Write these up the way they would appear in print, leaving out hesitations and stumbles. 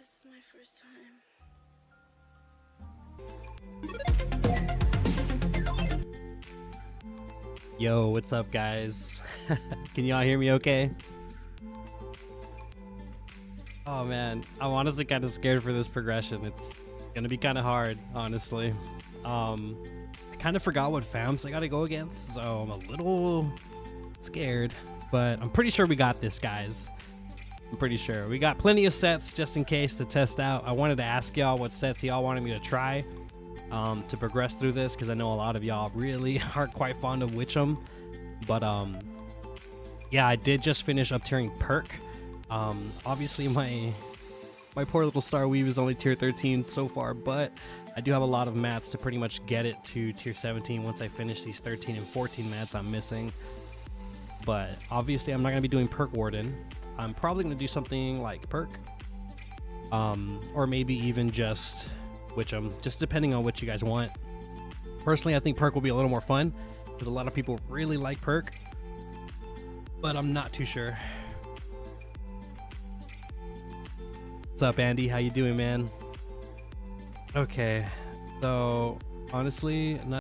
This is my first time. Yo, what's up, guys? Can y'all hear me okay? Oh man, I'm honestly kind of scared for this progression. It's gonna be kind of hard, honestly. I kind of forgot what fams I gotta go against, so I'm a little scared, but I'm pretty sure we got this, guys. I'm pretty sure. We got plenty of sets just in case to test out. I wanted to ask y'all what sets y'all wanted me to try to progress through this, because I know a lot of y'all really are quite fond of Witch'em. But yeah, I did just finish up tiering Perk. Obviously my poor little Star Weave is only tier 13 so far, but I do have a lot of mats to pretty much get it to tier 17 once I finish these 13 and 14 mats I'm missing. But obviously I'm not going to be doing Perk Warden. I'm probably going to do something like Perk, or maybe even just Witch'em, just depending on what you guys want. Personally, I think Perk will be a little more fun because a lot of people really like Perk, but I'm not too sure. What's up, Andy? How you doing, man? Okay, so honestly, not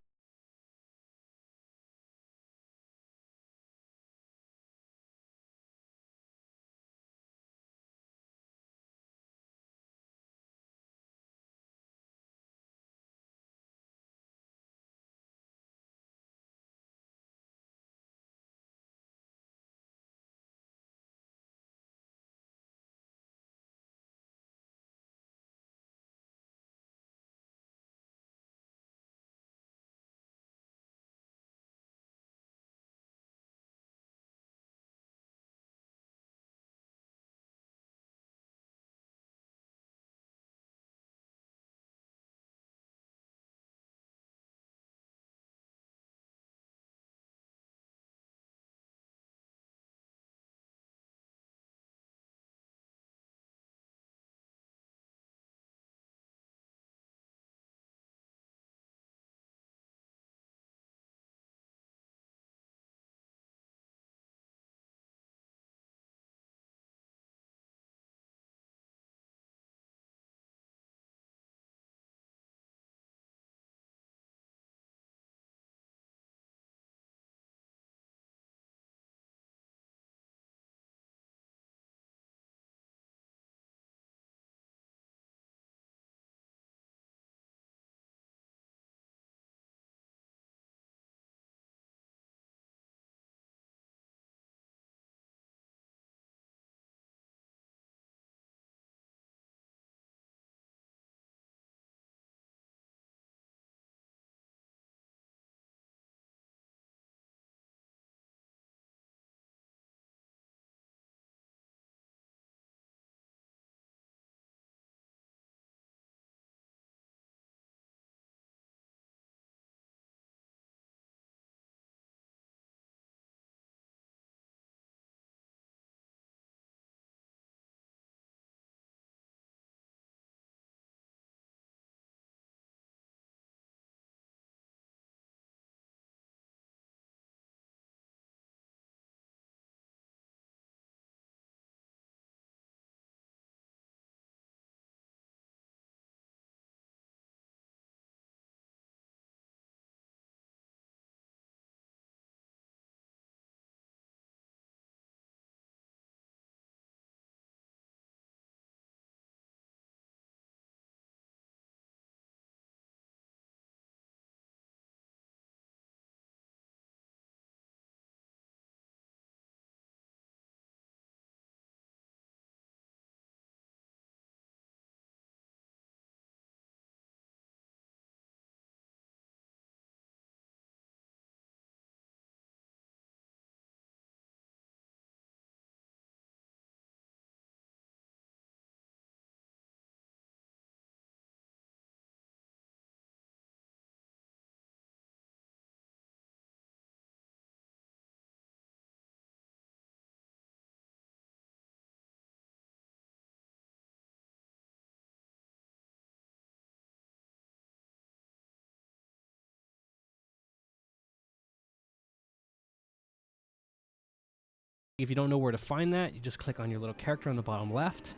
If you don't know where to find that, you just click on your little character on the bottom left.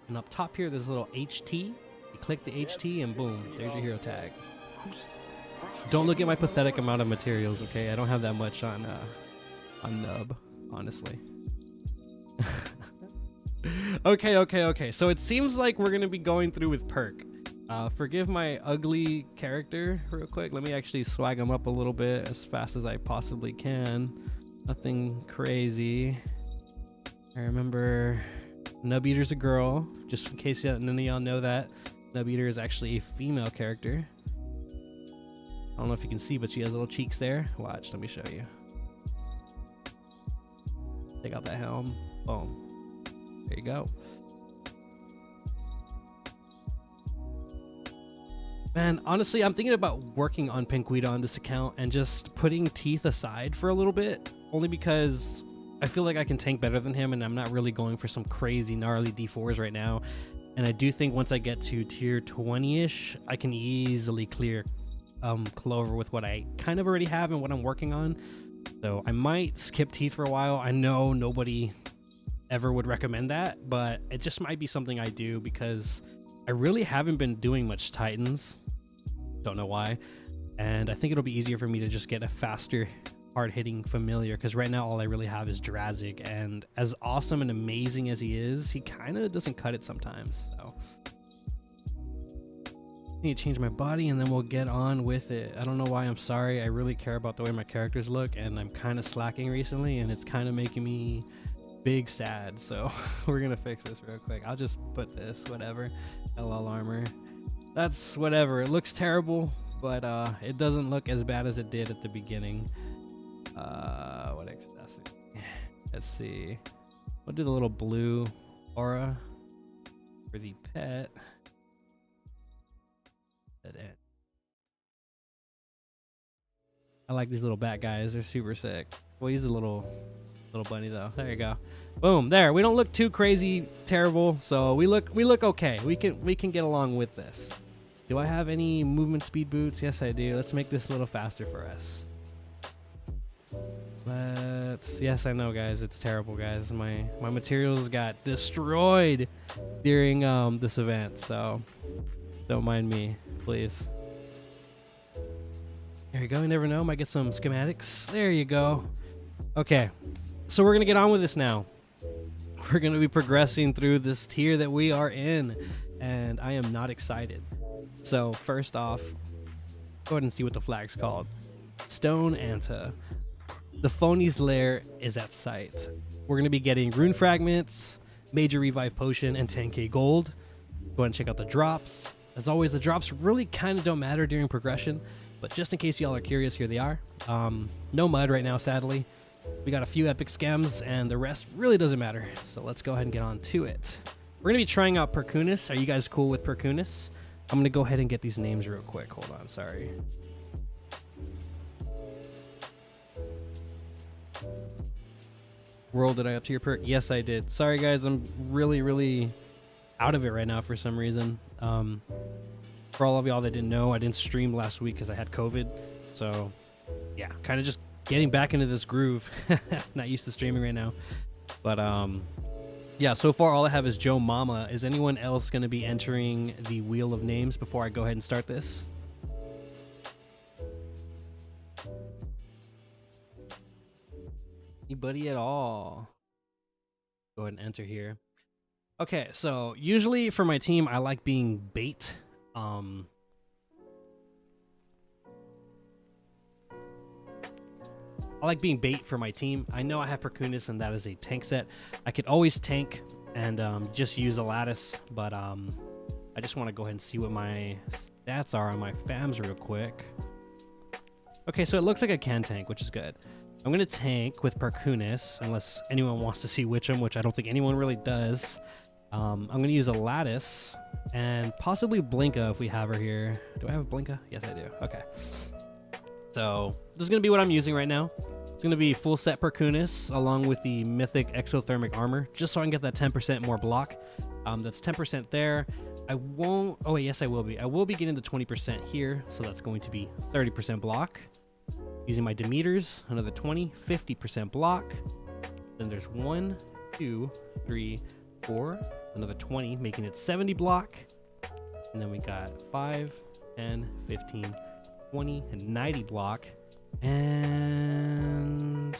And up top here, there's a little HT. You click the HT and boom, there's your hero tag. Don't look at my pathetic amount of materials, okay? I don't have that much on Nub, honestly. Okay. So it seems like we're gonna be going through with perk. Forgive my ugly character real quick. Let me actually swag him up a little bit as fast as I possibly can. Nothing crazy. I remember Nub Eater's a girl, just in case none of y'all know that. Nub Eater is actually a female character. I don't know if you can see, but she has little cheeks there. Watch, let me show you. Take out that helm. Boom. There you go. Man, honestly, I'm thinking about working on Pinkwita on this account and just putting Teeth aside for a little bit, only because I feel like I can tank better than him, and I'm not really going for some crazy gnarly D4s right now. And I do think once I get to tier 20-ish, I can easily clear Clover with what I kind of already have and what I'm working on. So I might skip Teeth for a while. I know nobody ever would recommend that, but it just might be something I do because I really haven't been doing much Titans. Don't know why. And I think it'll be easier for me to just get a faster, hard-hitting familiar, because right now all I really have is Drazik, and as awesome and amazing as he is, he kind of doesn't cut it sometimes. So I need to change my body and then we'll get on with it. I don't know why. I'm sorry. I really care about the way my characters look, and I'm kind of slacking recently, and it's kind of making me big sad. So we're gonna fix this real quick. I'll just put this, whatever, LL armor. That's whatever. It looks terrible, but it doesn't look as bad as it did at the beginning. What accessory? Let's see. We'll do the little blue aura for the pet. I like these little bat guys. They're super sick. Well, he's a little bunny though. There you go. Boom. There. We don't look too crazy terrible, so we look okay. We can get along with this. Do I have any movement speed boots? Yes, I do. Let's make this a little faster for us. Yes, I know, guys. It's terrible, guys. My materials got destroyed during this event, so don't mind me, please. There you go. You never know. Might get some schematics. There you go. Okay, so we're gonna get on with this now. We're gonna be progressing through this tier that we are in, and I am not excited. So first off, go ahead and see what the flag's called. Stone Anta. The Phony's Lair is at sight. We're going to be getting rune fragments, major revive potion, and 10k gold. Go ahead and check out the drops. As always, the drops really kind of don't matter during progression, but just in case y'all are curious, here they are. No mud right now, sadly. We got a few epic skems, and the rest really doesn't matter. So let's go ahead and get on to it. We're going to be trying out Perkunis. Are you guys cool with Perkunis? I'm going to go ahead and get these names real quick. Hold on, sorry. World, did I up to your perk? Yes, I did. Sorry, guys. I'm really out of it right now for some reason. For all of y'all that didn't know, I didn't stream last week because I had COVID. So, yeah, kind of just getting back into this groove. Not used to streaming right now. But, yeah, so far all I have is Joe Mama. Is anyone else going to be entering the Wheel of Names before I go ahead and start this? Anybody at all? Go ahead and enter here. Okay, so usually for my team, I like being bait. I like being bait for my team. I know I have Perkunis, and that is a tank set. I could always tank and just use a lattice, but I just want to go ahead and see what my stats are on my fams real quick. Okay, so it looks like I can tank, which is good. I'm going to tank with Perkunis, unless anyone wants to see Witchem, which I don't think anyone really does. I'm going to use a Lattice, and possibly Blinka if we have her here. Do I have Blinka? Yes, I do. Okay. So, this is going to be what I'm using right now. It's going to be full set Perkunis, along with the Mythic Exothermic Armor, just so I can get that 10% more block. That's 10% there. I won't... Oh, wait, yes, I will be. I will be getting the 20% here, so that's going to be 30% block. Using my Demeters, another 20, 50% block. Then there's 1, 2, 3, 4, another 20, making it 70 block. And then we got 5, 10, 15, 20, and 90 block. And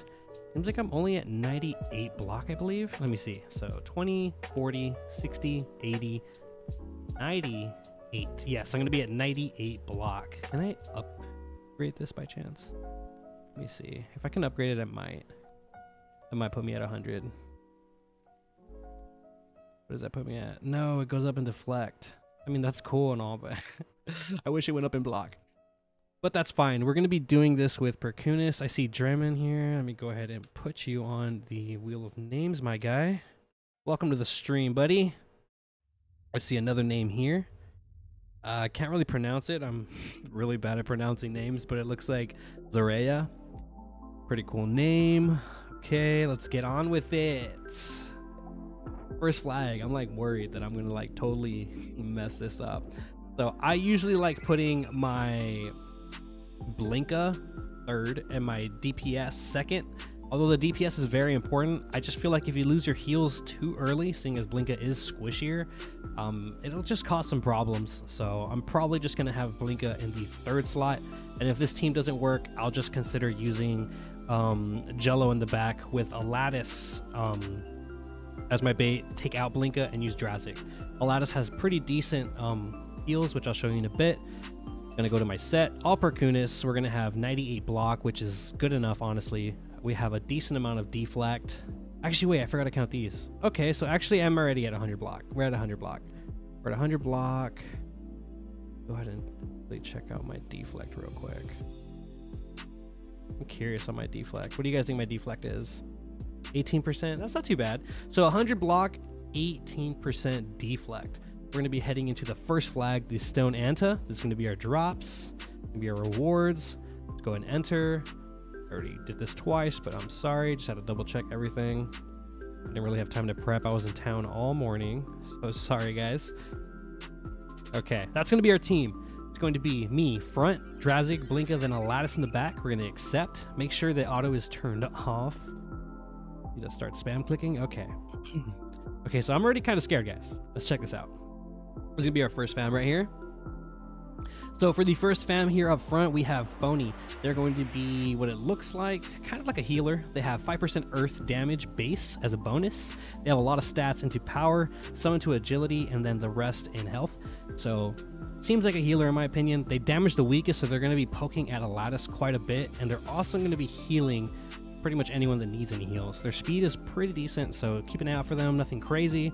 seems like I'm only at 98 block, I believe. Let me see. So 20, 40, 60, 80, 98. Yes, I'm going to be at 98 block. Can I upgrade this by chance? Let me see. If I can upgrade it, I might. That might put me at 100. What does that put me at? No, it goes up in deflect. I mean, that's cool and all, but I wish it went up in block. But that's fine. We're going to be doing this with Perkunis. I see Dremen here. Let me go ahead and put you on the wheel of names, my guy. Welcome to the stream, buddy. I see another name here. I can't really pronounce it. I'm really bad at pronouncing names, but it looks like Zareya. Pretty cool name. Okay, let's get on with it. First flag. I'm like worried that I'm gonna like totally mess this up. So I usually like putting my Blinka third and my DPS second. Although the DPS is very important, I just feel like if you lose your heals too early, seeing as Blinka is squishier, it'll just cause some problems. So I'm probably just gonna have Blinka in the third slot. And if this team doesn't work, I'll just consider using Jello in the back with Aladdis as my bait, take out Blinka and use Drazik. Aladdis has pretty decent heals, which I'll show you in a bit. Gonna go to my set, all Perkunis. We're gonna have 98 block, which is good enough, honestly. We have a decent amount of deflect. Actually, wait, I forgot to count these. Okay, so actually I'm already at 100 block. We're at 100 block. We're at 100 block. Go ahead and really check out my deflect real quick. I'm curious on my deflect. What do you guys think my deflect is? 18%? That's not too bad. So 100 block, 18% deflect. We're going to be heading into the first flag, the Stone Anta. This is going to be our drops. Going to be our rewards. Let's go and enter. I already did this twice, but I'm sorry. Just had to double check everything. I didn't really have time to prep. I was in town all morning. So sorry, guys. Okay, that's going to be our team. It's going to be me, front, Drazik, Blinka, then Aladdis in the back. We're going to accept. Make sure the auto is turned off. You just start spam clicking. Okay. Okay, so I'm already kind of scared, guys. Let's check this out. This is going to be our first fam right here. So for the first fam here up front, we have Phony. They're going to be what it looks like, kind of like a healer. They have 5% earth damage base as a bonus. They have a lot of stats into power, some into agility, and then the rest in health. So seems like a healer in my opinion. They damage the weakest, so they're going to be poking at Aladdis quite a bit, and they're also going to be healing pretty much anyone that needs any heals. Their speed is pretty decent, so keep an eye out for them, nothing crazy.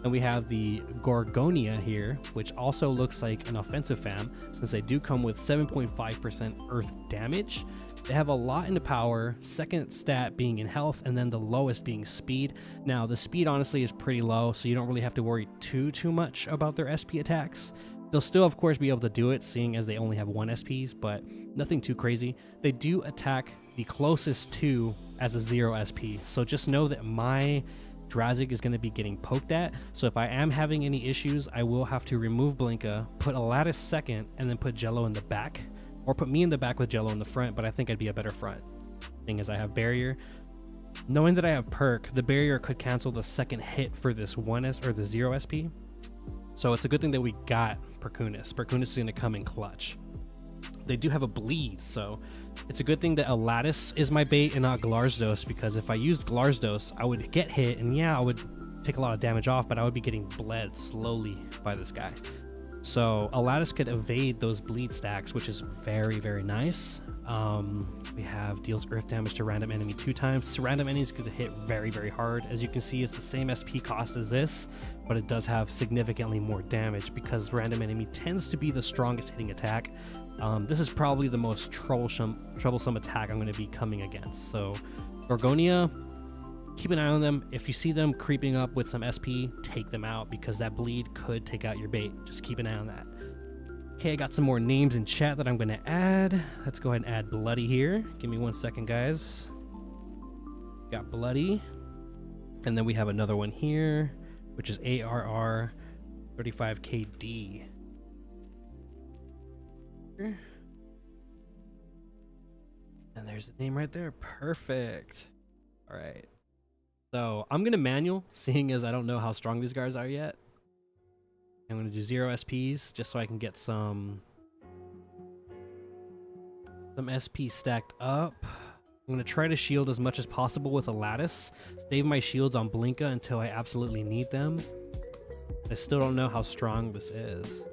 And we have the Gorgonia here, which also looks like an offensive fam, since they do come with 7.5% earth damage. They have a lot into power, second stat being in health, and then the lowest being speed. Now, the speed honestly is pretty low, so you don't really have to worry too much about their SP attacks. They'll still, of course, be able to do it, seeing as they only have 1 SPs, but nothing too crazy. They do attack the closest to as a 0 SP, so just know that my Drazik is going to be getting poked at, so if I am having any issues, I will have to remove Blinka, put Aladdis second, and then put Jello in the back, or put me in the back with Jello in the front, but I think I'd be a better front. Thing is, I have barrier. Knowing that I have perk, the barrier could cancel the second hit for this 1S or the 0 SP, so it's a good thing that we got Perkunis. Perkunis is going to come in clutch. They do have a bleed, so it's a good thing that Aladdis is my bait and not Glarsdos, because if I used Glarsdos, I would get hit, and yeah, I would take a lot of damage off, but I would be getting bled slowly by this guy. So Aladdis could evade those bleed stacks, which is very, very nice. We have deals earth damage to random enemy 2 times. This random enemies could hit very, very hard. As you can see, it's the same SP cost as this, but it does have significantly more damage because random enemy tends to be the strongest hitting attack. This is probably the most troublesome attack I'm going to be coming against. So Gorgonia, keep an eye on them. If you see them creeping up with some SP, take them out, because that bleed could take out your bait. Just keep an eye on that. Okay, I got some more names in chat that I'm going to add. Let's go ahead and add Bloody here. Give me 1 second, guys. Got Bloody. And then we have another one here, which is ARR 35KD. And there's the name right there. Perfect. All right. So I'm gonna manual, seeing as I don't know how strong these guys are yet. I'm gonna do 0 SPs just so I can get some SP stacked up. I'm gonna try to shield as much as possible with a lattice. Save my shields on Blinka until I absolutely need them. I still don't know how strong this is.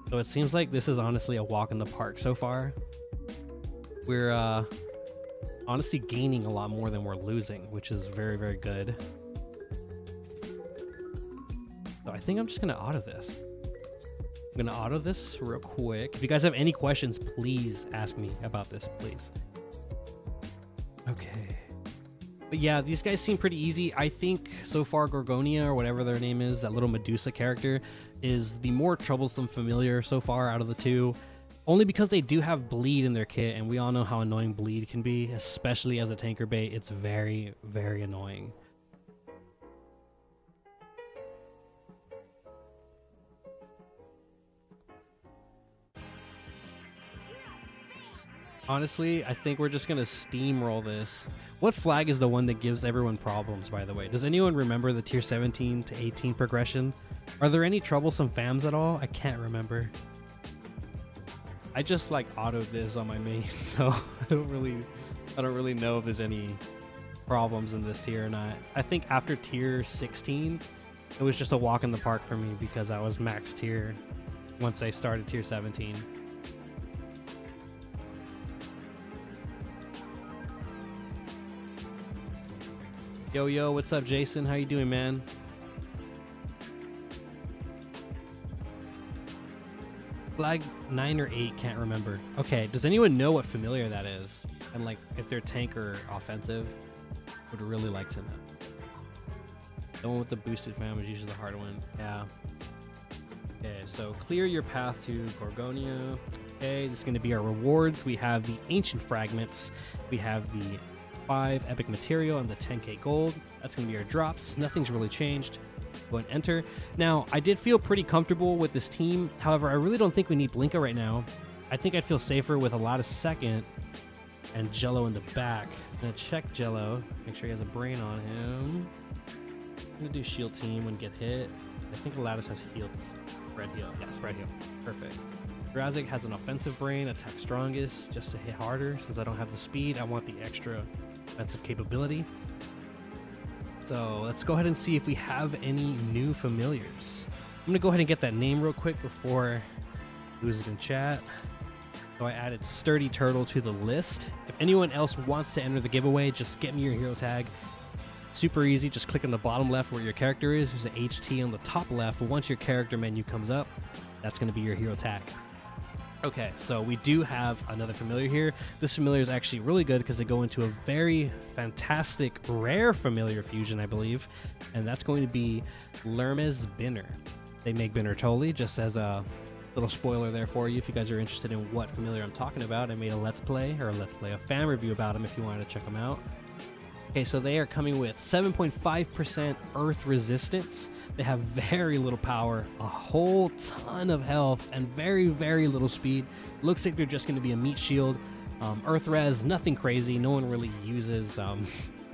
So it seems like this is honestly a walk in the park so far. We're honestly gaining a lot more than we're losing, which is very, very good. So I think I'm just gonna auto this. I'm gonna auto this real quick. If you guys have any questions, please ask me about this, please. Okay. But yeah, these guys seem pretty easy. I think so far Gorgonia, or whatever their name is, that little Medusa character, is the more troublesome familiar so far out of the two. Only because they do have bleed in their kit, and we all know how annoying bleed can be, especially as a tanker bait. It's very, very annoying. Honestly, I think we're just going to steamroll this. What flag is the one that gives everyone problems, by the way? Does anyone remember the tier 17 to 18 progression? Are there any troublesome fams at all? I can't remember. I just like autoed this on my main, so I don't really know if there's any problems in this tier or not. I think after tier 16, it was just a walk in the park for me because I was max tier once I started tier 17. Yo, what's up, Jason? How you doing, man? Flag 9 or 8, can't remember. Okay, does anyone know what familiar that is? And like, if they're tank or offensive, would really like to know. The one with the boosted fam is usually the hard one. Yeah. Okay, so clear your path to Gorgonia. Okay, this is going to be our rewards. We have the ancient fragments. We have the 5 epic material and the 10k gold. That's going to be our drops. Nothing's really changed. Go and enter. Now, I did feel pretty comfortable with this team. However, I really don't think we need Blinka right now. I think I'd feel safer with a lot of second and Jello in the back. I'm going to check Jello. Make sure he has a brain on him. I'm going to do shield team when get hit. I think Lattice has healed. Spread heal. Yeah, spread heal. Perfect. Gargarax has an offensive brain, attack strongest, just to hit harder. Since I don't have the speed, I want the extra offensive capability. So let's go ahead and see if we have any new familiars. I'm gonna go ahead and get that name real quick before I lose it in chat. So I added Sturdy Turtle to the list. If anyone else wants to enter the giveaway, just get me your hero tag. Super easy, just click on the bottom left where your character is. There's an HT on the top left. Once your character menu comes up, that's gonna be your hero tag. Okay, so we do have another familiar here. This familiar is actually really good because they go into a very fantastic rare familiar fusion, I believe, and that's going to be Lermes Binner. They make Binner Totally, just as a little spoiler there for you if you guys are interested in what familiar I'm talking about. I made a a fan review about them if you wanted to check them out. Okay, so they are coming with 7.5% earth resistance. They have very little power, a whole ton of health, and very, very little speed. Looks like they're just going to be a meat shield. Earth res, nothing crazy. No one really uses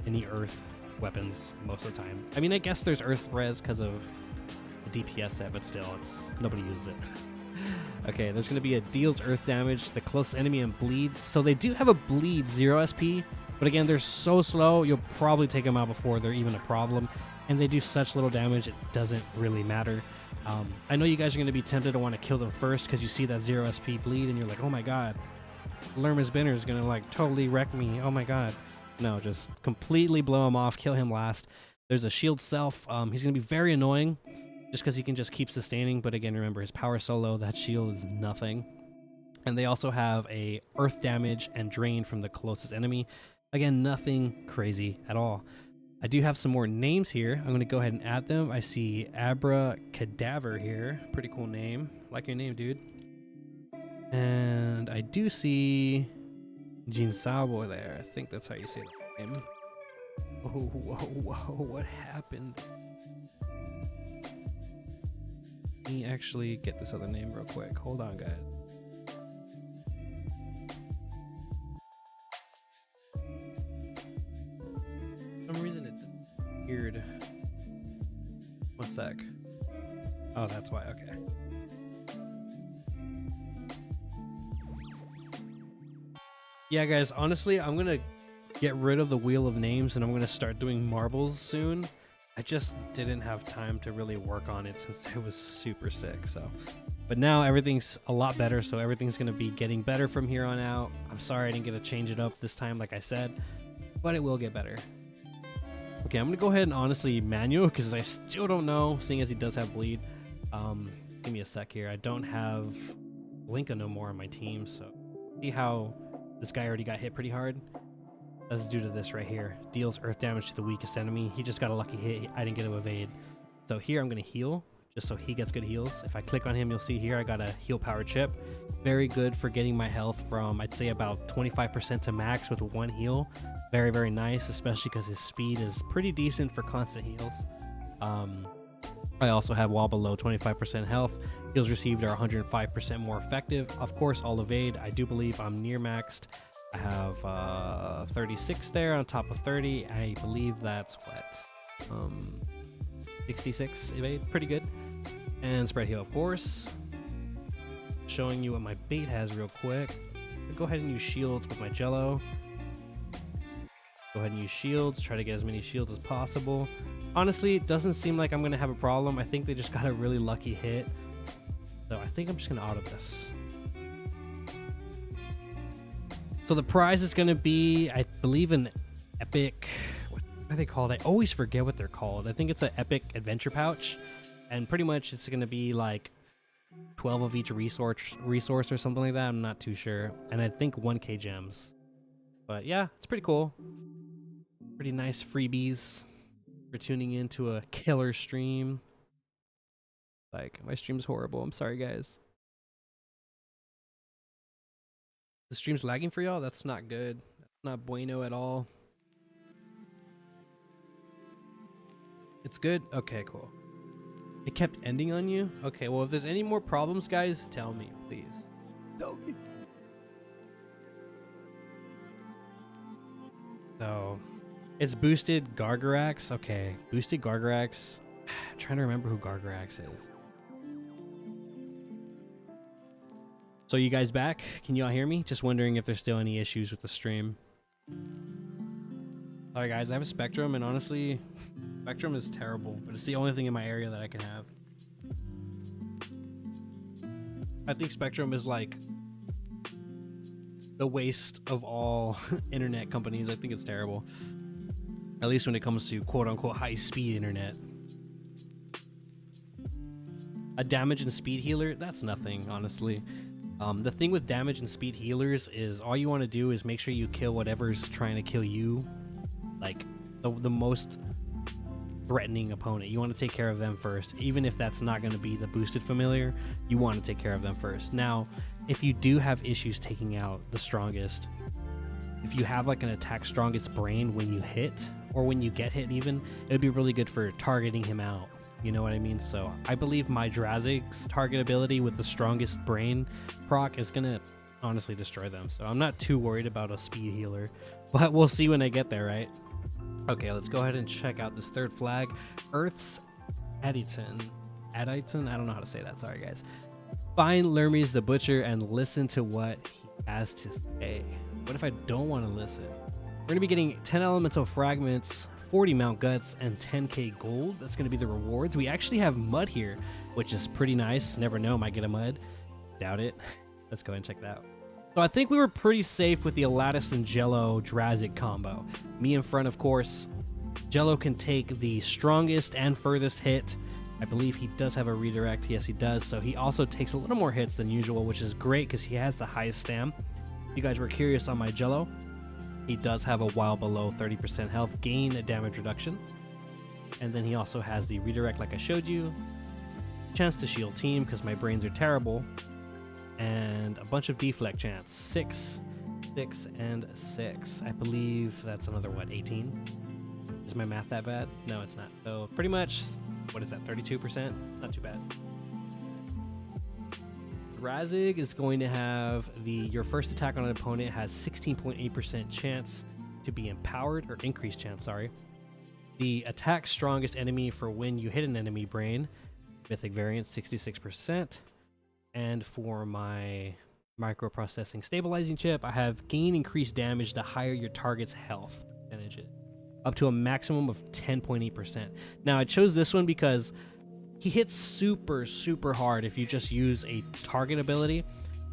any earth weapons most of the time. I mean, I guess there's earth res because of the DPS set, but still, nobody uses it. Okay, there's going to be a deals earth damage, the closest enemy, and bleed. So they do have a bleed 0 SP. But again, they're so slow, you'll probably take them out before they're even a problem. And they do such little damage, it doesn't really matter. I know you guys are going to be tempted to want to kill them first because you see that 0 SP bleed and you're like, oh my god, Lermes Binner is going to like totally wreck me. Oh my god. No, just completely blow him off, kill him last. There's a shield self. He's going to be very annoying just because he can just keep sustaining. But again, remember, his power so low, that shield is nothing. And they also have a earth damage and drain from the closest enemy. Again, nothing crazy at all. I do have some more names here. I'm going to go ahead and add them. I see Abra Cadaver here. Pretty cool name. Like your name, dude. And I do see Jin Sabo there. I think that's how you say the name. Oh, whoa, what happened? Let me actually get this other name real quick. Hold on, guys. For some reason it didn't. That's why. Okay. Yeah, guys, honestly, I'm going to get rid of the wheel of names and I'm going to start doing marbles soon. I just didn't have time to really work on it since I was super sick. So, but now everything's a lot better. So everything's going to be getting better from here on out. I'm sorry I didn't get to change it up this time, like I said, but it will get better. Okay, I'm going to go ahead and honestly manual because I still don't know, seeing as he does have bleed. Give me a sec here. I don't have Blinka no more on my team. So see how this guy already got hit pretty hard? That's due to this right here. Deals earth damage to the weakest enemy. He just got a lucky hit. I didn't get to evade. So here I'm going to heal just so he gets good heals. If I click on him, you'll see here I got a heal power chip. Very good for getting my health from, I'd say, about 25% to max with one heal. Very, very nice, especially because his speed is pretty decent for constant heals. I also have while below 25% health. Heals received are 105% more effective. Of course, I'll evade. I do believe I'm near maxed. I have 36 there on top of 30. I believe that's what? 66 evade. Pretty good. And spread heal, of course. Showing you what my bait has real quick. I'll go ahead and use shields with my jello. Go ahead and use shields. Try to get as many shields as possible. Honestly, it doesn't seem like I'm going to have a problem. I think they just got a really lucky hit. So I think I'm just going to auto this. So the prize is going to be, I believe, an epic, what are they called? I always forget what they're called. I think it's an epic adventure pouch. And pretty much it's going to be like 12 of each resource or something like that. I'm not too sure. And I think 1k gems. But yeah, it's pretty cool. Pretty nice freebies. For tuning into a killer stream. Like, my stream's horrible. I'm sorry, guys. The stream's lagging for y'all? That's not good. That's not bueno at all. It's good? Okay, cool. It kept ending on you? Okay, well, if there's any more problems, guys, tell me, please. So, it's boosted Gargarax. Okay, boosted Gargarax. I'm trying to remember who Gargarax is. So you guys back? Can you all hear me? Just wondering if there's still any issues with the stream. Sorry guys, I have a Spectrum and honestly, Spectrum is terrible, but it's the only thing in my area that I can have. I think Spectrum is like the waste of all internet companies. I think it's terrible. At least when it comes to quote-unquote high-speed internet. A damage and speed healer? That's nothing, honestly. The thing with damage and speed healers is all you want to do is make sure you kill whatever's trying to kill you. Like, the most threatening opponent. You want to take care of them first. Even if that's not going to be the boosted familiar, you want to take care of them first. Now, if you do have issues taking out the strongest, if you have like an attack strongest brain when you hit, or when you get hit even, it would be really good for targeting him out. You know what I mean? So I believe my Drazig's target ability with the strongest brain proc is going to honestly destroy them. So I'm not too worried about a speed healer, but we'll see when I get there, right? Okay, let's go ahead and check out this third flag. Earth's Aditon. Aditon? I don't know how to say that. Sorry, guys. Find Lermies the Butcher and listen to what he has to say. What if I don't want to listen? We're going to be getting 10 elemental fragments, 40 mount guts, and 10k gold. That's going to be the rewards. We actually have mud here, which is pretty nice. Never know, might get a mud. Doubt it. Let's go ahead and check that out. So I think we were pretty safe with the Alatus and Jello Drazig combo. Me in front, of course. Jello can take the strongest and furthest hit. I believe he does have a redirect. Yes, he does. So he also takes a little more hits than usual, which is great because he has the highest stam. If you guys were curious on my Jello, he does have a while below 30% health gain, a damage reduction. And then he also has the redirect like I showed you. Chance to shield team because my brains are terrible. And a bunch of deflect chance. 6, 6, and 6. I believe that's another, what, 18? Is my math that bad? No, it's not. So pretty much, what is that, 32%? Not too bad. Drazig is going to have your first attack on an opponent has 16.8% chance to be empowered, or increased chance, sorry. The attack strongest enemy for when you hit an enemy brain Mythic variant 66%. And for my microprocessing stabilizing chip, I have gain increased damage the higher your target's health percentage is, up to a maximum of 10.8%. Now I chose this one because he hits super hard if you just use a target ability,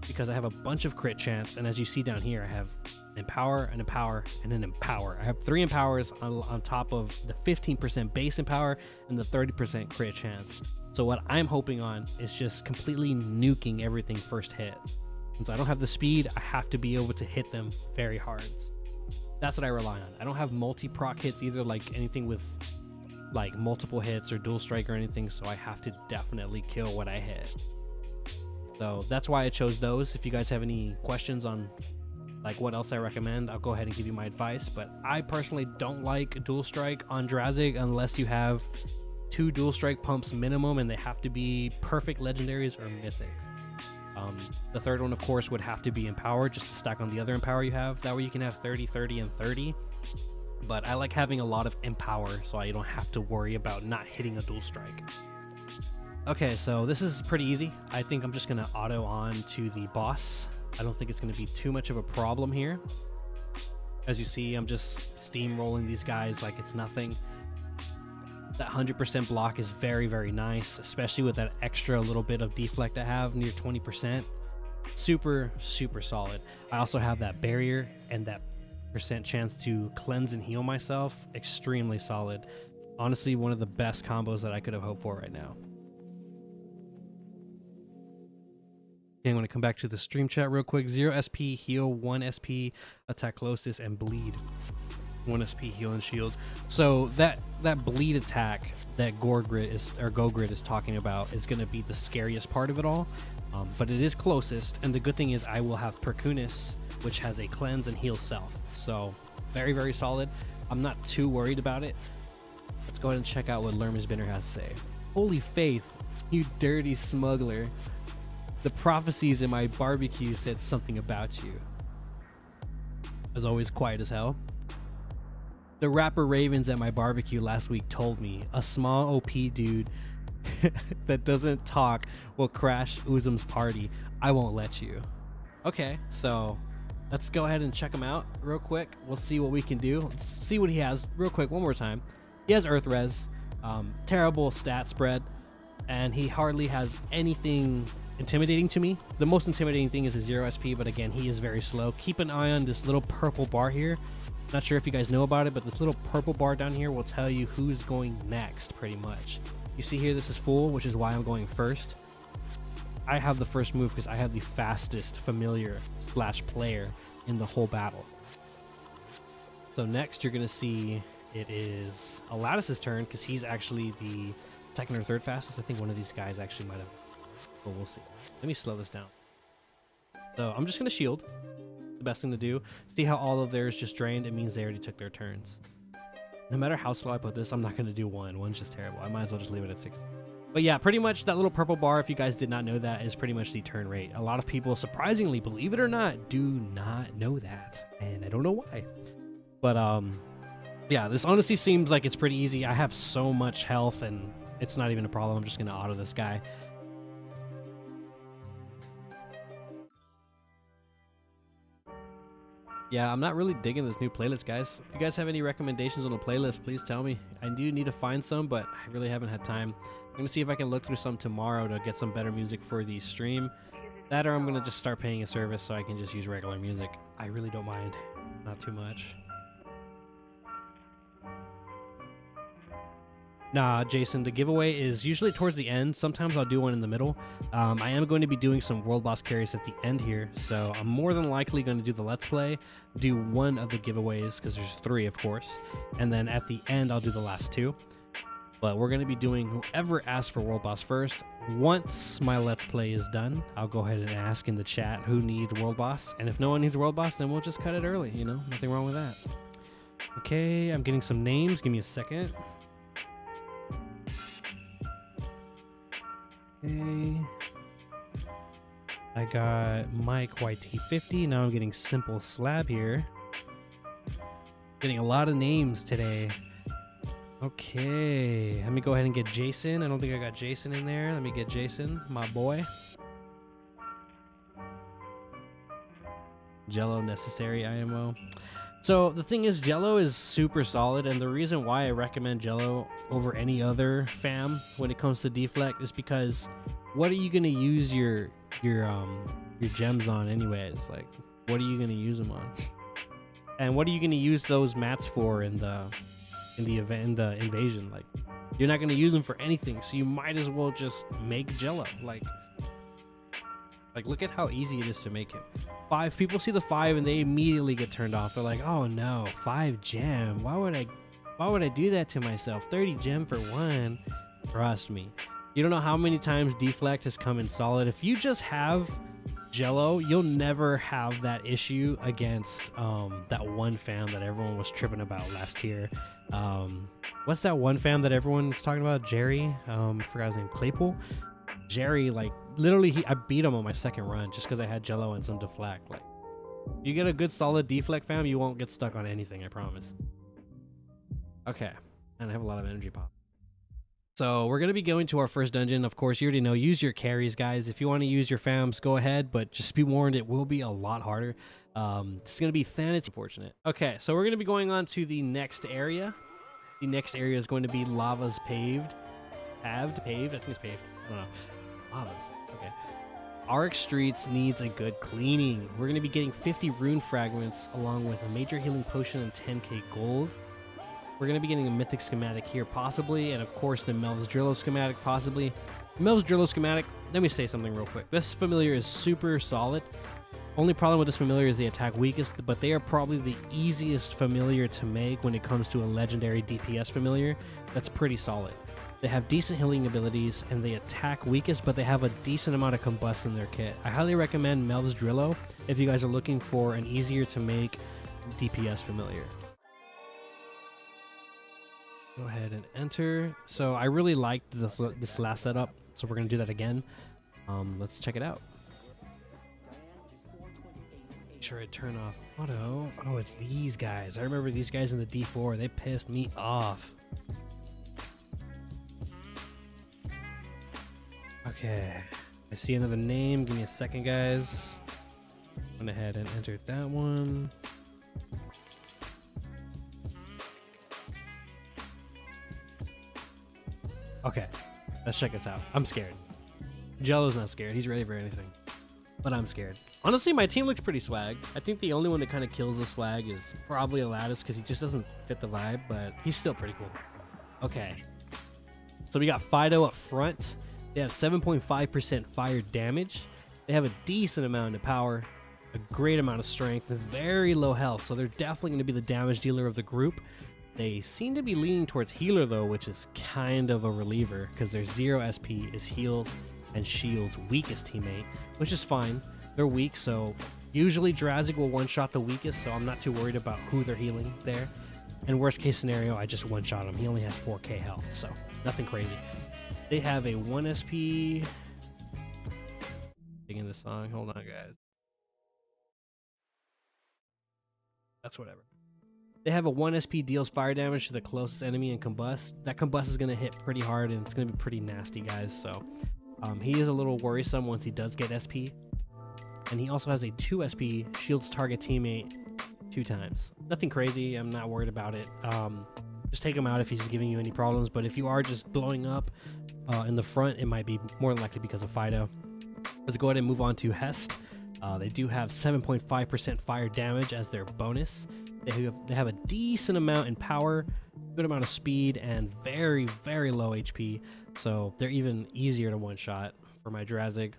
because I have a bunch of crit chance, and as you see down here, I have an empower, an empower, and an empower. I have 3 empowers on top of the 15% base empower and the 30% crit chance. So what I'm hoping on is just completely nuking everything first hit. Since I don't have the speed, I have to be able to hit them very hard. That's what I rely on. I don't have multi-proc hits either, like anything with like multiple hits or dual strike or anything, so I have to definitely kill what I hit. So that's why I chose those. If you guys have any questions on like what else I recommend, I'll go ahead and give you my advice. But I personally don't like dual strike on Drazik unless you have 2 dual strike pumps minimum, and they have to be perfect legendaries or mythics. The third one, of course, would have to be empowered, just to stack on the other empower you have. That way you can have 30, 30, and 30. But I like having a lot of empower, so I don't have to worry about not hitting a dual strike. Okay, so this is pretty easy. I think I'm just going to auto on to the boss. I don't think it's going to be too much of a problem here. As you see, I'm just steamrolling these guys like it's nothing. That 100% block is very nice, especially with that extra little bit of deflect I have, near 20%. Super solid. I also have that barrier and that percent chance to cleanse and heal myself. Extremely solid. Honestly, one of the best combos that I could have hoped for right now. Okay, I'm going to come back to the stream chat real quick. 0 SP, heal, 1 SP, attack closest, and bleed. 1 SP, heal, and shield. So that bleed attack that Gogrid is talking about is going to be the scariest part of it all. But it is closest, and the good thing is I will have Perkunis, which has a cleanse and heal self. So very solid. I'm not too worried about it. Let's go ahead and check out what Lerman Spinner has to say. Holy faith, you dirty smuggler. The prophecies in my barbecue said something about you. As always, quiet as hell. The rapper Ravens at my barbecue last week told me a small OP dude that doesn't talk will crash Uzum's party. I won't let you. Okay, so let's go ahead and check him out real quick. We'll see what we can do. Let's see what he has real quick one more time. He has Earth Res, terrible stat spread, and he hardly has anything intimidating to me. The most intimidating thing is his 0 SP, but again, he is very slow. Keep an eye on this little purple bar here. Not sure if you guys know about it, but this little purple bar down here will tell you who's going next, pretty much. You see here, this is full, which is why I'm going first. I have the first move because I have the fastest familiar / player in the whole battle. So next, you're going to see it is Aladdis's turn because he's actually the second or third fastest. I think one of these guys actually might have, but we'll see. Let me slow this down. So I'm just going to shield. The best thing to do. See how all of theirs just drained? It means they already took their turns. No matter how slow I put this, I'm not going to do one. One's just terrible. I might as well just leave it at 60. But yeah, pretty much that little purple bar, if you guys did not know that, is pretty much the turn rate. A lot of people, surprisingly, believe it or not, do not know that. And I don't know why. But yeah, this honestly seems like it's pretty easy. I have so much health and it's not even a problem. I'm just going to auto this guy. Yeah, I'm not really digging this new playlist, guys. If you guys have any recommendations on the playlist, please tell me. I do need to find some, but I really haven't had time. I'm going to see if I can look through some tomorrow to get some better music for the stream. That or I'm going to just start paying a service so I can just use regular music. I really don't mind. Not too much. Nah, Jason, the giveaway is usually towards the end. Sometimes I'll do one in the middle. I am going to be doing some World Boss carries at the end here, so I'm more than likely going to do the Let's Play, do one of the giveaways, because there's 3, of course, and then at the end I'll do the last 2. But we're going to be doing whoever asks for World Boss first. Once my Let's Play is done, I'll go ahead and ask in the chat who needs World Boss, and if no one needs World Boss, then we'll just cut it early, you know? Nothing wrong with that. Okay, I'm getting some names. Give me a second. Okay. I got Mike YT50. Now I'm getting Simple Slab here. Getting a lot of names today. Okay, let me go ahead and get Jason. I don't think I got Jason in there. Let me get Jason, my boy. Jello necessary IMO. So the thing is, Jello is super solid, and the reason why I recommend Jello over any other fam when it comes to deflect is because what are you gonna use your gems on anyways? Like, what are you gonna use them on? And what are you gonna use those mats for in the invasion? Like, you're not gonna use them for anything, so you might as well just make Jello. Like look at how easy it is to make it. 5 people see the 5 and they immediately get turned off. They're like, oh no, 5 gem. Why would I do that to myself? 30 gem for 1. Trust me. You don't know how many times deflect has come in solid. If you just have Jello, you'll never have that issue against that one fam that everyone was tripping about last year. What's that one fam that everyone's talking about? Jerry? I forgot his name. Claypool? Jerry, like, literally, I beat him on my second run just because I had Jello and some deflect. Like, you get a good solid deflect fam, you won't get stuck on anything, I promise. Okay, and I have a lot of energy pop. So we're going to be going to our first dungeon. Of course, you already know, use your carries, guys. If you want to use your fams, go ahead, but just be warned, it will be a lot harder. It's going to be Thanity, unfortunate. Okay, so we're going to be going on to the next area. The next area is going to be Lava's Paved. Paved? I think it's Paved. I don't know. Lavas. Okay. Arc Streets needs a good cleaning. We're going to be getting 50 rune fragments along with a major healing potion and 10k gold. We're going to be getting a mythic schematic here possibly, and of course the Melv's Drillo schematic possibly. Melv's Drillo schematic, let me say something real quick. This familiar is super solid. Only problem with this familiar is the attack weakest, but they are probably the easiest familiar to make when it comes to a legendary DPS familiar. That's pretty solid. They have decent healing abilities, and they attack weakest, but they have a decent amount of combust in their kit. I highly recommend Melv's Drillo if you guys are looking for an easier to make DPS familiar. Go ahead and enter. So I really liked this last setup, so we're going to do that again. Let's check it out. Make sure I turn off auto. Oh, it's these guys. I remember these guys in the D4. They pissed me off. Okay, I see another name. Give me a second, guys. Went ahead and entered that one. Okay, let's check this out. I'm scared. Jello's not scared. He's ready for anything. But I'm scared. Honestly, my team looks pretty swag. I think the only one that kind of kills the swag is probably Aladdis because he just doesn't fit the vibe, but he's still pretty cool. Okay. So we got Fido up front. They have 7.5% fire damage. They have a decent amount of power, a great amount of strength, and very low health, so they're definitely going to be the damage dealer of the group. They seem to be leaning towards healer, though, which is kind of a reliever, because their 0 SP is healed and shield's weakest teammate, which is fine. They're weak, so usually Drazic will one-shot the weakest, so I'm not too worried about who they're healing there. And worst case scenario, I just one-shot him. He only has 4k health, so nothing crazy. They have a 1 SP. Singing the song. Hold on, guys. That's whatever. They have a 1 SP deals fire damage to the closest enemy and combust. That combust is going to hit pretty hard and it's going to be pretty nasty, guys. So he is a little worrisome once he does get SP. And he also has a 2 SP shields target teammate 2 times. Nothing crazy. I'm not worried about it. Just take him out if he's giving you any problems. But if you are just blowing up in the front, it might be more than likely because of Fido. Let's go ahead and move on to Hest. They do have 7.5% fire damage as their bonus. They have a decent amount in power, good amount of speed, and very, very low HP. So they're even easier to one-shot for my Drazic.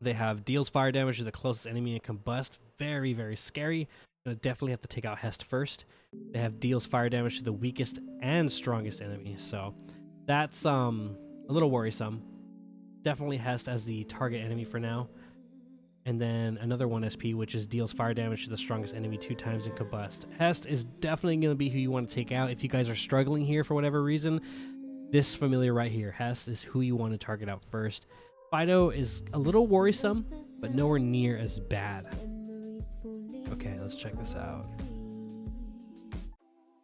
They have deals fire damage to the closest enemy and combust. Very, very scary. Gonna definitely have to take out Hest first. They have deals fire damage to the weakest and strongest enemy. So that's a little worrisome. Definitely Hest as the target enemy for now. And then another 1 SP, which is deals fire damage to the strongest enemy 2 times in combust. Hest is definitely going to be who you want to take out if you guys are struggling here for whatever reason. This familiar right here, Hest, is who you want to target out first. Fido is a little worrisome, but nowhere near as bad. Okay, let's check this out.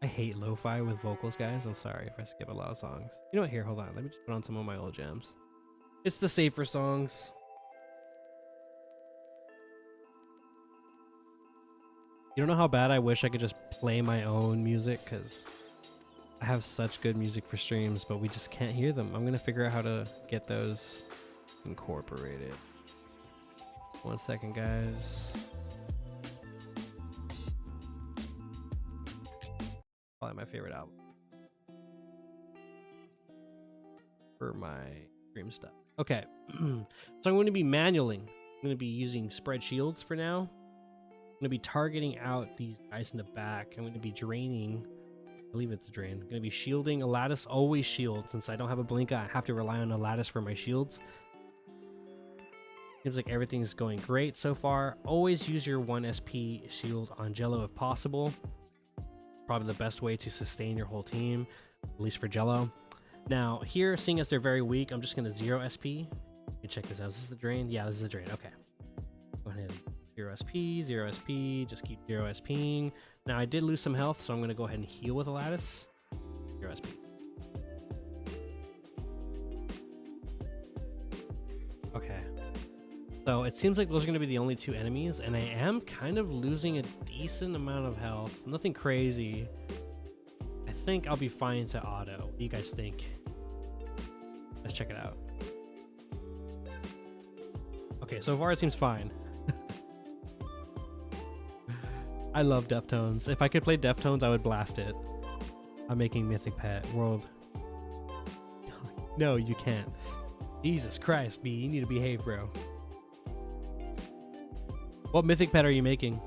I hate lo-fi with vocals, guys. I'm sorry if I skip a lot of songs. You know what? Here, hold on. Let me just put on some of my old jams. It's the safer songs. You don't know how bad I wish I could just play my own music, because I have such good music for streams, but we just can't hear them. I'm going to figure out how to get those incorporated. 1 second, guys. Probably my favorite album for my stream stuff. Okay, so I'm going to be manualing. I'm going to be using spread shields for now. I'm going to be targeting out these guys in the back. I'm going to be draining. I believe it's a drain. I'm going to be shielding a lattice. Always shield. Since I don't have a blink, I have to rely on a lattice for my shields. Seems like everything's going great so far. Always use your 1 SP shield on Jello if possible. Probably the best way to sustain your whole team, at least for Jello. Now, here, seeing as they're very weak, I'm just going to 0 SP. Let me check this out. Is this the drain? Yeah, this is the drain. Okay. Go ahead. 0 SP, 0 SP. Just keep 0 SPing. Now, I did lose some health, so I'm going to go ahead and heal with a lattice. 0 SP. Okay. So it seems like those are going to be the only 2 enemies, and I am kind of losing a decent amount of health. Nothing crazy. I think I'll be fine to auto. What do you guys think? Let's check it out. Okay, so far it seems fine. I love Deftones. If I could play Deftones, I would blast it. I'm making Mythic Pet World. No, you can't. Jesus Christ, B, you need to behave, bro. What Mythic Pet are you making?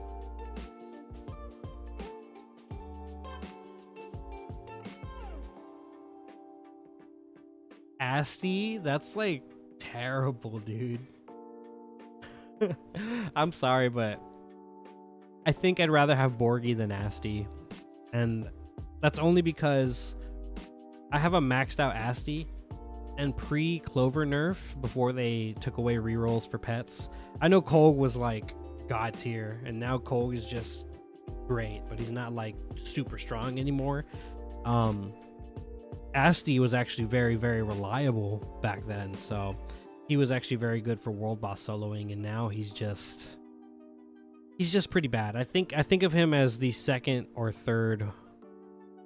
Asti? That's like terrible, dude. I'm sorry, but I think I'd rather have Borgie than Asti. And that's only because I have a maxed out Asti, and pre-Clover nerf, before they took away rerolls for pets, I know Cole was like god tier, and now Cole is just great, but he's not like super strong anymore. Asti was actually very, very reliable back then, so he was actually very good for world boss soloing, and now he's just pretty bad. I think of him as the 2nd or 3rd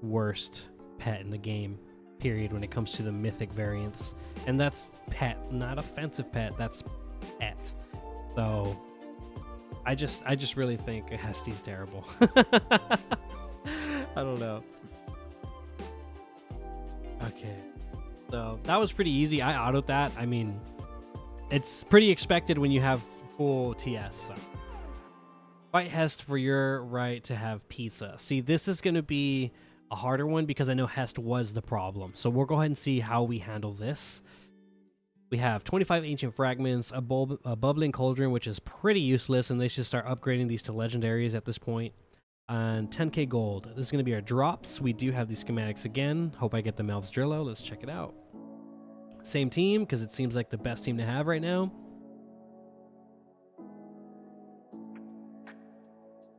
worst pet in the game, period, when it comes to the mythic variants. And that's pet, not offensive pet, that's pet. So I just really think Hesti's terrible. I don't know. Okay, so that was pretty easy. I autoed that. I mean, it's pretty expected when you have full TS. So. Fight Hest for your right to have pizza. See, this is going to be a harder one because I know Hest was the problem. So we'll go ahead and see how we handle this. We have 25 ancient fragments, a bubbling cauldron, which is pretty useless, and they should start upgrading these to legendaries at this point. And 10k gold. This is going to be our drops. We do have these schematics again. Hope I get the Mel's Drillo. Let's check it out. Same team, because it seems like the best team to have right now.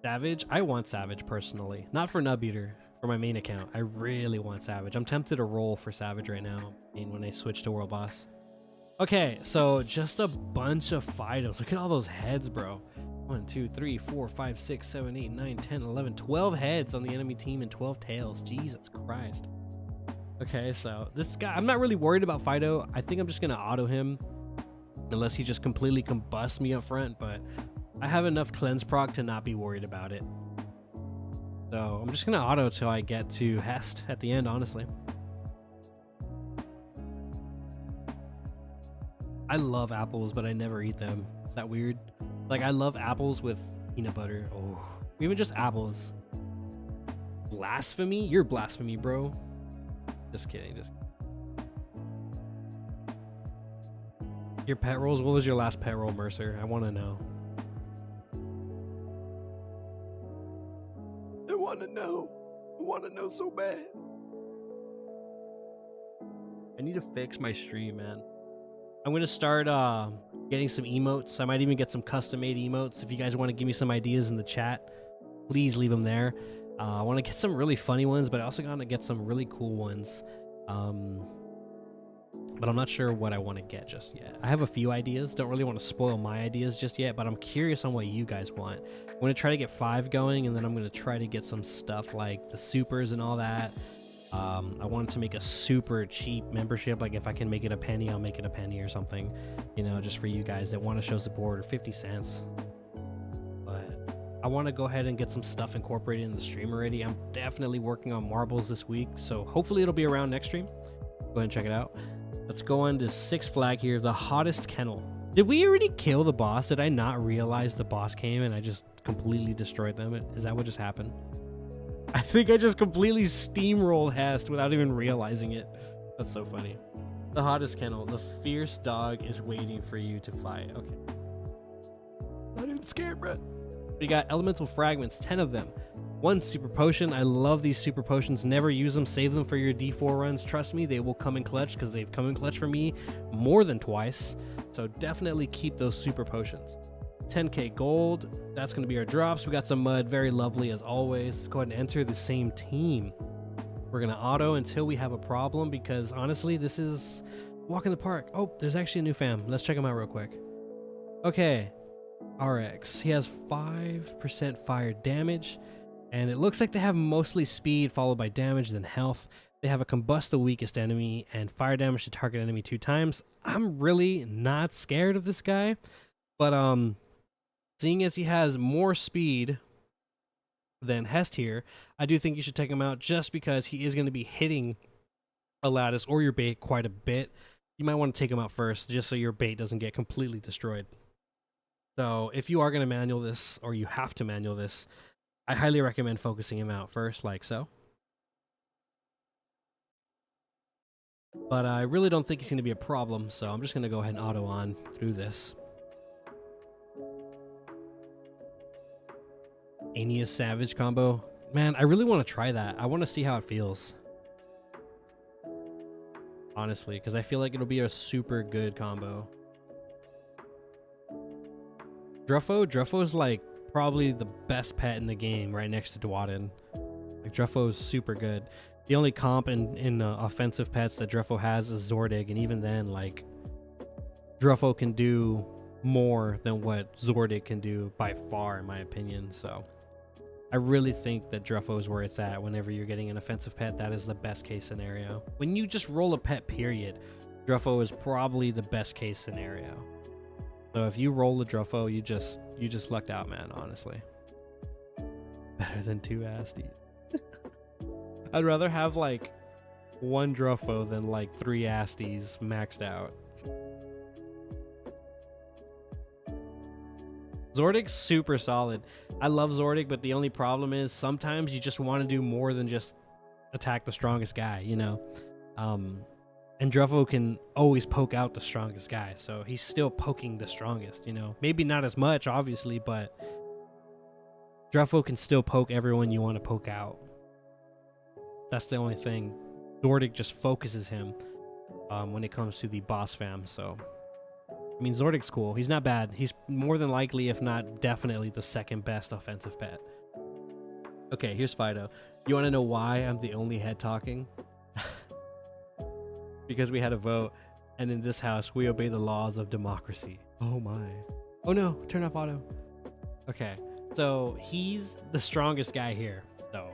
Savage. I want Savage personally. Not for Nub Eater. For my main account. I really want Savage. I'm tempted to roll for Savage right now. I mean, when I switch to World Boss. Okay, so just a bunch of Fidos. Look at all those heads, bro. 1, 2, 3, 4, 5, 6, 7, 8, 9, 10, 11, 12 heads on the enemy team and 12 tails. Jesus Christ. Okay, so this guy, I'm not really worried about Fido. I think I'm just going to auto him unless he just completely combusts me up front, but I have enough cleanse proc to not be worried about it. So I'm just going to auto till I get to Hest at the end, honestly. I love apples, but I never eat them. Is that weird? Like, I love apples with peanut butter. Oh, even just apples. Blasphemy? You're blasphemy, bro. Just kidding. Just your pet rolls. What was your last pet roll, Mercer? I want to know. I want to know. I want to know so bad. I need to fix my stream, man. I'm going to start getting some emotes. I might even get some custom made emotes. If you guys want to give me some ideas in the chat, please leave them there. I want to get some really funny ones, but I also want to get some really cool ones. But I'm not sure what I want to get just yet. I have a few ideas. Don't really want to spoil my ideas just yet, but I'm curious on what you guys want. I'm going to try to get 5 going, and then I'm going to try to get some stuff like the supers and all that. I wanted to make a super cheap membership. Like if I can make it a penny, I'll make it a penny or something, you know, just for you guys that want to show support, or 50 cents. But I want to go ahead and get some stuff incorporated in the stream already. I'm definitely working on marbles this week, so hopefully it'll be around next stream. Go ahead and check it out. Let's go on to 6 flag here, the hottest kennel. Did we already kill the boss? Did I not realize the boss came and I just completely destroyed them? Is that what just happened? I think I just completely steamrolled Hest without even realizing it. That's so funny. The hottest kennel. The fierce dog is waiting for you to fight. Okay. Not even scared, bro. We got elemental fragments, 10 of them. 1 super potion. I love these super potions. Never use them. Save them for your D4 runs. Trust me, they will come in clutch, because they've come in clutch for me more than twice. So definitely keep those super potions. 10k gold. That's going to be our drops. We got some mud. Very lovely as always. Let's go ahead and enter the same team. We're going to auto until we have a problem, because honestly, this is walk in the park. Oh, there's actually a new fam. Let's check him out real quick. Okay. RX. He has 5% fire damage. And it looks like they have mostly speed, followed by damage, then health. They have a combust the weakest enemy, and fire damage to target enemy 2 times. I'm really not scared of this guy, but seeing as he has more speed than Hest here, I do think you should take him out, just because he is going to be hitting a lattice or your bait quite a bit. You might want to take him out first, just so your bait doesn't get completely destroyed. So if you are going to manual this, or you have to manual this, I highly recommend focusing him out first, like so. But I really don't think he's going to be a problem, so I'm just going to go ahead and auto on through this. Aeneas Savage combo. Man, I really want to try that. I want to see how it feels. Honestly, because I feel like it'll be a super good combo. Druffo is like probably the best pet in the game, right next to Dwadin. Like Druffo is super good. The only comp in offensive pets that Druffo has is Zordig, and even then, like, Druffo can do more than what Zordig can do by far, in my opinion. So I really think that Druffo is where it's at. Whenever you're getting an offensive pet, that is the best case scenario. When you just roll a pet, period, Druffo is probably the best case scenario. So if you roll a Druffo, you just lucked out, man, honestly. Better than 2 Asties. I'd rather have like 1 Druffo than like 3 Asties maxed out. Zordig's super solid. I love Zordig, but the only problem is sometimes you just want to do more than just attack the strongest guy, you know? And Druffo can always poke out the strongest guy, so he's still poking the strongest, you know? Maybe not as much, obviously, but Druffo can still poke everyone you want to poke out. That's the only thing. Zordig just focuses him when it comes to the boss fam, so... I mean, Zordig's cool. He's not bad. He's more than likely, if not definitely, the second best offensive pet. Okay, here's Fido. You want to know why I'm the only head talking? Because we had a vote, and in this house, we obey the laws of democracy. Oh my. Oh no, turn off auto. Okay, so he's the strongest guy here. So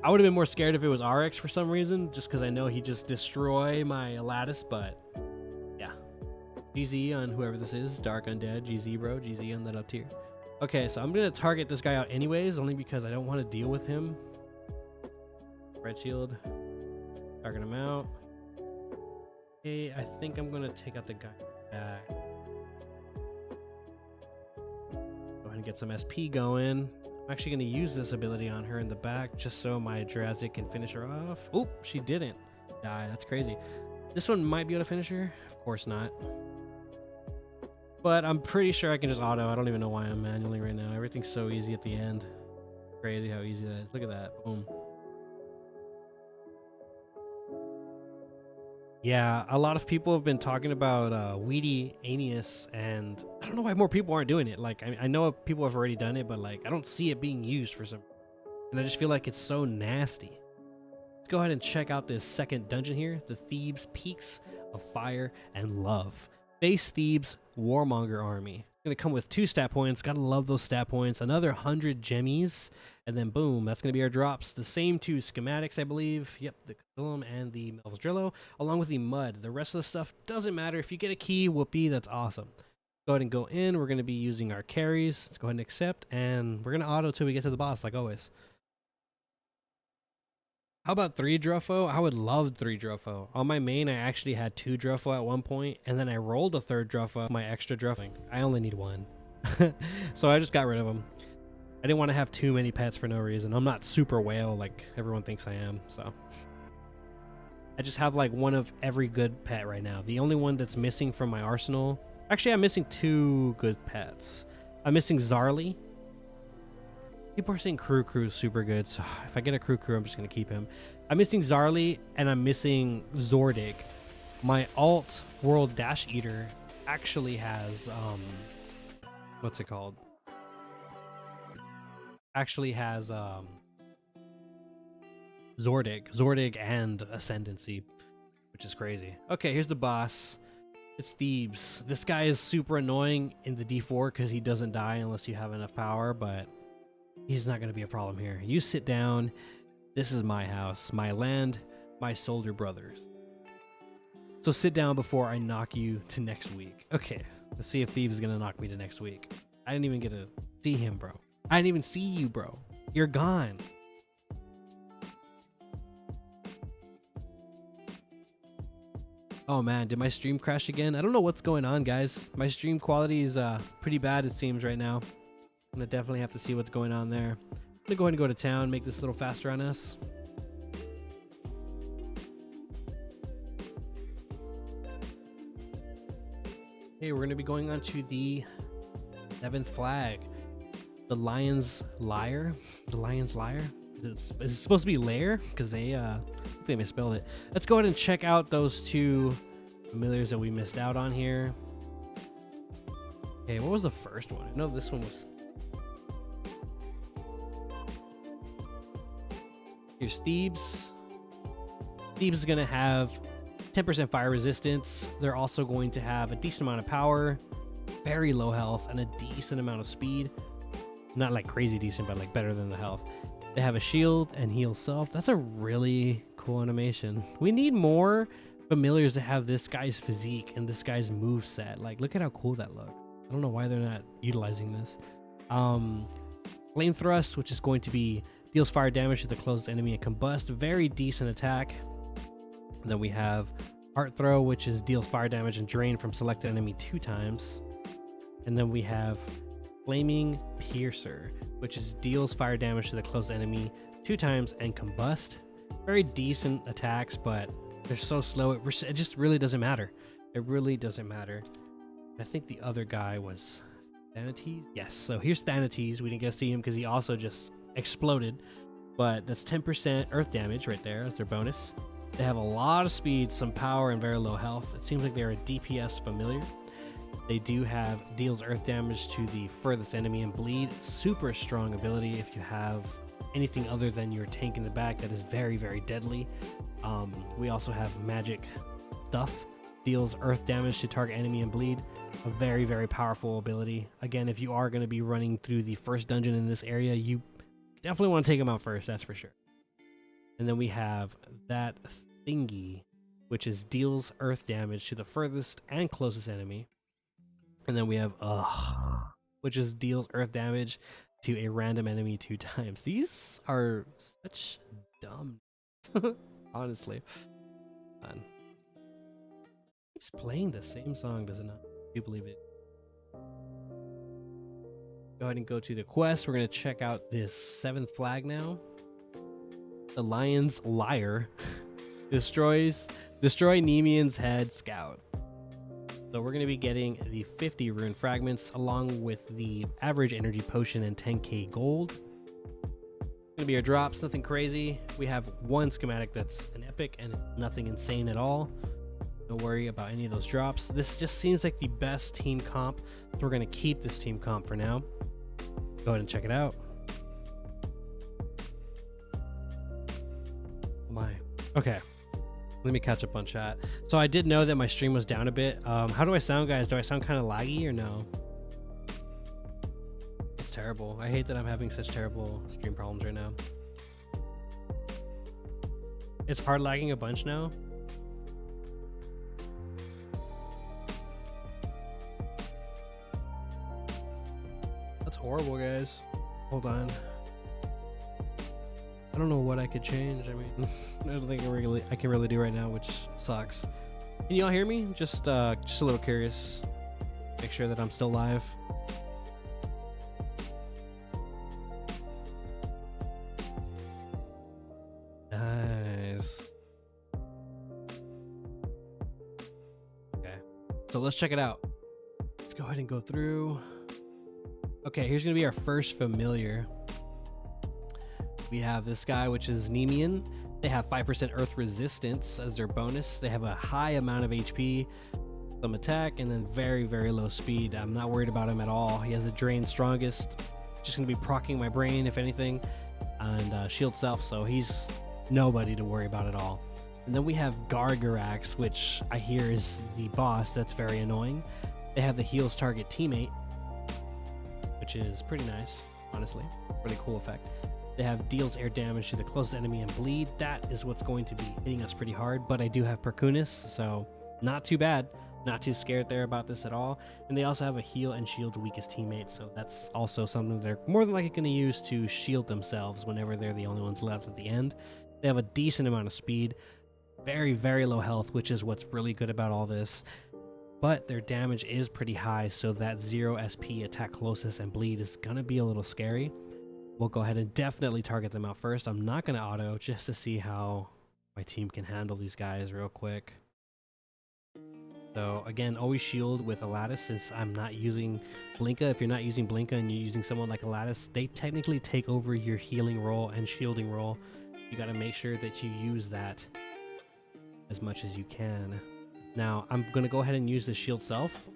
I would have been more scared if it was RX for some reason, just because I know he just destroy my lattice, but yeah. GZ on whoever this is, Dark Undead, GZ bro, GZ on that up tier. Okay, so I'm going to target this guy out anyways, only because I don't want to deal with him. Red shield. Target him out. Okay, I think I'm going to take out the guy back. Go ahead and get some SP going. I'm actually going to use this ability on her in the back just so my Jurassic can finish her off. Oh, she didn't die. That's crazy. This one might be able to finish her. Of course not. But I'm pretty sure I can just auto. I don't even know why I'm manually right now. Everything's so easy at the end. Crazy how easy that is. Look at that. Boom. Yeah, a lot of people have been talking about Weedy Aeneas, and I don't know why more people aren't doing it. Like, I know people have already done it, but like, I don't see it being used for some. and I just feel like it's so nasty. Let's go ahead and check out this second dungeon here, the Thieves Peaks of Fire and Love. Base Thebes Warmonger Army. Gonna come with 2 stat points. Gotta love those stat points. Another 100 gemmies, and then boom, that's gonna be our drops. The same 2 schematics, I believe. Yep, the Cthulhu and the Melvdrillo, along with the mud. The rest of the stuff doesn't matter. If you get a key, whoopee, that's awesome. Go ahead and go in. We're gonna be using our carries. Let's go ahead and accept, and we're gonna auto till we get to the boss, like always. How about 3 Druffo? I would love 3 Druffo. On my main, I actually had 2 Druffo at one point, and then I rolled a 3rd Druffo, my extra Druffo. I only need 1. So I just got rid of them. I didn't want to have too many pets for no reason. I'm not super whale like everyone thinks I am, so. I just have like one of every good pet right now. The only one that's missing from my arsenal... Actually, I'm missing 2 good pets. I'm missing Zarly. People are saying Crew is super good, so if I get a Crew, I'm just going to keep him. I'm missing Zarly, and I'm missing Zordig. My alt World Dash Eater actually has, what's it called? Actually has, Zordig and Ascendancy, which is crazy. Okay, here's the boss. It's Thebes. This guy is super annoying in the D4 because he doesn't die unless you have enough power, but... he's not going to be a problem here. You sit down. This is my house, my land, my soldier brothers. So sit down before I knock you to next week. Okay, let's see if Thebes is going to knock me to next week. I didn't even get to see him, bro. I didn't even see you, bro. You're gone. Oh man, did my stream crash again? I don't know what's going on, guys. My stream quality is pretty bad, it seems, right now. I'm gonna definitely have to see what's going on there. I'm gonna go ahead and go to town, make this a little faster on us. Okay, we're gonna be going on to the 7th flag. The Lion's Lair. The Lion's Lair? Is it supposed to be Lair? Because they misspelled it. Let's go ahead and check out those 2 familiars that we missed out on here. Okay, what was the first one? I know this one was... Here's Thebes. Thebes is going to have 10% fire resistance. They're also going to have a decent amount of power, very low health, and a decent amount of speed. Not like crazy decent, but like better than the health. They have a shield and heal self. That's a really cool animation. We need more familiars that have this guy's physique and this guy's move set. Like, look at how cool that looks. I don't know why they're not utilizing this. Flame Thrust, which is going to be deals fire damage to the closest enemy and combust. Very decent attack. And then we have Heart Throw, which is deals fire damage and drain from selected enemy 2 times. And then we have Flaming Piercer, which is deals fire damage to the closest enemy 2 times and combust. Very decent attacks, but they're so slow. It just really doesn't matter. It really doesn't matter. I think the other guy was Thanates. Yes, so here's Thanates. We didn't get to see him because he also just exploded, but that's 10% earth damage right there. That's their bonus. They have a lot of speed, some power, and very low health. It seems like they're a DPS familiar. They do have deals earth damage to the furthest enemy and bleed. Super strong ability if you have anything other than your tank in the back. That is very, very deadly. We also have magic stuff. Deals earth damage to target enemy and bleed. A very, very powerful ability. Again, if you are going to be running through the first dungeon in this area, you definitely want to take them out first, that's for sure. And then we have that thingy, which is deals earth damage to the furthest and closest enemy. And then we have which is deals earth damage to a random enemy 2 times. These are such dumb, honestly. Man. Keeps playing the same song, does it not? Do you believe it? Go ahead and go to the quest. We're going to check out this 7th flag now. The Lion's Lair. Destroy Nemian's head scouts. So we're going to be getting the 50 rune fragments along with the average energy potion and 10k gold. Going to be our drops, nothing crazy. We have 1 schematic that's an epic and nothing insane at all. Don't worry about any of those drops. This just seems like the best team comp, so we're going to keep this team comp for now. Go ahead and check it out. Okay. Let me catch up on chat. So I did know that my stream was down a bit. How do I sound, guys? Do I sound kind of laggy or no? It's terrible. I hate that I'm having such terrible stream problems right now. It's hard lagging a bunch now. That's horrible, guys. Hold on. I don't know what I could change. I mean, I don't think I can really do right now, which sucks. Can y'all hear me? Just a little curious. Make sure that I'm still live. Nice. Okay, so let's check it out. Let's go ahead and go through. Okay, here's gonna be our first familiar. We have this guy, which is Nemian. They have 5% earth resistance as their bonus. They have a high amount of HP, some attack, and then very, very low speed. I'm not worried about him at all. He has a drain strongest. Just gonna be proccing my brain, if anything, and shield self, so he's nobody to worry about at all. And then we have Gargarax, which I hear is the boss. That's very annoying. They have the heals target teammate, which is pretty nice, honestly. Really cool effect. They have deals air damage to the closest enemy and bleed. That is what's going to be hitting us pretty hard, but I do have Perkunis, so not too bad. Not too scared there about this at all. And they also have a heal and shield's weakest teammate, so that's also something they're more than likely going to use to shield themselves whenever they're the only ones left at the end. They have a decent amount of speed, very, very low health, which is what's really good about all this. But their damage is pretty high, so that 0 SP attack closest and bleed is going to be a little scary. We'll go ahead and definitely target them out first. I'm not going to auto just to see how my team can handle these guys real quick. So again, always shield with Aladdis since I'm not using Blinka. If you're not using Blinka and you're using someone like Aladdis, they technically take over your healing role and shielding role. You got to make sure that you use that as much as you can. Now I'm going to go ahead and use the shield self.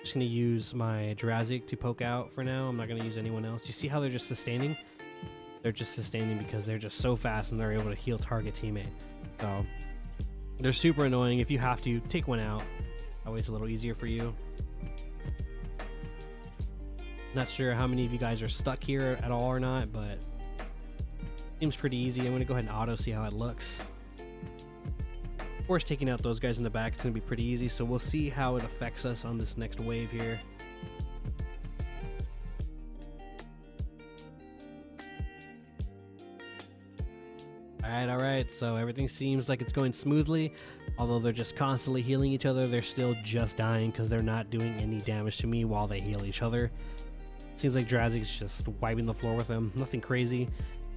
Just going to use my Jurassic to poke out for now. I'm not going to use anyone else. You see how they're just sustaining? They're just sustaining because they're just so fast and they're able to heal target teammate. So they're super annoying. If you have to, take one out. That way it's a little easier for you. Not sure how many of you guys are stuck here at all or not, but seems pretty easy. I'm going to go ahead and auto, see how it looks. Of course, taking out those guys in the back is going to be pretty easy, so we'll see how it affects us on this next wave here. Alright, so everything seems like it's going smoothly. Although they're just constantly healing each other, they're still just dying because they're not doing any damage to me while they heal each other. Seems like Jurassic's just wiping the floor with them. Nothing crazy.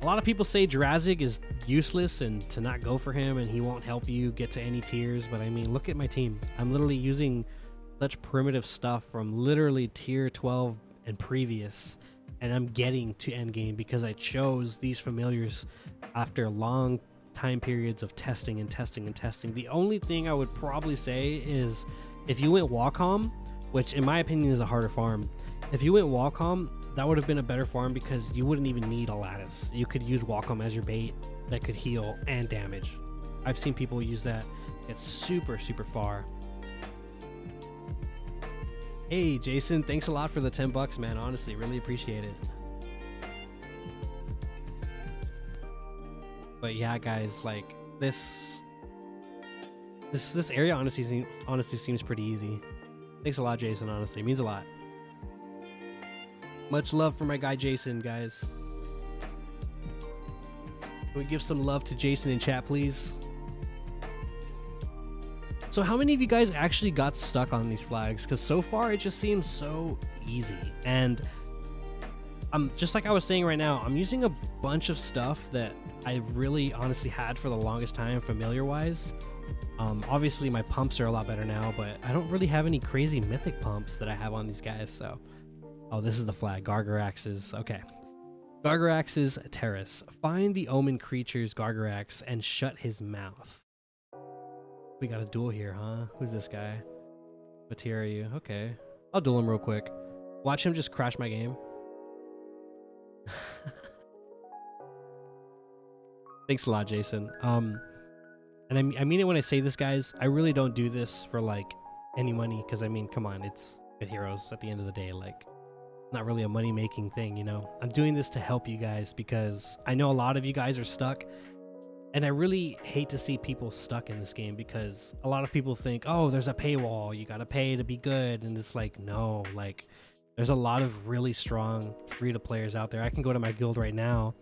A lot of people say Jurassic is useless and to not go for him and he won't help you get to any tiers, but I mean, look at my team. I'm literally using such primitive stuff from literally tier 12 and previous, and I'm getting to endgame because I chose these familiars after long time periods of testing and testing and testing. The only thing I would probably say is if you went Wacom, which in my opinion is a harder farm, if you went Wacom, that would have been a better farm because you wouldn't even need Aladdis. You could use Wacom as your bait that could heal and damage. I've seen people use that. It's super, super far. Hey, Jason, thanks a lot for the 10 bucks, man. Honestly, really appreciate it. But yeah, guys, like this area honestly seems pretty easy. Thanks a lot, Jason. Honestly, it means a lot. Much love for my guy Jason, guys. Can we give some love to Jason in chat, please? So how many of you guys actually got stuck on these flags? Because so far it just seems so easy. And just like I was saying right now, I'm using a bunch of stuff that I really honestly had for the longest time familiar wise. Obviously my pumps are a lot better now, but I don't really have any crazy mythic pumps that I have on these guys, so. Oh, this is the flag. Gargarax's. Okay. Gargarax's Terrace. Find the omen creature's Gargarax and shut his mouth. We got a duel here, huh? Who's this guy? What tier are you? Okay. I'll duel him real quick. Watch him just crash my game. Thanks a lot, Jason. And I mean it when I say this, guys. I really don't do this for like any money, because I mean, come on, it's Good Heroes at the end of the day. Like, not really a money making thing, you know. I'm doing this to help you guys because I know a lot of you guys are stuck, and I really hate to see people stuck in this game, because a lot of people think, oh, there's a paywall, you gotta pay to be good, and it's like, no, like there's a lot of really strong free-to-players out there. I can go to my guild right now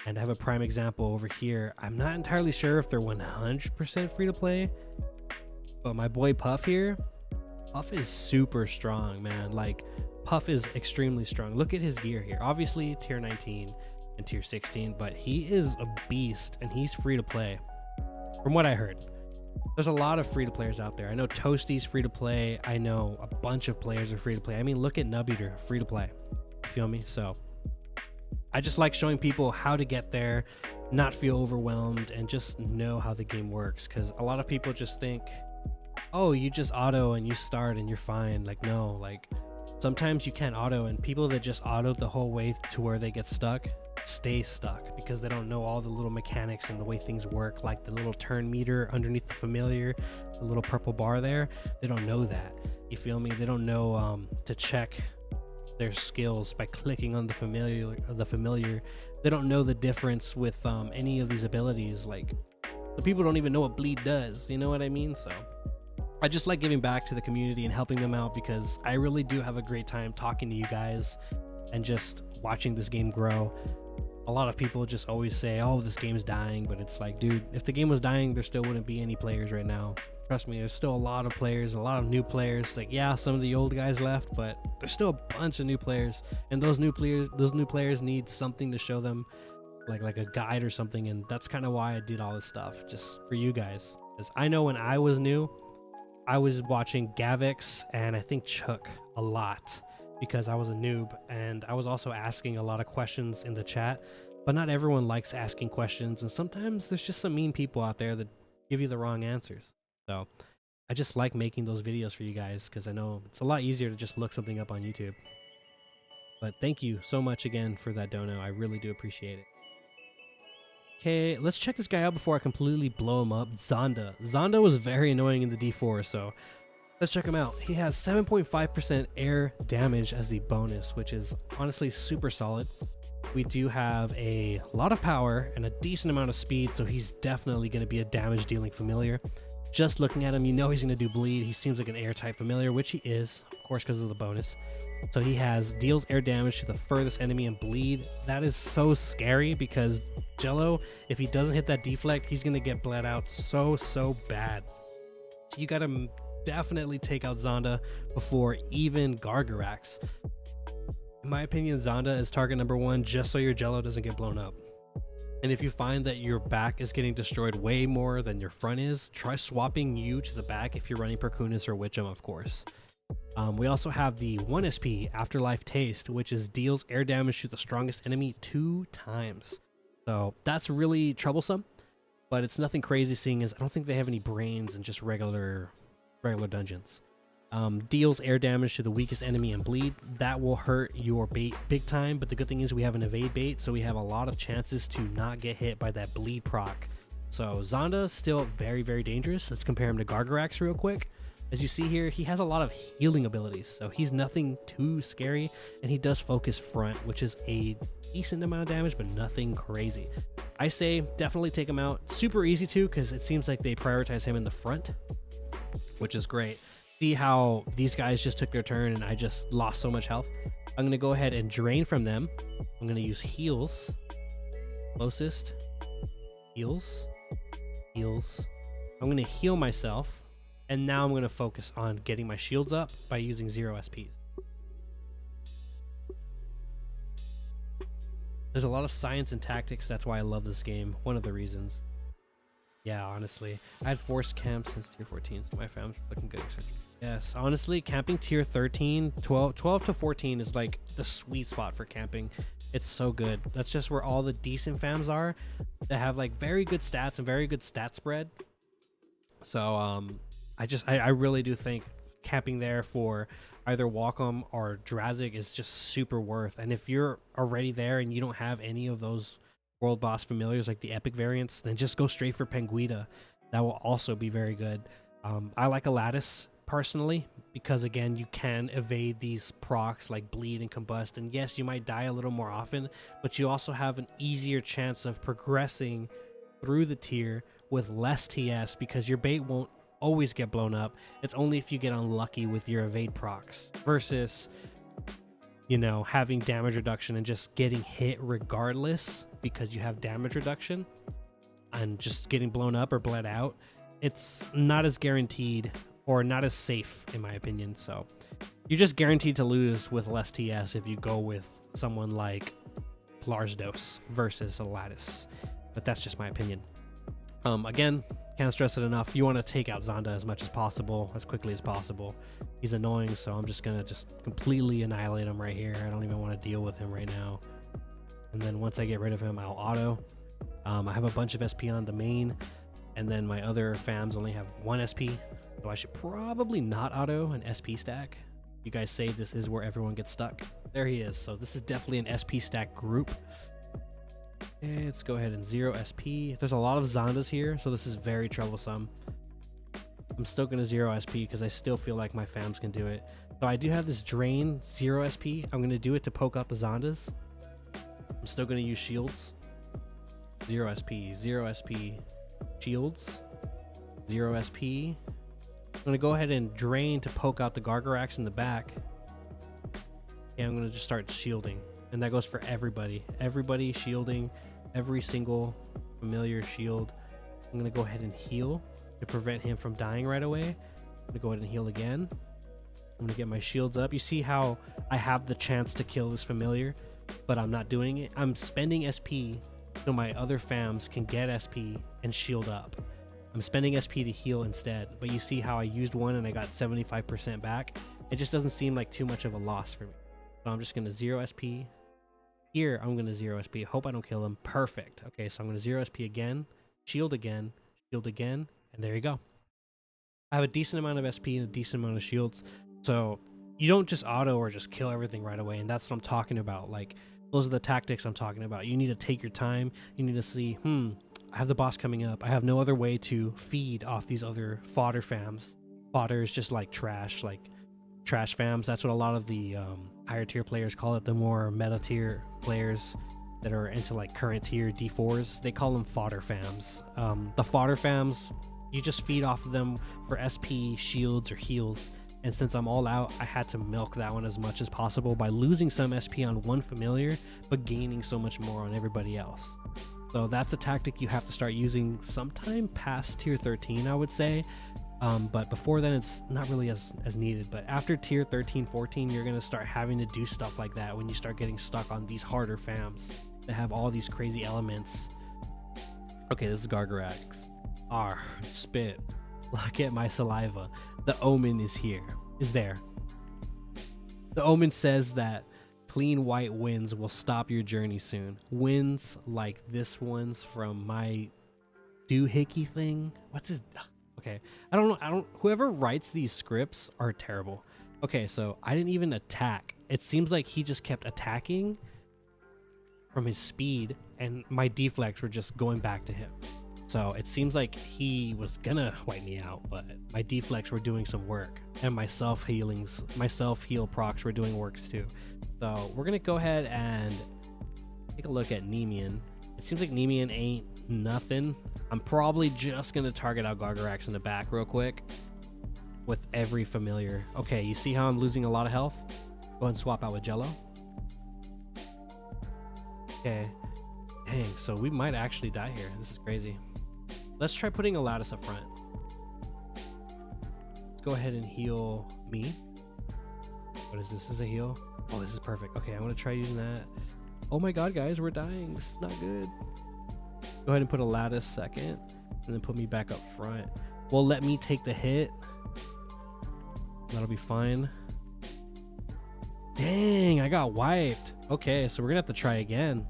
and I have a prime example over here. I'm not entirely sure if they're 100% free-to-play, but my boy Puff here, Puff is super strong, man. Like, Puff is extremely strong. Look at his gear here. Obviously tier 19 and tier 16, but he is a beast and he's free to play from what I heard. There's a lot of free to players out there. I know Toasty's free to play. I know a bunch of players are free to play. I mean, look at Nubeater, free to play. You feel me? So I just like showing people how to get there, not feel overwhelmed, and just know how the game works, because a lot of people just think, oh, you just auto and you start and you're fine. Like, no, like sometimes you can't auto, and people that just auto the whole way to where they get stuck stay stuck because they don't know all the little mechanics and the way things work, like the little turn meter underneath the familiar, the little purple bar there. They don't know that. You feel me? They don't know to check their skills by clicking on the familiar. They don't know the difference with any of these abilities. Like, the people don't even know what bleed does. You know what I mean? So I just like giving back to the community and helping them out, because I really do have a great time talking to you guys and just watching this game grow. A lot of people just always say, oh, this game's dying, but it's like, dude, if the game was dying, there still wouldn't be any players right now. Trust me, there's still a lot of players, a lot of new players. Like, yeah, some of the old guys left, but there's still a bunch of new players, and those new players need something to show them, like a guide or something. And that's kind of why I did all this stuff, just for you guys. Because I know when I was new, I was watching Gavix and I think Chuck a lot, because I was a noob, and I was also asking a lot of questions in the chat, but not everyone likes asking questions, and sometimes there's just some mean people out there that give you the wrong answers. So I just like making those videos for you guys, because I know it's a lot easier to just look something up on YouTube. But thank you so much again for that dono. I really do appreciate it. Okay, let's check this guy out before I completely blow him up. Zonda. Zonda was very annoying in the D4, so let's check him out. He has 7.5% air damage as the bonus, which is honestly super solid. We do have a lot of power and a decent amount of speed, so he's definitely going to be a damage dealing familiar. Just looking at him, you know he's going to do bleed. He seems like an air type familiar, which he is, of course, because of the bonus. So he has deals air damage to the furthest enemy and bleed. That is so scary, because Jello, if he doesn't hit that deflect, he's going to get bled out so bad. So you got to definitely take out Zonda before even Gargarax. In my opinion, Zonda is target number 1, just so your Jello doesn't get blown up. And if you find that your back is getting destroyed way more than your front is, try swapping you to the back if you're running Perkunas or Witcham, of course. We also have the 1 SP Afterlife Taste, which is deals air damage to the strongest enemy 2 times. So that's really troublesome, but it's nothing crazy, seeing as I don't think they have any brains in just regular dungeons. Deals air damage to the weakest enemy and bleed. That will hurt your bait big time, but the good thing is we have an evade bait, so we have a lot of chances to not get hit by that bleed proc. So Zonda is still very dangerous. Let's compare him to Gargarax real quick. As you see here, he has a lot of healing abilities, so he's nothing too scary, and he does focus front, which is a decent amount of damage, but nothing crazy. I say definitely take him out. Super easy too, because it seems like they prioritize him in the front, which is great. See how these guys just took their turn and I just lost so much health? I'm going to go ahead and drain from them. I'm going to use heals. Closest. Heals. Heals. I'm going to heal myself. And now I'm going to focus on getting my shields up by using 0 SPs. There's a lot of science and tactics. That's why I love this game. One of the reasons. Yeah, honestly. I had forced camp since tier 14, so my fam's looking good, etc. Yes, honestly, camping tier 13, 12 to 14 is like the sweet spot for camping. It's so good. That's just where all the decent fams are that have like very good stats and very good stat spread. So I really do think camping there for either Wacom or Drazik is just super worth. And if you're already there and you don't have any of those world boss familiars like the epic variants, then just go straight for Penguita. That will also be very good. I like a lattice personally because again you can evade these procs like bleed and combust, and yes, you might die a little more often, but you also have an easier chance of progressing through the tier with less TS because your bait won't always get blown up. It's only if you get unlucky with your evade procs versus, you know, having damage reduction and just getting hit regardless because you have damage reduction and just getting blown up or bled out. It's not as guaranteed or not as safe in my opinion. So you're just guaranteed to lose with less TS if you go with someone like Larsdos versus a lattice, but that's just my opinion. Again, can't stress it enough. You want to take out Zonda as much as possible, as quickly as possible. He's annoying, so I'm just gonna completely annihilate him right here. I don't even want to deal with him right now. And then once I get rid of him, I'll auto. I have a bunch of SP on the main, and then my other fams only have 1 SP, so I should probably not auto an SP stack. You guys say this is where everyone gets stuck. There he is. So this is definitely an SP stack group. Okay, let's go ahead and 0 SP. There's a lot of Zondas here, so this is very troublesome. I'm still going to 0 SP because I still feel like my fams can do it. So I do have this drain 0 SP. I'm going to do it to poke out the Zondas. I'm still going to use shields. 0 SP, 0 SP, shields, 0 SP. I'm going to go ahead and drain to poke out the Gargarax in the back. And I'm going to just start shielding. And that goes for everybody. Everybody shielding, every single familiar shield. I'm going to go ahead and heal to prevent him from dying right away. I'm going to go ahead and heal again. I'm going to get my shields up. You see how I have the chance to kill this familiar, but I'm not doing it. I'm spending SP so my other fams can get SP and shield up. I'm spending SP to heal instead, but you see how I used one and I got 75% back. It just doesn't seem like too much of a loss for me. So I'm just going to 0 SP. Here, I'm going to 0 SP. Hope I don't kill him. Perfect. Okay, so I'm going to 0 SP again, shield again, and there you go. I have a decent amount of SP and a decent amount of shields. So you don't just auto or just kill everything right away, and that's what I'm talking about. Like, those are the tactics I'm talking about. You need to take your time. You need to see, I have the boss coming up. I have no other way to feed off these other fodder fams. Fodder is just like trash fams. That's what a lot of the higher tier players call it. The more meta tier players that are into like current tier D4s, they call them fodder fams. The fodder fams, you just feed off of them for SP, shields, or heals. And since I'm all out, I had to milk that one as much as possible by losing some SP on one familiar, but gaining so much more on everybody else. So that's a tactic you have to start using sometime past tier 13, I would say. But before then, it's not really as needed. But after tier 13, 14, you're going to start having to do stuff like that when you start getting stuck on these harder fams that have all these crazy elements. Okay, this is Gargarax. R, spit. Look at my saliva. The omen is there. The omen says that clean white winds will stop your journey soon. Winds like this one's from my doohickey thing. What's his... Okay, I don't know. Whoever writes these scripts are terrible. Okay, so I didn't even attack. It seems like he just kept attacking from his speed, and my deflects were just going back to him. So it seems like he was gonna wipe me out, but my deflects were doing some work, and my self-heal procs were doing works too. So we're gonna go ahead and take a look at Nemian. It seems like Nemian ain't nothing. I'm probably just gonna target out Gargarax in the back real quick with every familiar. Okay, you see how I'm losing a lot of health? Go ahead and swap out with Jello. Okay. Dang, so we might actually die here. This is crazy. Let's try putting a lattice up front. Let's go ahead and heal me. What is this? This is a heal? Oh, this is perfect. Okay, I'm gonna try using that. Oh my god, guys, we're dying. This is not good. Go ahead and put a lattice second, and then put me back up front. Well, let me take the hit. That'll be fine. Dang, I got wiped. Okay, so we're gonna have to try again.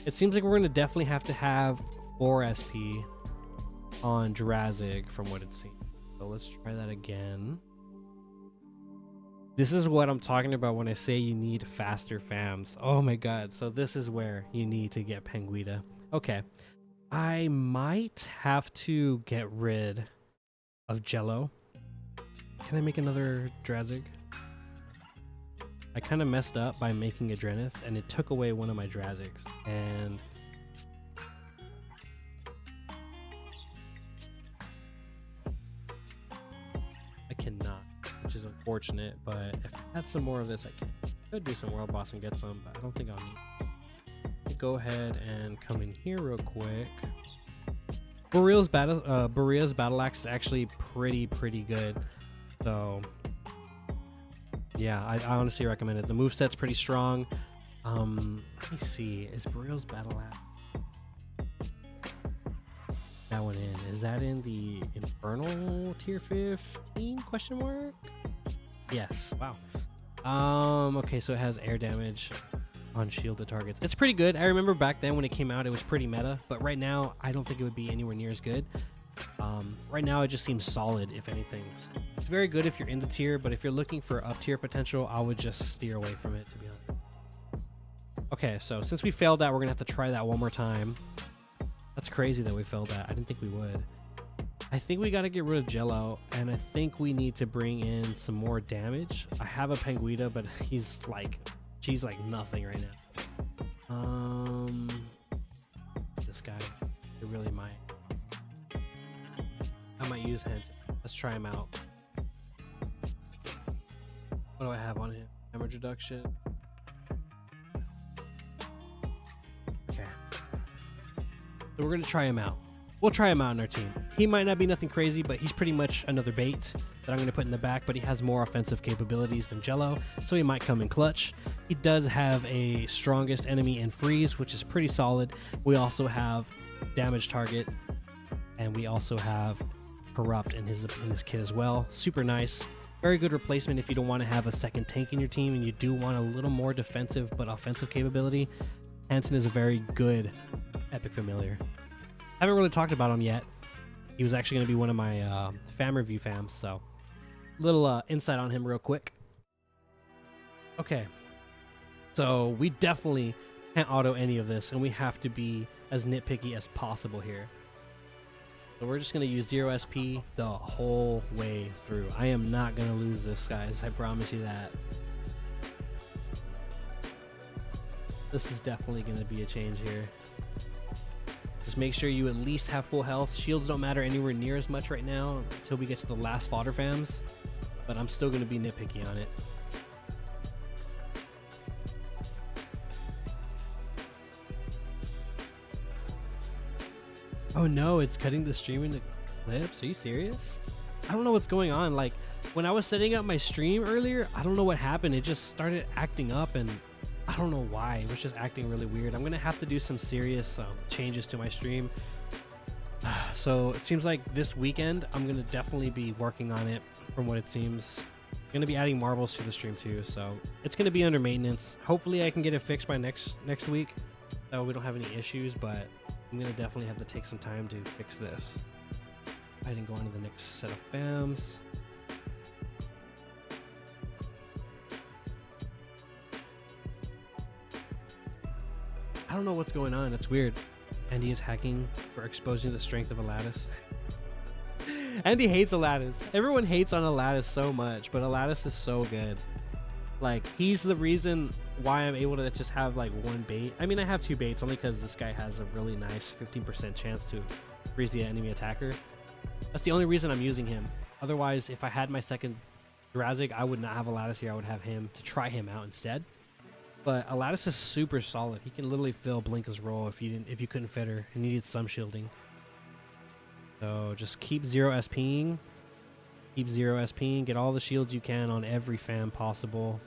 It seems like we're gonna definitely have to have 4 SP on Jurassic from what it seems. So let's try that again. This is what I'm talking about when I say you need faster fams. Oh my god. So this is where you need to get Penguita. Okay. I might have to get rid of Jello. Can I make another Drazig? I kind of messed up by making a Drenith, and it took away one of my Drazigs. And I cannot, which is unfortunate. But if I had some more of this, I could do some World Boss and get some, but I don't think I'll need. Go ahead and come in here real quick. Boreal's battle axe is actually pretty good. So yeah, I honestly recommend it. The moveset's pretty strong. Let me see. Is Boreal's battle axe that one in? Is that in the Infernal tier 15 question mark? Yes. Wow. Okay, so it has air damage on shielded targets. It's pretty good. I remember back then when it came out, it was pretty meta, but right now I don't think it would be anywhere near as good. Right now it just seems solid, if anything. It's very good if you're in the tier, but if you're looking for up tier potential, I would just steer away from it, to be honest. Okay, so since we failed that, we're gonna have to try that one more time. That's crazy that we failed that. I didn't think we would. I think we gotta get rid of Jello, and I think we need to bring in some more damage. I have a Penguita, but she's like nothing right now. This guy, it really might. I might use Hent. Let's try him out. What do I have on him? Damage reduction. Okay. So we're gonna try him out. We'll try him out in our team. He might not be nothing crazy, but he's pretty much another bait that I'm gonna put in the back, but he has more offensive capabilities than Jello, so he might come in clutch. He does have a strongest enemy in freeze, which is pretty solid. We also have damage target, and we also have corrupt in his kit as well. Super nice. Very good replacement if you don't want to have a second tank in your team and you do want a little more defensive but offensive capability. Hansen is a very good epic familiar. Haven't really talked about him yet. He was actually going to be one of my fam review fams, so little insight on him real quick. Okay, so we definitely can't auto any of this, and we have to be as nitpicky as possible here. So we're just going to use 0 SP the whole way through. I am not going to lose this, guys. I promise you that. This is definitely going to be a change here. Just make sure you at least have full health. Shields don't matter anywhere near as much right now until we get to the last fodder fams, but I'm still going to be nitpicky on it. Oh no, it's cutting the stream into clips. Are you serious? I don't know what's going on. Like, when I was setting up my stream earlier, I don't know what happened. It just started acting up, and I don't know why. It was just acting really weird. I'm gonna have to do some serious changes to my stream. So it seems like this weekend I'm gonna definitely be working on it, from what it seems. I'm gonna be adding marbles to the stream too, so it's gonna be under maintenance. Hopefully I can get it fixed by next week, so we don't have any issues, but I'm gonna definitely have to take some time to fix this. I didn't go on to the next set of fams. I don't know what's going on. It's weird. Andy is hacking for exposing the strength of Aladdis. Andy hates Aladdis. Everyone hates on Aladdis so much, but Aladdis is so good. Like, he's the reason why I'm able to just have like one bait. I mean, I have two baits only because this guy has a really nice 15% chance to freeze the enemy attacker. That's the only reason I'm using him. Otherwise, if I had my second Drazig, I would not have Aladdis here. I would have him to try him out instead. But Aladdis is super solid. He can literally fill Blinka's role if you couldn't fit her and needed some shielding. So just keep 0 SPing. Keep 0 SPing. Get all the shields you can on every fam possible.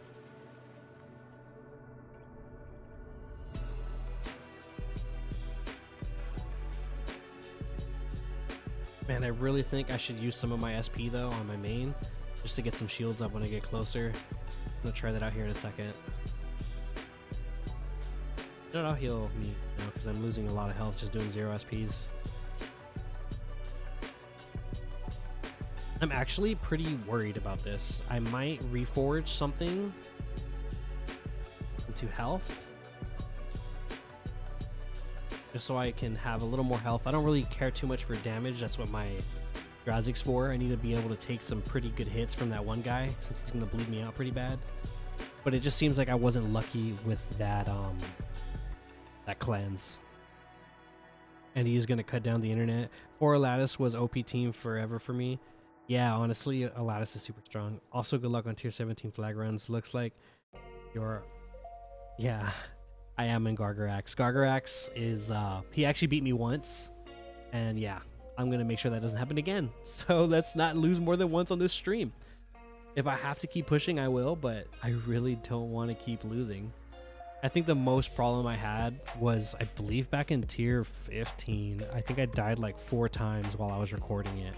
Man, I really think I should use some of my SP though on my main, just to get some shields up when I get closer. I'm gonna try that out here in a second. No, I'll heal me now because I'm losing a lot of health just doing 0 SPs. I'm actually pretty worried about this. I might reforge something into health, just so I can have a little more health. I don't really care too much for damage. That's what my Drazik's for. I need to be able to take some pretty good hits from that one guy, since he's gonna bleed me out pretty bad. But it just seems like I wasn't lucky with that that cleanse. And he is gonna cut down the internet. 4 Lattice was OP team forever for me. Yeah, honestly, Lattice is super strong. Also, good luck on tier 17 flag runs. Looks like you're... Yeah, I am in Gargarax. Gargarax is... he actually beat me once. And yeah, I'm going to make sure that doesn't happen again. So let's not lose more than once on this stream. If I have to keep pushing, I will. But I really don't want to keep losing. I think the most problem I had was, I believe, back in tier 15. I think I died like 4 times while I was recording it.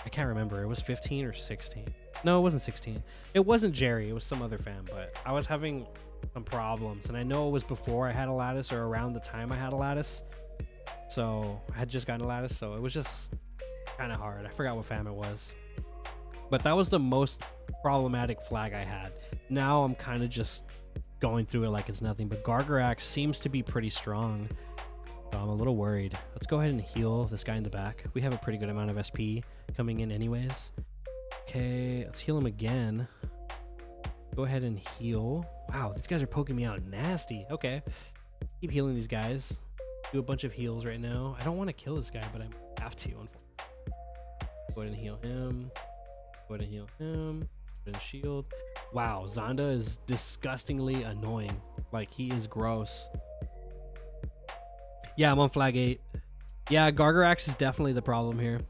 I can't remember. It was 15 or 16. No, it wasn't 16. It wasn't Jerry. It was some other fan, but I was having some problems. And I know it was before I had a Lattice, or around the time I had a Lattice. So I had just gotten a Lattice. So it was just kind of hard. I forgot what fam it was. But that was the most problematic flag I had. Now I'm kind of just going through it like it's nothing. But Gargarax seems to be pretty strong. So I'm a little worried. Let's go ahead and heal this guy in the back. We have a pretty good amount of SP coming in anyways. Okay, let's heal him again. Go ahead and heal. Wow, these guys are poking me out nasty. Okay, keep healing these guys. Do a bunch of heals right now. I don't want to kill this guy, but I have to. Go ahead and heal him. Go ahead and heal him. Go ahead and shield. Wow, Zonda is disgustingly annoying. Like, he is gross. Yeah, I'm on flag 8. Yeah, Gargarax is definitely the problem here.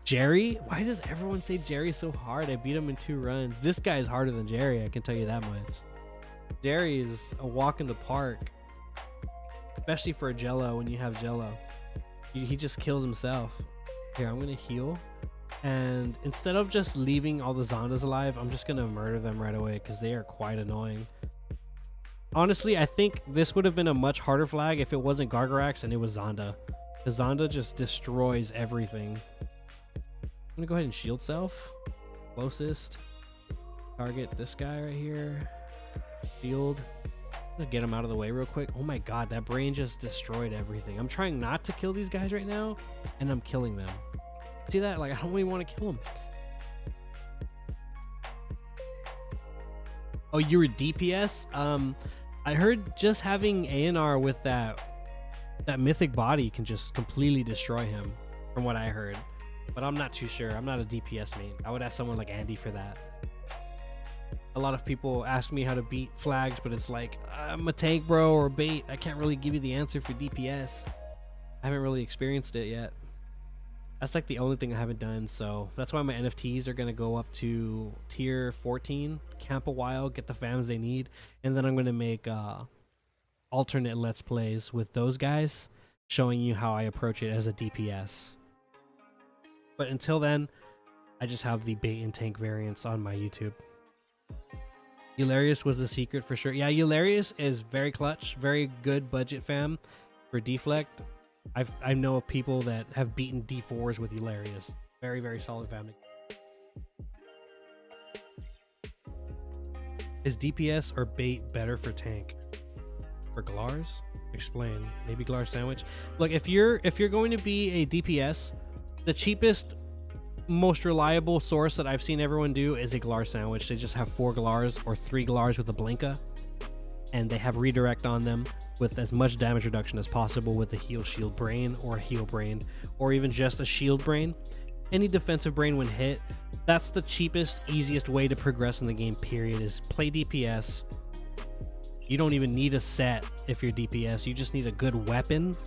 Jerry? Why does everyone say Jerry so hard? I beat him in 2 runs. This guy is harder than Jerry, I can tell you that much. Jerry is a walk in the park. Especially for a Jello, when you have Jello. He just kills himself. Here, I'm going to heal. And instead of just leaving all the Zondas alive, I'm just going to murder them right away, because they are quite annoying. Honestly, I think this would have been a much harder flag if it wasn't Gargarax and it was Zonda. Because Zonda just destroys everything. I'm going to go ahead and shield self. Closest. Target this guy right here. Shield. I'm going to get him out of the way real quick. Oh my god, that brain just destroyed everything. I'm trying not to kill these guys right now, and I'm killing them. See that? Like, I don't even want to kill them. Oh, you were DPS? I heard just having ANR with that mythic body can just completely destroy him, from what I heard. But I'm not too sure. I'm not a DPS main. I would ask someone like Andy for that. A lot of people ask me how to beat flags, but it's like, I'm a tank, bro, or bait. I can't really give you the answer for DPS. I haven't really experienced it yet. That's like the only thing I haven't done, so that's why my NFTs are going to go up to tier 14, camp a while, get the fams they need, and then I'm going to make alternate Let's Plays with those guys, showing you how I approach it as a DPS. But until then, I just have the bait and tank variants on my YouTube. Eularius was the secret for sure. Yeah, Eularius is very clutch, very good budget fam for deflect. I know of people that have beaten D4s with Eularius. Very, very solid family. Is DPS or bait better for tank? For Glars? Explain. Maybe Glar sandwich. Look, if you're going to be a DPS, the cheapest, most reliable source that I've seen everyone do is a Glar sandwich. They just have 4 Glars or 3 Glars with a Blinka, and they have redirect on them with as much damage reduction as possible with a heal shield brain or a heal brain, or even just a shield brain. Any defensive brain when hit, that's the cheapest, easiest way to progress in the game, period, is play DPS. You don't even need a set if you're DPS. You just need a good weapon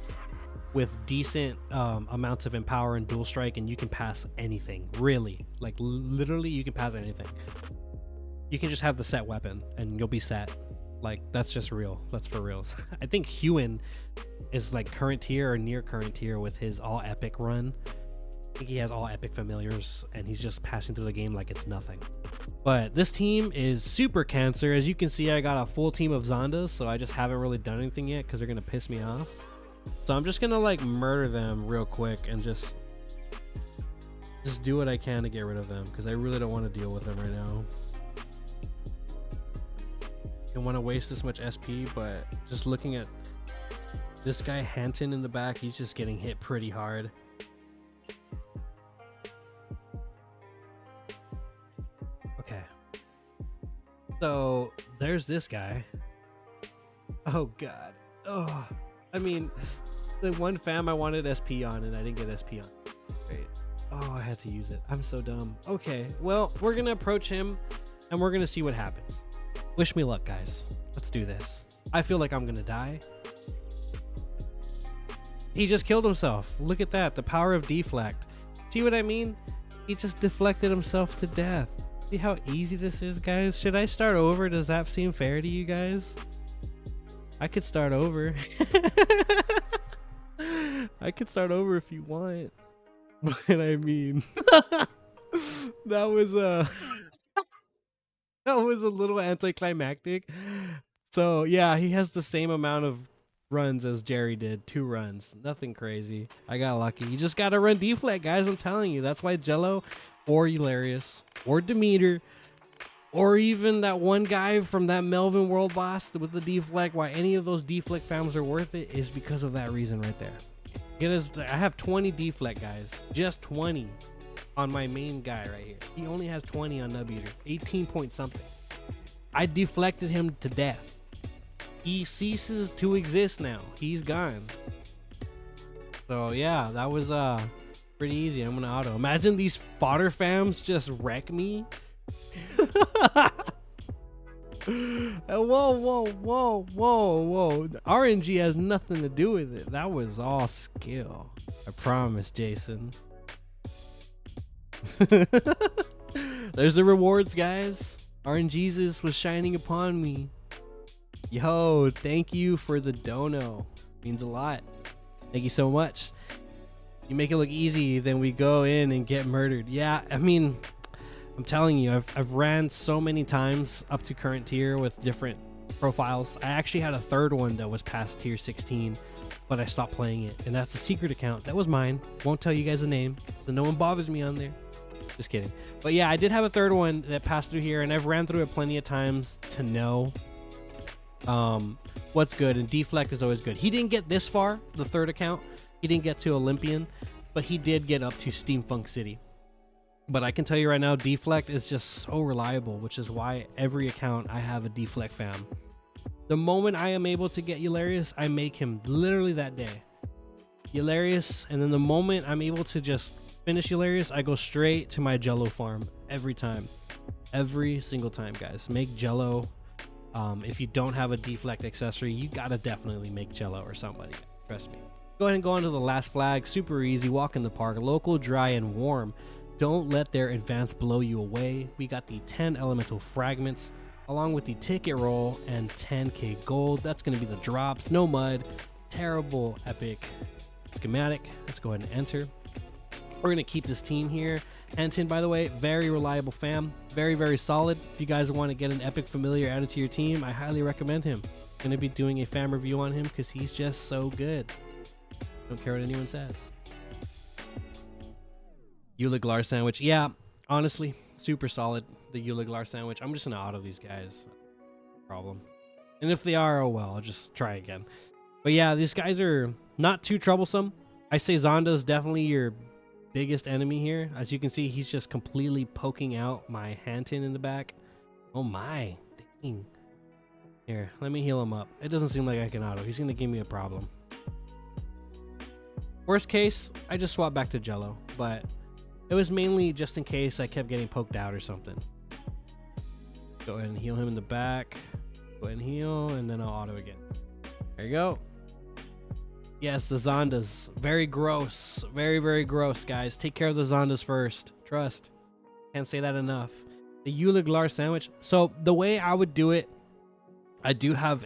with decent amounts of empower and dual strike, and you can pass anything. Really, like literally you can pass anything. You can just have the set weapon and you'll be set. Like, that's just real. That's for real. I think Hewin is like current tier or near current tier with his all epic run. I think he has all epic familiars and he's just passing through the game like it's nothing. But this team is super cancer. As you can see, I got a full team of Zondas, so I just haven't really done anything yet because they're gonna piss me off. So I'm just gonna like murder them real quick and just just do what I can to get rid of them, because I really don't want to deal with them right now. I don't want to waste this much SP, but just looking at this guy Hanton in the back, he's just getting hit pretty hard. Okay. So there's this guy. Oh god. Oh, I mean, the one fam I wanted SP on and I didn't get SP on. Great. Oh, I had to use it. I'm so dumb. Okay, well, we're gonna approach him and we're gonna see what happens. Wish me luck, guys. Let's do this. I feel like I'm gonna die. He just killed himself. Look at that, the power of deflect. See what I mean? He just deflected himself to death. See how easy this is, guys? Should I start over? Does that seem fair to you guys? I could start over. I could start over if you want. But I mean, that was that was a little anticlimactic. So yeah, he has the same amount of runs as Jerry did. 2 runs. Nothing crazy. I got lucky. You just gotta run deflect, guys. I'm telling you. That's why Jello or Hilarious or Demeter or even that one guy from that Melvin World boss with the deflect, why any of those deflect fams are worth it is because of that reason right there. I have 20 deflect, guys. Just 20 on my main guy right here. He only has 20 on Nub Eater. 18 point something. I deflected him to death. He ceases to exist now. He's gone. So yeah, that was pretty easy. I'm gonna auto. Imagine these fodder fams just wreck me. Whoa. RNG has nothing to do with it. That was all skill. I promise, Jason. There's the rewards, guys. RNGesus was shining upon me. Yo, thank you for the dono. Means a lot. Thank you so much. You make it look easy, then we go in and get murdered. Yeah, I mean, I'm telling you, I've ran so many times up to current tier with different profiles. I actually had a third one that was past tier 16, but I stopped playing it, and that's a secret account. That was mine. Won't tell you guys the name, so no one bothers me on there. Just kidding. But yeah, I did have a third one that passed through here, and I've ran through it plenty of times to know what's good, and deflect is always good. He didn't get this far, the third account. He didn't get to Olympian, but he did get up to Steamfunk City. But I can tell you right now, deflect is just so reliable, which is why every account I have a deflect fam. The moment I am able to get Hilarious, I make him literally that day. Hilarious, and then the moment I'm able to just finish Hilarious, I go straight to my Jello farm every time. Every single time, guys. Make Jello. If you don't have a deflect accessory, you gotta definitely make Jello or somebody. Trust me. Go ahead and go on to the last flag. Super easy. Walk in the park. Local, dry, and warm. Don't let their advance blow you away. We got the 10 elemental fragments along with the ticket roll and 10k gold. That's going to be the drops. No mud. Terrible epic schematic. Let's go ahead and enter. We're going to keep this team here. Anton, by the way, very reliable fam. Very, very solid. If you guys want to get an epic familiar added to your team, I highly recommend him. Going to be doing a fam review on him because he's just so good. Don't care what anyone says. Uliglar sandwich. Yeah, honestly, super solid. The Uliglar sandwich. I'm just gonna auto these guys. Problem. And if they are, oh well, I'll just try again. But yeah, these guys are not too troublesome. I say Zonda's definitely your biggest enemy here. As you can see, he's just completely poking out my Hanton in the back. Oh my. Dang. Here, let me heal him up. It doesn't seem like I can auto. He's gonna give me a problem. Worst case, I just swap back to Jello, but it was mainly just in case I kept getting poked out or something. Go ahead and heal him in the back. Go ahead and heal, and then I'll auto again. There you go. Yes, the Zondas. Very gross. Very, very gross, guys. Take care of the Zondas first. Trust. Can't say that enough. The Uliglar sandwich. So the way I would do it, I do have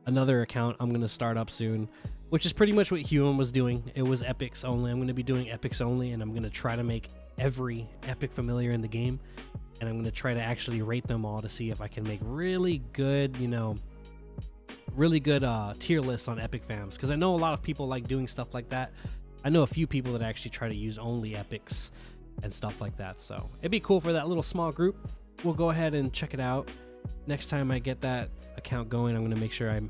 another account I'm going to start up soon, which is pretty much what Hume was doing. It was epics only. I'm going to be doing epics only, and I'm going to try to make every epic familiar in the game, and I'm going to try to actually rate them all to see if I can make really good, you know, really good tier lists on epic fams, because I know a lot of people like doing stuff like that. I know a few people that actually try to use only epics. and stuff like that. So it'd be cool for that little small group. We'll go ahead and check it out. Next time I get that account going, I'm going to make sure I'm,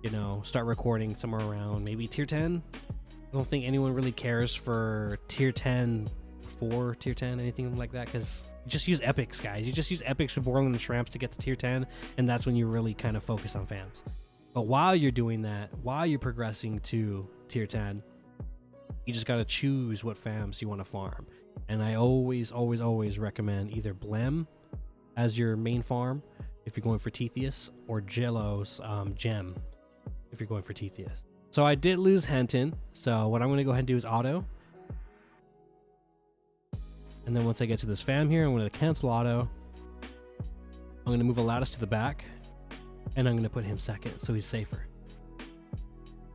you know, start recording somewhere around maybe tier 10. I don't think anyone really cares for tier 10, before tier 10, anything like that, because you just use epics, guys. You just use epics of Borland and Shramps to get to tier 10, and that's when you really kind of focus on fams. But while you're doing that, while you're progressing to tier 10, you just got to choose what fams you want to farm. And I always recommend either Blem as your main farm if you're going for Tetheus, or Jello's Gem if you're going for Tetheus. So I did lose Henton, so what I'm going to go ahead and do is auto. And then once I get to this fam here, I'm going to cancel auto. I'm going to move Alatus to the back, and I'm going to put him second so he's safer.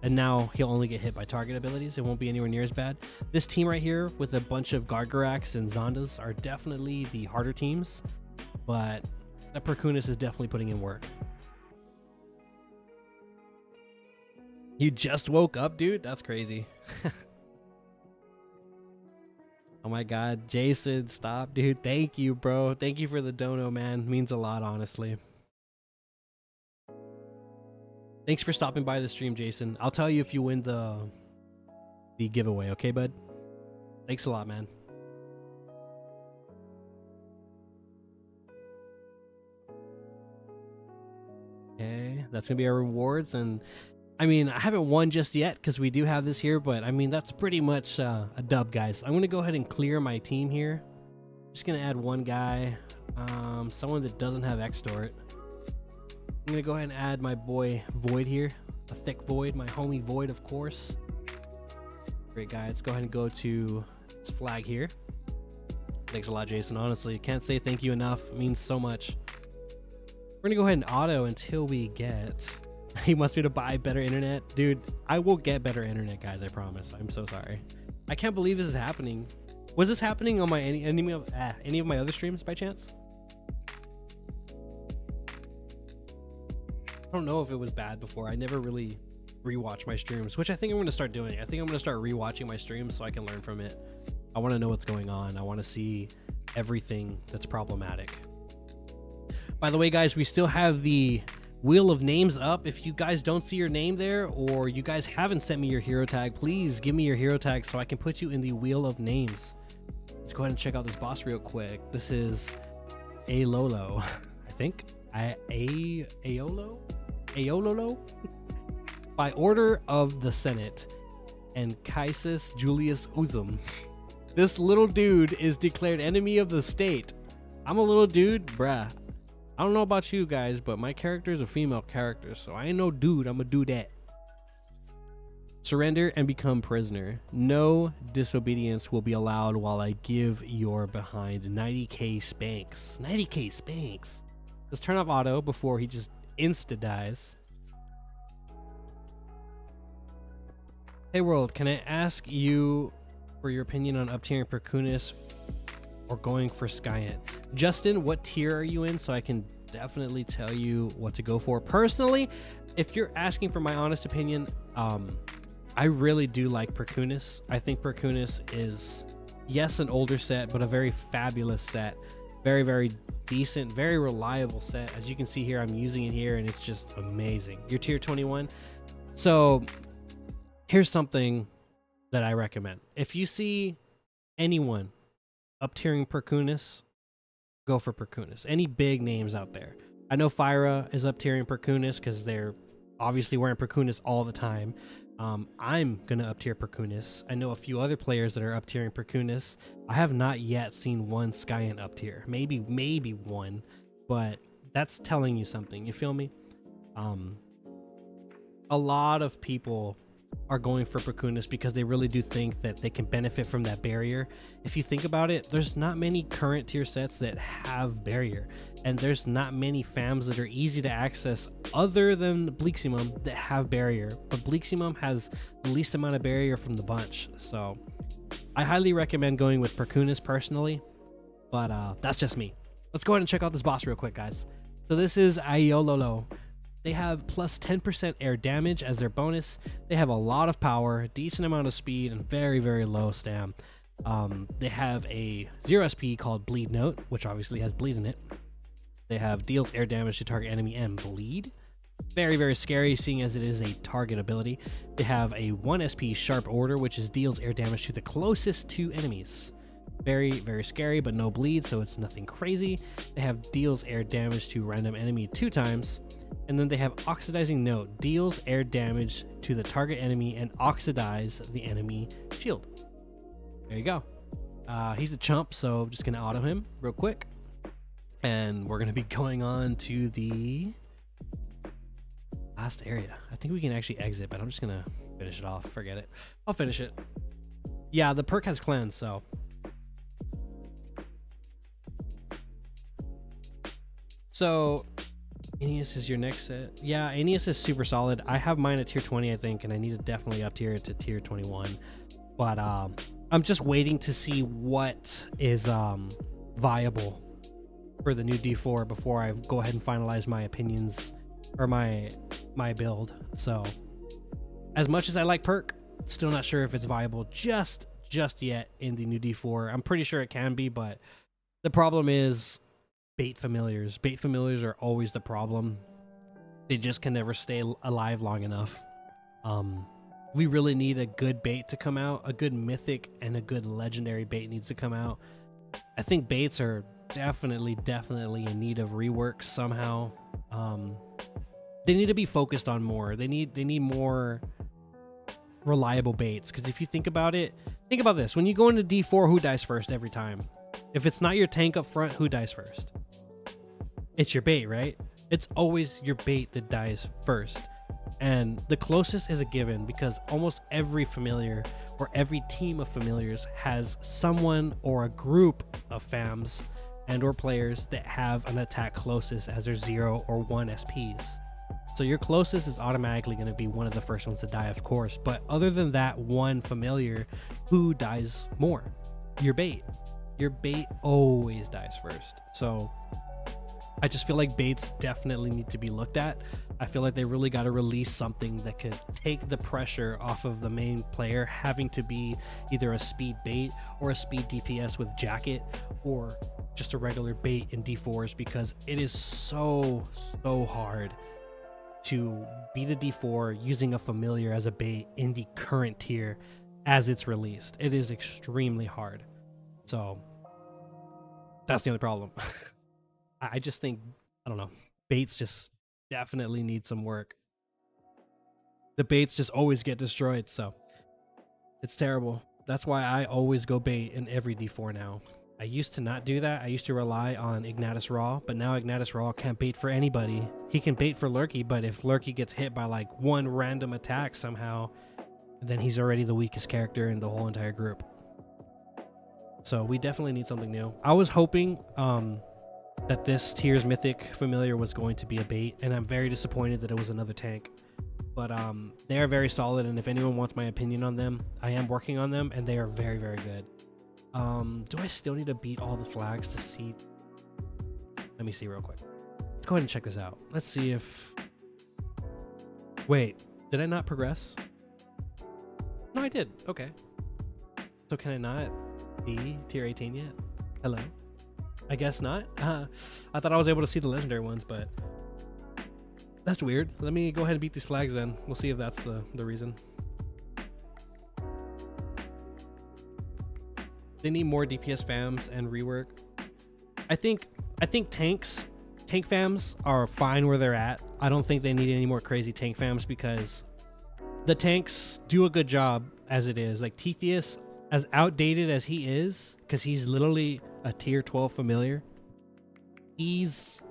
And now he'll only get hit by target abilities. It won't be anywhere near as bad. This team right here with a bunch of Gargarax and Zondas are definitely the harder teams, but that Perkunis is definitely putting in work. You just woke up, dude? That's crazy. Oh my god, Jason, stop, dude. Thank you, bro. Thank you for the dono, man. Means a lot, honestly. Thanks for stopping by the stream, Jason. I'll tell you if you win the giveaway, okay, bud? Thanks a lot, man. Okay, that's gonna be our rewards. And I mean, I haven't won just yet because we do have this here, but I mean, that's pretty much a dub, guys. I'm gonna go ahead and clear my team here. Just gonna add one guy, someone that doesn't have extort. I'm gonna go ahead and add my boy Void here, a thick Void, my homie Void, of course. Great guy. Let's go ahead and go to this flag here. Thanks a lot, Jason. Honestly, can't say thank you enough. It means so much. We're gonna go ahead and auto until we get. He wants me to buy better internet, dude. I will get better internet, guys. I promise. I'm so sorry. I can't believe this is happening. Was this happening on my any of my other streams by chance? I don't know if it was bad before. I never really rewatch my streams, which I think I'm going to start doing. I think I'm going to start rewatching my streams so I can learn from it. I want to know what's going on. I want to see everything that's problematic. By the way, guys, we still have the wheel of names up. If you guys don't see your name there, or you guys haven't sent me your hero tag, please give me your hero tag so I can put you in the wheel of names. Let's go ahead and check out this boss real quick. This is Aololo, I think. Aololo? By order of the Senate and Caesius Julius Uzum. This little dude is declared enemy of the state. I'm a little dude, bruh. I don't know about you guys, but my character is a female character, so I ain't no dude. I'm a dudette. Surrender and become prisoner. No disobedience will be allowed while I give your behind 90k spanks. 90k spanks. Let's turn off auto before he just insta-dies. Hey world, can I ask you for your opinion on up-tiering Perkunis or going for Skyant? Justin, what tier are you in so I can definitely tell you what to go for? Personally, if you're asking for my honest opinion, I really do like Perkunis. I think Perkunis is, yes, an older set, but a very fabulous set. Very, very decent, very reliable set. As you can see here, I'm using it here and it's just amazing. You're tier 21. So here's something that I recommend. If you see anyone up tiering Perkunis, go for Perkunis. Any big names out there. I know Fyra is up tiering Perkunis because they're obviously wearing Perkunis all the time. I'm gonna up tier Perkunis. I know a few other players that are up tiering Perkunis. I have not yet seen one Skyant up tier. Maybe one, but that's telling you something. You feel me? A lot of people are going for Perkunis because they really do think that they can benefit from that barrier. If you think about it, there's not many current tier sets that have barrier, and there's not many fams that are easy to access other than Bleaksimum that have barrier, but Bleaksimum has the least amount of barrier from the bunch. So I highly recommend going with Perkunis personally, but that's just me. Let's go ahead and check out this boss real quick, guys. So this is Aololo. They have plus 10% air damage as their bonus. They have a lot of power, decent amount of speed, and very, very low stam. They have a 0 SP called Bleed Note, which obviously has bleed in it. They have deals air damage to target enemy and bleed. Very, very scary, seeing as it is a target ability. They have a 1 SP Sharp Order, which is deals air damage to the closest 2 enemies. Very, very scary, but no bleed, so it's nothing crazy. They have deals air damage to random enemy 2 times. And then they have Oxidizing Note, deals air damage to the target enemy and oxidize the enemy shield. There you go. He's a chump, so I'm just gonna auto him real quick. And we're gonna be going on to the last area. I think we can actually exit, but I'm just gonna finish it off. Forget it. I'll finish it. Yeah, the perk has cleanse, so. So, Aeneas is your next set. Yeah, Aeneas is super solid. I have mine at tier 20, I think, and I need to definitely up tier it to tier 21. But I'm just waiting to see what is viable for the new D4 before I go ahead and finalize my opinions or my build. So, as much as I like perk, still not sure if it's viable just yet in the new D4. I'm pretty sure it can be, but the problem is bait familiars. Bait familiars are always the problem. They just can never stay alive long enough. We really need a good bait to come out. A good mythic and a good legendary bait needs to come out. I think baits are definitely in need of rework somehow. They need to be focused on more. They need more reliable baits, because if you think about it, think about this. When you go into D4, who dies first every time? If it's not your tank up front, who dies first? It's your bait, right? It's always your bait that dies first. And the closest is a given, because almost every familiar or every team of familiars has someone or a group of fams and or players that have an attack closest as their 0 or 1 SPs. So your closest is automatically going to be one of the first ones to die, of course. But other than that one familiar, who dies more? Your bait. Your bait always dies first. So I just feel like baits definitely need to be looked at. I feel like they really got to release something that could take the pressure off of the main player having to be either a speed bait or a speed DPS with jacket, or just a regular bait in D4s, because it is so hard to beat a D4 using a familiar as a bait in the current tier as it's released. It is extremely hard. So that's the only problem. I just think, I don't know, baits just definitely need some work. The baits just always get destroyed, so it's terrible. That's why I always go bait in every D4 now. I used to not do that. I used to rely on Ignatus Raw, but now Ignatus Raw can't bait for anybody. He can bait for Lurky, but if Lurky gets hit by like one random attack somehow, then he's already the weakest character in the whole entire group. So we definitely need something new. I was hoping that this tier's mythic familiar was going to be a bait, and I'm very disappointed that it was another tank. But they are very solid, and if anyone wants my opinion on them, I am working on them, and they are very good. Do I still need to beat all the flags to see? Let me see real quick. Let's go ahead and check this out. Let's see if... Wait, did I not progress? No, I did. Okay. So can I not be tier 18 yet? Hello? I guess not. I thought I was able to see the legendary ones, but that's weird. Let me go ahead and beat these flags then. We'll see if that's the reason. They need more DPS fams and rework. I think tank fams are fine where they're at. I don't think they need any more crazy tank fams, because the tanks do a good job as it is. Like Tithius, as outdated as he is, because he's literally a tier 12 familiar, he's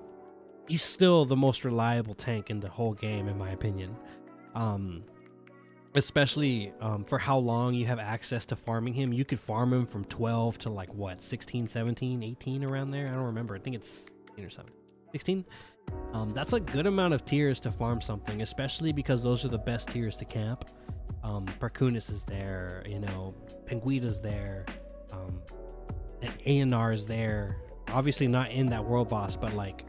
still the most reliable tank in the whole game, in my opinion. Especially for how long you have access to farming him. You could farm him from 12 to like what, 16, 17, 18, around there. I don't remember. I think it's 16 or 17. 16. That's a good amount of tiers to farm something, especially because those are the best tiers to camp. Parkunis is there, you know, Penguita's there, and Aenar is there. Obviously not in that world boss, but like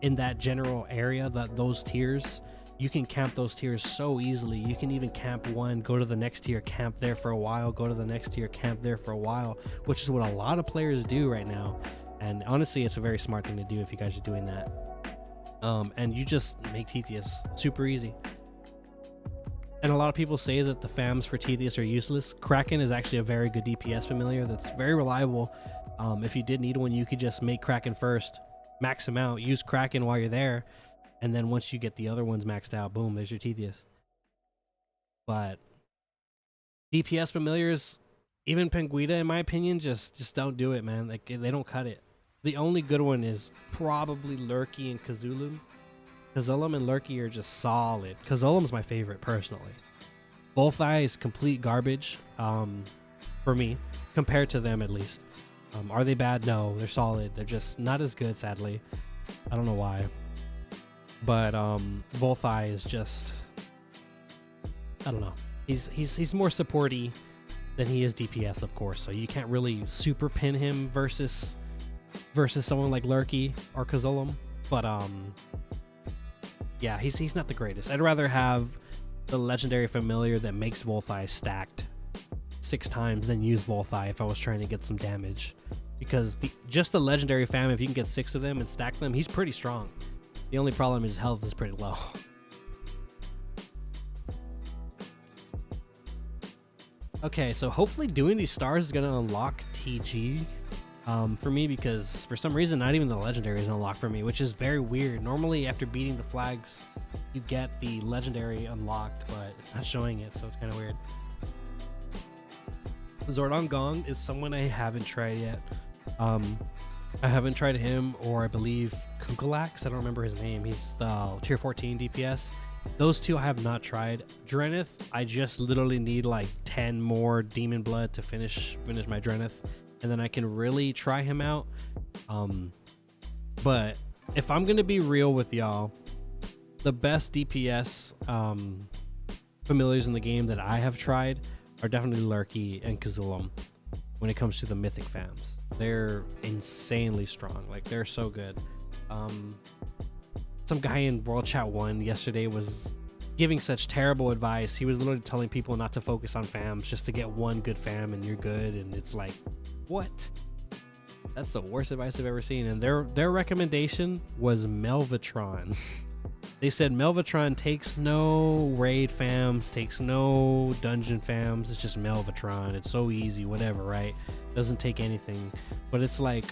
in that general area, that those tiers, you can camp those tiers so easily. You can even camp one, go to the next tier, camp there for a while, go to the next tier, camp there for a while, which is what a lot of players do right now. And honestly, it's a very smart thing to do if you guys are doing that. And you just make Tethys super easy. And a lot of people say that the fams for Tethys are useless. Kraken is actually a very good DPS familiar that's very reliable. If you did need one, you could just make Kraken first, max him out, use Kraken while you're there, and then once you get the other ones maxed out, boom, there's your Tethys. But DPS familiars, even Penguita, in my opinion, just don't do it, man. Like, they don't cut it. The only good one is probably Lurky and Kazulum. Kazulum and Lurky are just solid. Kazulum's my favorite, personally. Bulltheye is complete garbage, for me, compared to them at least. Are they bad? No, they're solid. They're just not as good, sadly. I don't know why. But Bulltheye is just, I don't know. He's more supporty than he is DPS, of course. So you can't really super pin him versus someone like Lurky or Kazulum. But yeah, he's not the greatest. I'd rather have the legendary familiar that makes Bulltheye stacked 6 times than use Bulltheye if I was trying to get some damage. Because just the legendary fam, if you can get 6 of them and stack them, he's pretty strong. The only problem is his health is pretty low. Okay, so hopefully doing these stars is going to unlock TG for me, because for some reason not even the legendary is unlocked for me, which is very weird. Normally after beating the flags you get the legendary unlocked, but it's not showing it, so it's kind of weird. Zordon Gong is someone I haven't tried yet. I haven't tried him, or I believe Kukulax. I don't remember his name. He's the tier 14 DPS. Those two I have not tried. Drenith, I just literally need like 10 more demon blood to finish my Drenith, and then I can really try him out. But if I'm gonna be real with y'all, the best DPS familiars in the game that I have tried are definitely Lurky and Kazulum when it comes to the mythic fams. They're insanely strong. Like, they're so good. Some guy in World Chat 1 yesterday was giving such terrible advice. He was literally telling people not to focus on fams, just to get one good fam and you're good. And it's like, what? That's the worst advice I've ever seen. And their recommendation was Melvatron. They said Melvatron takes no raid fams, takes no dungeon fams. It's just Melvatron. It's so easy, whatever, right? Doesn't take anything. But it's like,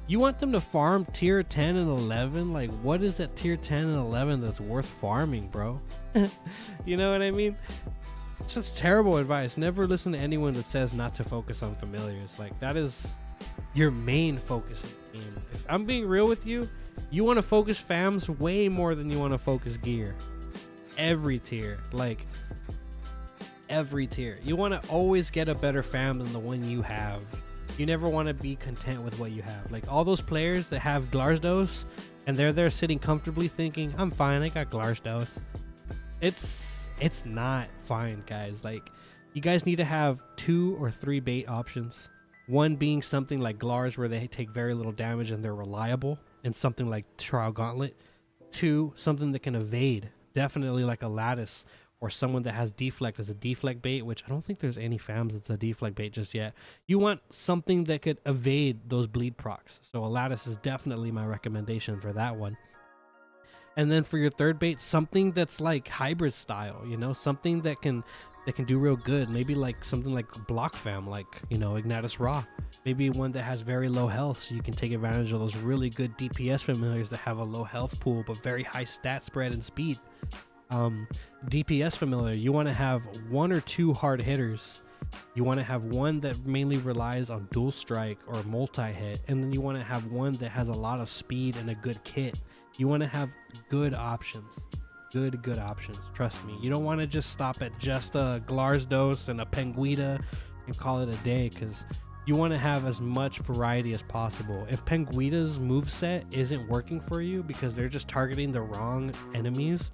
you want them to farm tier 10 and 11? Like, what is at tier 10 and 11 that's worth farming, bro? You know what I mean? It's just terrible advice. Never listen to anyone that says not to focus on familiars. Like, that is your main focus in the game. If I'm being real with you, you want to focus fams way more than you want to focus gear. Every tier. Like, every tier. You want to always get a better fam than the one you have. You never want to be content with what you have. Like, all those players that have Glarsdos and they're there sitting comfortably thinking, I'm fine, I got Glarsdos. It's not fine, guys. Like, you guys need to have 2 or 3 bait options. One being something like Glars, where they take very little damage and they're reliable, and something like Trial Gauntlet. 2, something that can evade, definitely like a Lattice, or someone that has deflect as a deflect bait, which I don't think there's any fams that's a deflect bait just yet. You want something that could evade those bleed procs. So a Lattice is definitely my recommendation for that one. And then for your third bait, something that's like hybrid style, you know, something that can do real good. Maybe like something like block fam, like, you know, Ignatus Raw. Maybe one that has very low health, so you can take advantage of those really good DPS familiars that have a low health pool but very high stat spread and speed. DPS familiar, you want to have 1 or 2 hard hitters. You want to have one that mainly relies on dual strike or multi-hit, and then you want to have one that has a lot of speed and a good kit. You want to have good options. Good options, trust me. You don't want to just stop at just a Glarsdos and a Penguita and call it a day, because you want to have as much variety as possible. If Penguita's moveset isn't working for you because they're just targeting the wrong enemies,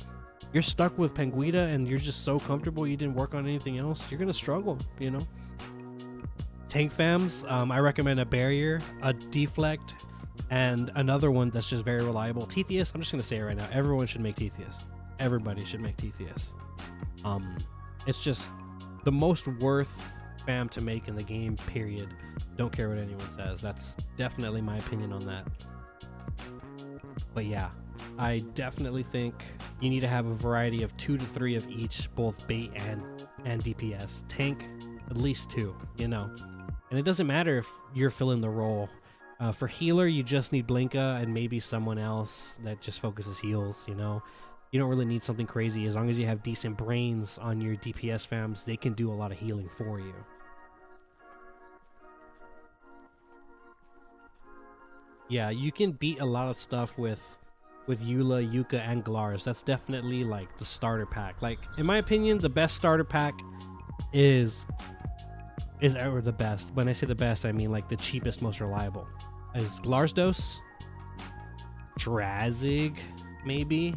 you're stuck with Penguita and you're just so comfortable you didn't work on anything else, you're gonna struggle, you know. Tank fams, I recommend a barrier, a deflect, and another one that's just very reliable. Tethys, I'm just gonna say it right now, everyone should make Tethys. everybody should make Tithias. It's just the most worth fam to make in the game, period. Don't care what anyone says. That's definitely my opinion on that. But yeah, I definitely think you need to have a variety of 2 to 3 of each, both bait and DPS. Tank, at least 2, you know. And it doesn't matter if you're filling the role. For healer, you just need Blinka and maybe someone else that just focuses heals, you know. You don't really need something crazy. As long as you have decent brains on your DPS fams, they can do a lot of healing for you. Yeah, you can beat a lot of stuff with Eula, Yuka, and Galars. That's definitely like the starter pack. Like, in my opinion, the best starter pack is or the best. When I say the best, I mean like the cheapest, most reliable. Is Glarsdos, Drazig, maybe,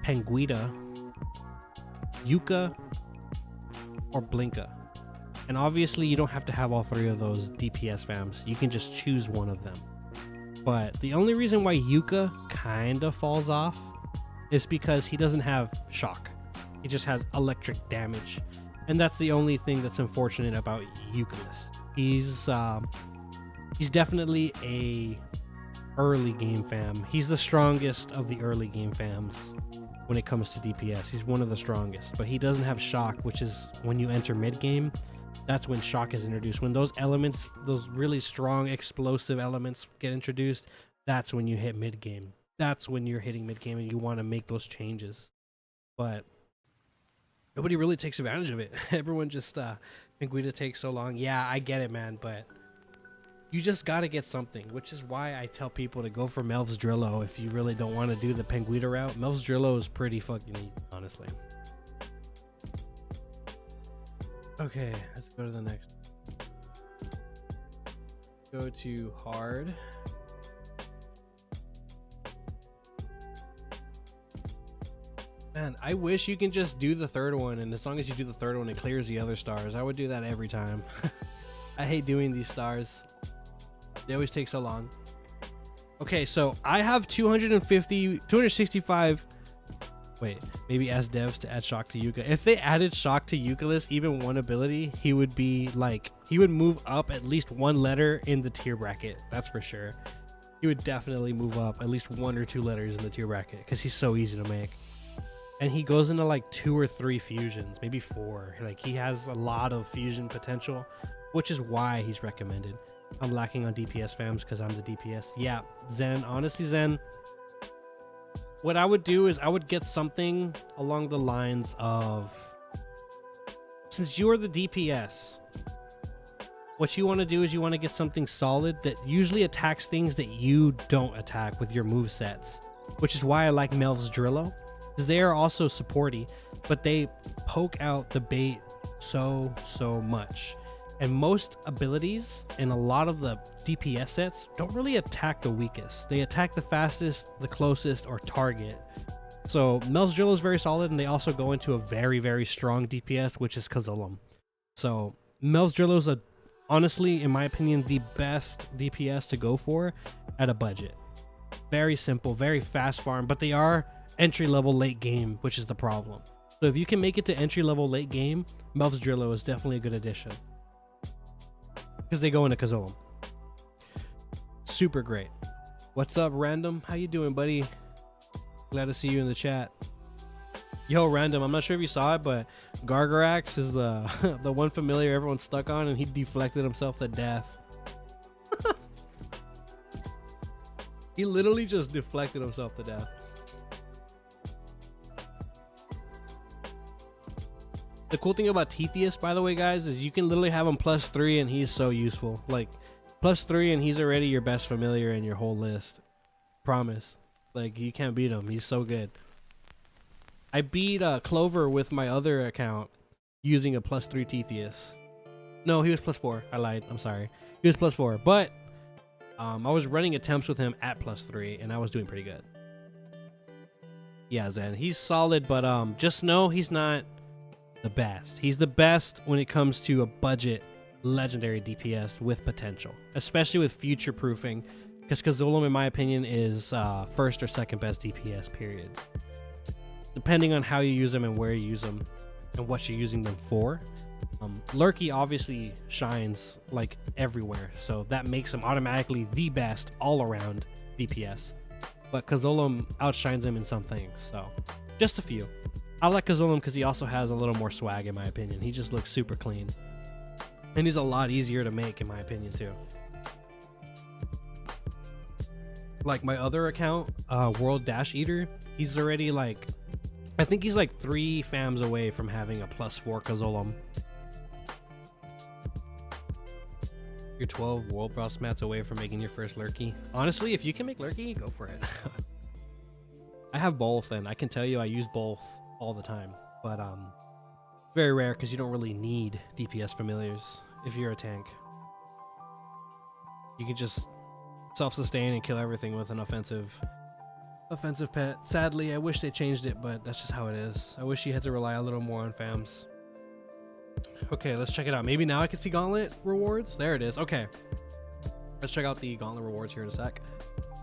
Penguita, Yuka, or Blinka. And obviously you don't have to have all 3 of those DPS fams. You can just choose one of them. But the only reason why Yuka kind of falls off is because he doesn't have shock. He just has electric damage. And that's the only thing that's unfortunate about Euclid. He's definitely a early game fam. He's the strongest of the early game fams when it comes to DPS. He's one of the strongest, but he doesn't have shock, which is when you enter mid game. That's when shock is introduced. When those elements, those really strong explosive elements get introduced, that's when you hit mid game. That's when you're hitting mid game and you want to make those changes. But nobody really takes advantage of it. Everyone just Penguita takes so long. Yeah, I get it, man, but you just got to get something, which is why I tell people to go for Melv's Drillo if you really don't want to do the Penguita route. Melv's Drillo is pretty fucking neat, honestly. Okay, let's go to the next. Go to hard. Man, I wish you can just do the third one, and as long as you do the third one, it clears the other stars. I would do that every time. I hate doing these stars. They always take so long. Okay, so I have 265. Wait, maybe ask devs to add shock to Yuka. If they added shock to Euclid, even one ability, he would be like, he would move up at least 1 letter in the tier bracket. That's for sure. He would definitely move up at least 1 or 2 letters in the tier bracket because he's so easy to make. And he goes into like 2 or 3 fusions, maybe 4. Like, he has a lot of fusion potential, which is why he's recommended. I'm lacking on DPS fams because I'm the DPS. Yeah, Zen, honestly, Zen, what I would do is I would get something along the lines of, since you're the DPS, what you want to do is you want to get something solid that usually attacks things that you don't attack with your move sets, which is why I like Melv's Drillo, because they are also supporty, but they poke out the bait so much. And most abilities in a lot of the DPS sets don't really attack the weakest. They attack the fastest, the closest, or target. So Mel's Drillo is very solid, and they also go into a very strong DPS, which is Kazulum. So Mel's Drillo is, honestly, in my opinion, the best DPS to go for at a budget. Very simple, very fast farm, but they are entry-level late game, which is the problem. So if you can make it to entry-level late game, Mel's Drillo is definitely a good addition, because they go into Kazulum. Super great. What's up, Random? How you doing, buddy? Glad to see you in the chat. Yo, Random, I'm not sure if you saw it, but Gargarax is the the one familiar everyone's stuck on, and he deflected himself to death. He literally just deflected himself to death. The cool thing about Tithias, by the way, guys, is you can literally have him +3 and he's so useful. Like, +3 and he's already your best familiar in your whole list. Promise. Like, you can't beat him. He's so good. I beat Clover with my other account using a +3 Tithias. No, he was +4. I lied. I'm sorry. He was +4. But I was running attempts with him at +3 and I was doing pretty good. Yeah, Zen. He's solid, but just know he's not the best. He's the best when it comes to a budget legendary DPS with potential, especially with future proofing, because Kazulum, in my opinion, is first or second best DPS, period. depending on how you use them and where you use them and what you're using them for. Lurky obviously shines like everywhere, so that makes him automatically the best all around DPS. But Kazolum outshines him in some things, so just a few. I like Kazolum because he also has a little more swag in my opinion. He just looks super clean. And he's a lot easier to make in my opinion too. Like my other account, World Dash Eater, he's already like, I think he's like 3 fams away from having a +4 Kazolum. You're 12 World Boss mats away from making your first Lurky. Honestly, if you can make Lurky, go for it. I have both, and I can tell you I use both all the time. But very rare because you don't really need DPS familiars if you're a tank. You can just self-sustain and kill everything with an offensive pet. Sadly, I wish they changed it, but that's just how it is. I wish you had to rely a little more on fams. Okay, let's check it out. Maybe now I can see Gauntlet rewards. There it is. Okay, let's check out the Gauntlet rewards here in a sec.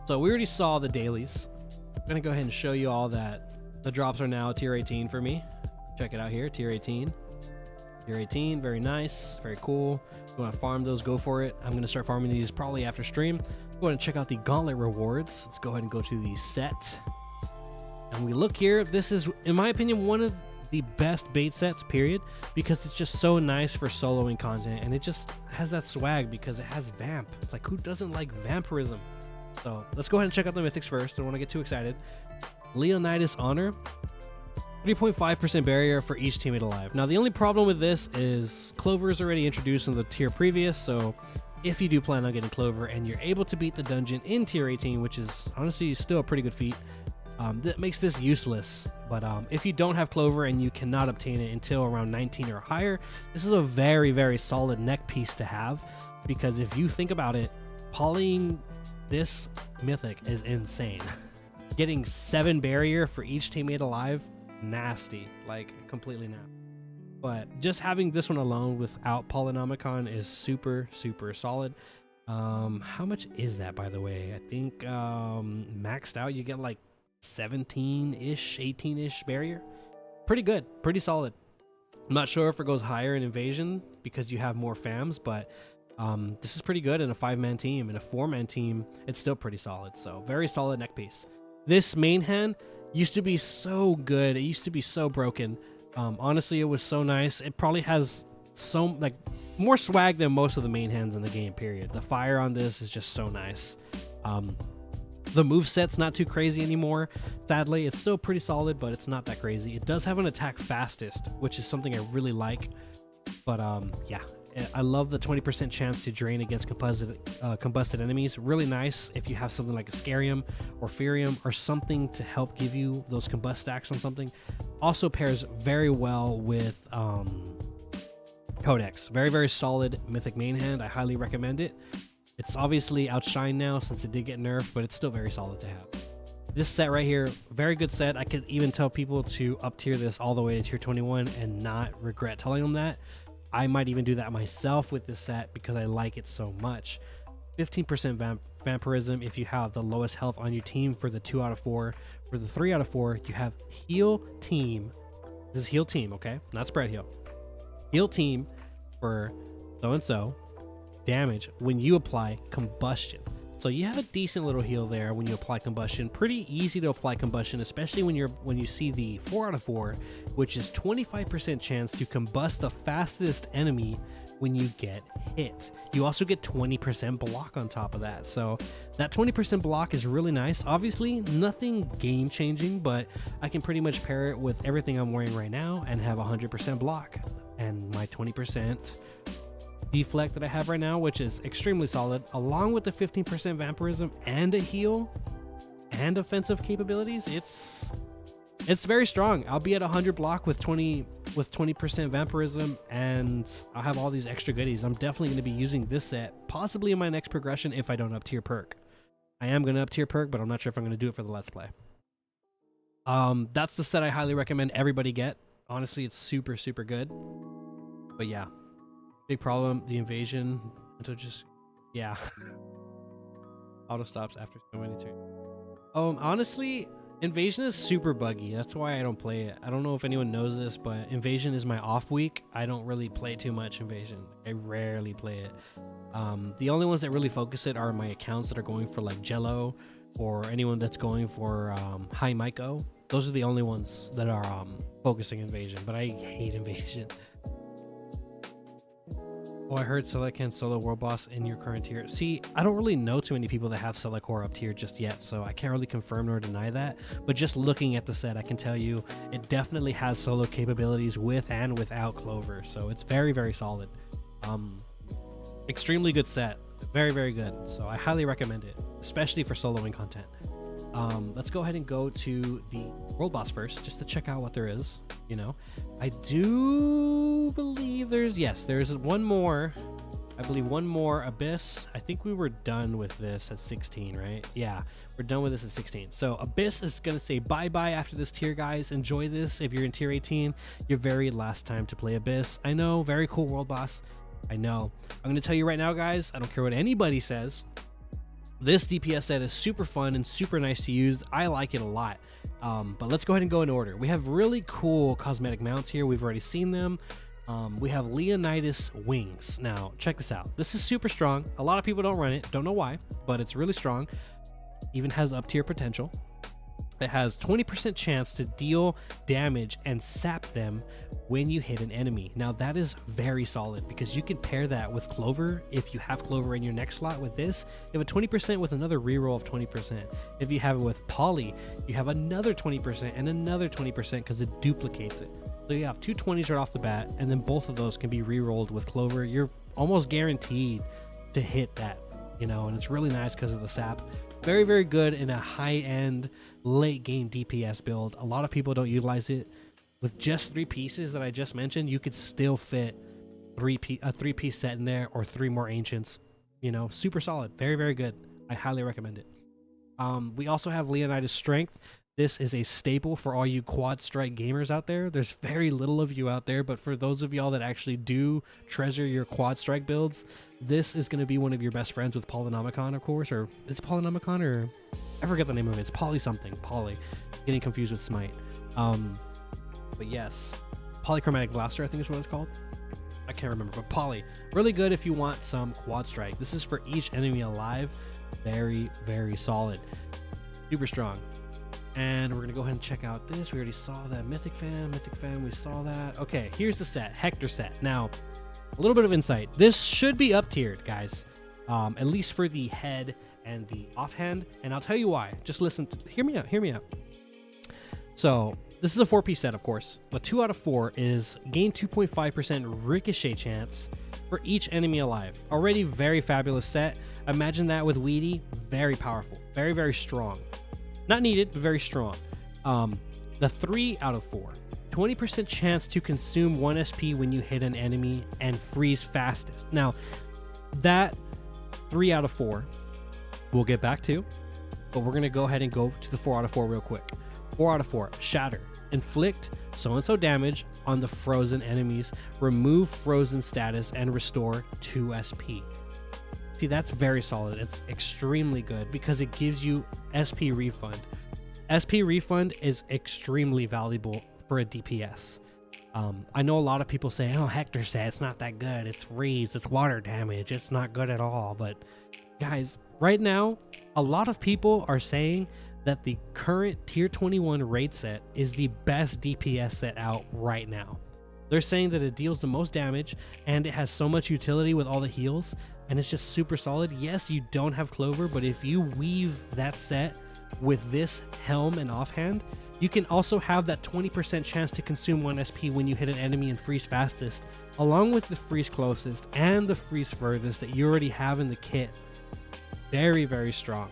So we already saw the dailies. I'm gonna go ahead and show you all that the drops are now tier 18 for me. Check it out here, tier 18. Tier 18, very nice, very cool. If you want to farm those, go for it. I'm gonna start farming these probably after stream. Go ahead and check out the Gauntlet rewards. Let's go ahead and go to the set. And we look here. This is, in my opinion, one of the best bait sets, period, because it's just so nice for soloing content, and it just has that swag because it has vamp. Like, who doesn't like vampirism? So let's go ahead and check out the mythics first. I don't want to get too excited. Leonidas Honor, 3.5% barrier for each teammate alive. Now the only problem with this is Clover is already introduced in the tier previous, so if you do plan on getting Clover and you're able to beat the dungeon in tier 18, which is honestly still a pretty good feat, that makes this useless. But if you don't have Clover and you cannot obtain it until around 19 or higher, this is a very, very solid neck piece to have, because if you think about it, polying this mythic is insane. Getting 7 barrier for each teammate alive, nasty, like completely nasty. But just having this one alone without Polynomicon is super, super solid. How much is that, by the way? I think maxed out you get like 17-ish, 18-ish barrier. Pretty good, pretty solid. I'm not sure if it goes higher in invasion because you have more fams, but this is pretty good in a 5-man team. In a 4-man team, it's still pretty solid. So very solid neck piece. This main hand used to be so good. It used to be so broken. Honestly, it was so nice. It probably has so like more swag than most of the main hands in the game, period. The fire on this is just so nice. The moveset's not too crazy anymore. Sadly, it's still pretty solid, but it's not that crazy. It does have an attack fastest, which is something I really like. But yeah, I love the 20% chance to drain against combusted enemies. Really nice if you have something like a Scarium or Furium or something to help give you those combust stacks on something. Also pairs very well with Codex. Very, very solid mythic main hand. I highly recommend it. It's obviously outshined now since it did get nerfed, but it's still very solid to have. This set right here, very good set. I could even tell people to up tier this all the way to tier 21 and not regret telling them that. I might even do that myself with this set because I like it so much. 15% vampirism if you have the lowest health on your team for the 2 out of 4. For the 3 out of 4, you have heal team. This is heal team, okay? Not spread heal. Heal team for so-and-so damage when you apply combustion. So you have a decent little heal there when you apply combustion. Pretty easy to apply combustion, especially when you see the 4 out of 4, which is 25% chance to combust the fastest enemy when you get hit. You also get 20% block on top of that. So that 20% block is really nice. Obviously, nothing game changing, but I can pretty much pair it with everything I'm wearing right now and have 100% block. And my 20% deflect that I have right now, which is extremely solid, along with the 15% vampirism and a heal and offensive capabilities, it's very strong. I'll be at 100 block with 20% vampirism, and I'll have all these extra goodies. I'm definitely going to be using this set possibly in my next progression if I don't up tier perk. I am going to up tier perk, but I'm not sure if I'm going to do it for the let's play. That's the set I highly recommend everybody get. Honestly, it's super, super good. But yeah, big problem, the invasion. So just, yeah. Auto stops after so many turns. Honestly, Invasion is super buggy. That's why I don't play it. I don't know if anyone knows this, but Invasion is my off week. I don't really play too much Invasion. I rarely play it. The only ones that really focus it are my accounts that are going for like Jello, or anyone that's going for High Myco. Those are the only ones that are focusing Invasion, but I hate Invasion. Oh, I heard Select can solo world boss in your current tier. See, I don't really know too many people that have Select Core up tier just yet, so I can't really confirm nor deny that. But just looking at the set, I can tell you it definitely has solo capabilities with and without Clover, so it's very, very solid. Extremely good set. Very, very good. So I highly recommend it, especially for soloing content. Let's go ahead and go to the world boss first, just to check out what there is. You know, I do believe there's one more. I believe one more Abyss. I think we were done with this at 16, right? Yeah, we're done with this at 16. So Abyss is gonna say bye-bye after this tier, guys. Enjoy this. If you're in tier 18, your very last time to play Abyss. I know, very cool world boss. I know. I'm gonna tell you right now, guys, I don't care what anybody says. This DPS set is super fun and super nice to use. I like it a lot. But let's go ahead and go in order. We have really cool cosmetic mounts here. We've already seen them. We have Leonidas wings. Now, check this out. This is super strong. A lot of people don't run it. Don't know why, but it's really strong. Even has up tier potential. It has 20% chance to deal damage and sap them when you hit an enemy. Now that is very solid because you can pair that with Clover. If you have Clover in your next slot with this, you have a 20% with another reroll of 20%. If you have it with Poly, you have another 20% and another 20% because it duplicates it. So you have two 20s right off the bat, and then both of those can be rerolled with Clover. You're almost guaranteed to hit that, you know, and it's really nice because of the sap. Very, very good in a high-end late game DPS build. A lot of people don't utilize it. With just 3 pieces that I just mentioned, you could still fit a 3-piece set in there, or 3 more ancients. You know, super solid. Very, very good. I highly recommend it. We also have Leonidas Strength. This is a staple for all you quad strike gamers out there. There's very little of you out there, but for those of y'all that actually do treasure your quad strike builds, this is going to be one of your best friends with Polynomicon, of course, or it's Polynomicon, or I forget the name of it. It's Poly something. Poly. Getting confused with Smite. But yes, Polychromatic Blaster, I think is what it's called. I can't remember, but Poly. Really good if you want some quad strike. This is for each enemy alive. Very, very solid. Super strong. And we're going to go ahead and check out this. We already saw that Mythic Fan, we saw that. Okay, here's the set, Hector set. Now, a little bit of insight. This should be up tiered, guys. At least for the head and the offhand. And I'll tell you why. Just listen, hear me out. So, this is a 4-piece set, of course. But 2 out of 4 is gain 2.5% ricochet chance for each enemy alive. Already very fabulous set. Imagine that with Weedy. Very powerful. Very, very strong. Not needed, but very strong. The 3 out of 4. 20% chance to consume 1 SP when you hit an enemy and freeze fastest. Now, that 3 out of 4 we'll get back to, but we're going to go ahead and go to the 4 out of 4 real quick. 4 out of 4. Shatter. Inflict so-and-so damage on the frozen enemies. Remove frozen status and restore 2 SP. See, that's very solid. It's extremely good because it gives you SP refund. SP refund is extremely valuable for a DPS. I know a lot of people say, oh, Hector said it's not that good. It's freeze, it's water damage. It's not good at all. But guys, right now, a lot of people are saying that the current tier 21 raid set is the best DPS set out right now. They're saying that it deals the most damage and it has so much utility with all the heals, and it's just super solid. Yes, you don't have Clover, but if you weave that set with this helm and offhand, you can also have that 20% chance to consume 1 SP when you hit an enemy and freeze fastest, along with the freeze closest and the freeze furthest that you already have in the kit. Very, very strong.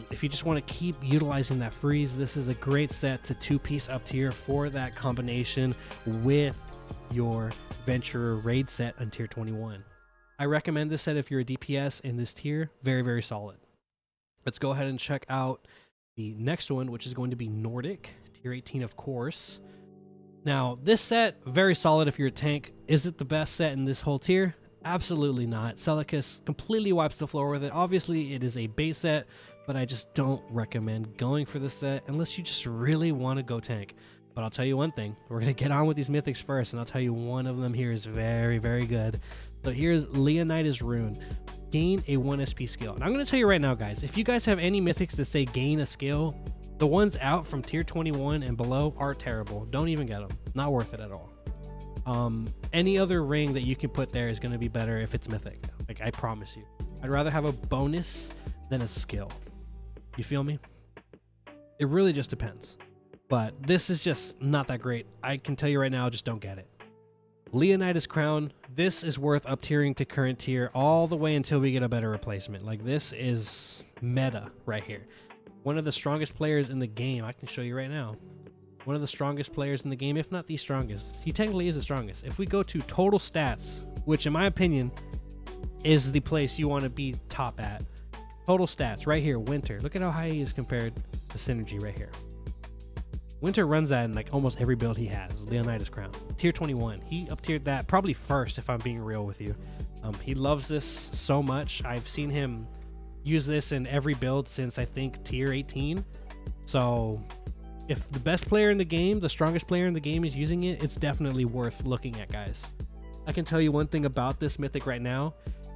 If you just want to keep utilizing that freeze, this is a great set to 2-piece up tier for that combination with your Venturer raid set on tier 21. I recommend this set if you're a DPS in this tier. Very, very solid. Let's go ahead and check out the next one, which is going to be Nordic, tier 18, of course. Now, this set, very solid if you're a tank. Is it the best set in this whole tier? Absolutely not. Celicus completely wipes the floor with it. Obviously, it is a base set, but I just don't recommend going for the set unless you just really want to go tank. But I'll tell you one thing, we're going to get on with these mythics first, and I'll tell you one of them here is very, very good. So here's Leonidas Rune. Gain a 1 SP skill. And I'm going to tell you right now, guys, if you guys have any mythics that say gain a skill, the ones out from tier 21 and below are terrible. Don't even get them. Not worth it at all. Any other ring that you can put there is going to be better if it's mythic. Like, I promise you. I'd rather have a bonus than a skill. You feel me? It really just depends. But this is just not that great. I can tell you right now, just don't get it. Leonidas Crown, this is worth up tiering to current tier all the way until we get a better replacement. Like, this is meta right here. One of the strongest players in the game. I can show you right now. One of the strongest players in the game, if not the strongest. He technically is the strongest. If we go to total stats, which in my opinion is the place you want to be top at. Total stats right here, Winter. Look at how high he is compared to Synergy right here. Winter runs that in like almost every build he has. Leonidas Crown. Tier 21. He up-tiered that probably first, if I'm being real with you. He loves this so much. I've seen him use this in every build since I think tier 18. So if the best player in the game, the strongest player in the game is using it, it's definitely worth looking at, guys. I can tell you one thing about this mythic right now.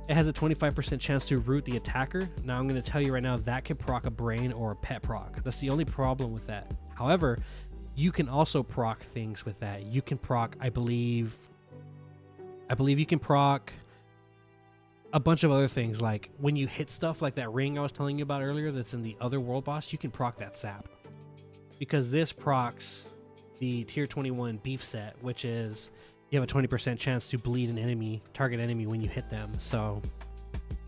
It has a 25% chance to root the attacker. Now I'm going to tell you right now that could proc a brain or a pet proc. That's the only problem with that. However, you can also proc things with that. You can proc, I believe you can proc a bunch of other things. Like when you hit stuff like that ring I was telling you about earlier that's in the other world boss, you can proc that sap. Because this procs the tier 21 beef set, which is you have a 20% chance to bleed an enemy, target enemy when you hit them. So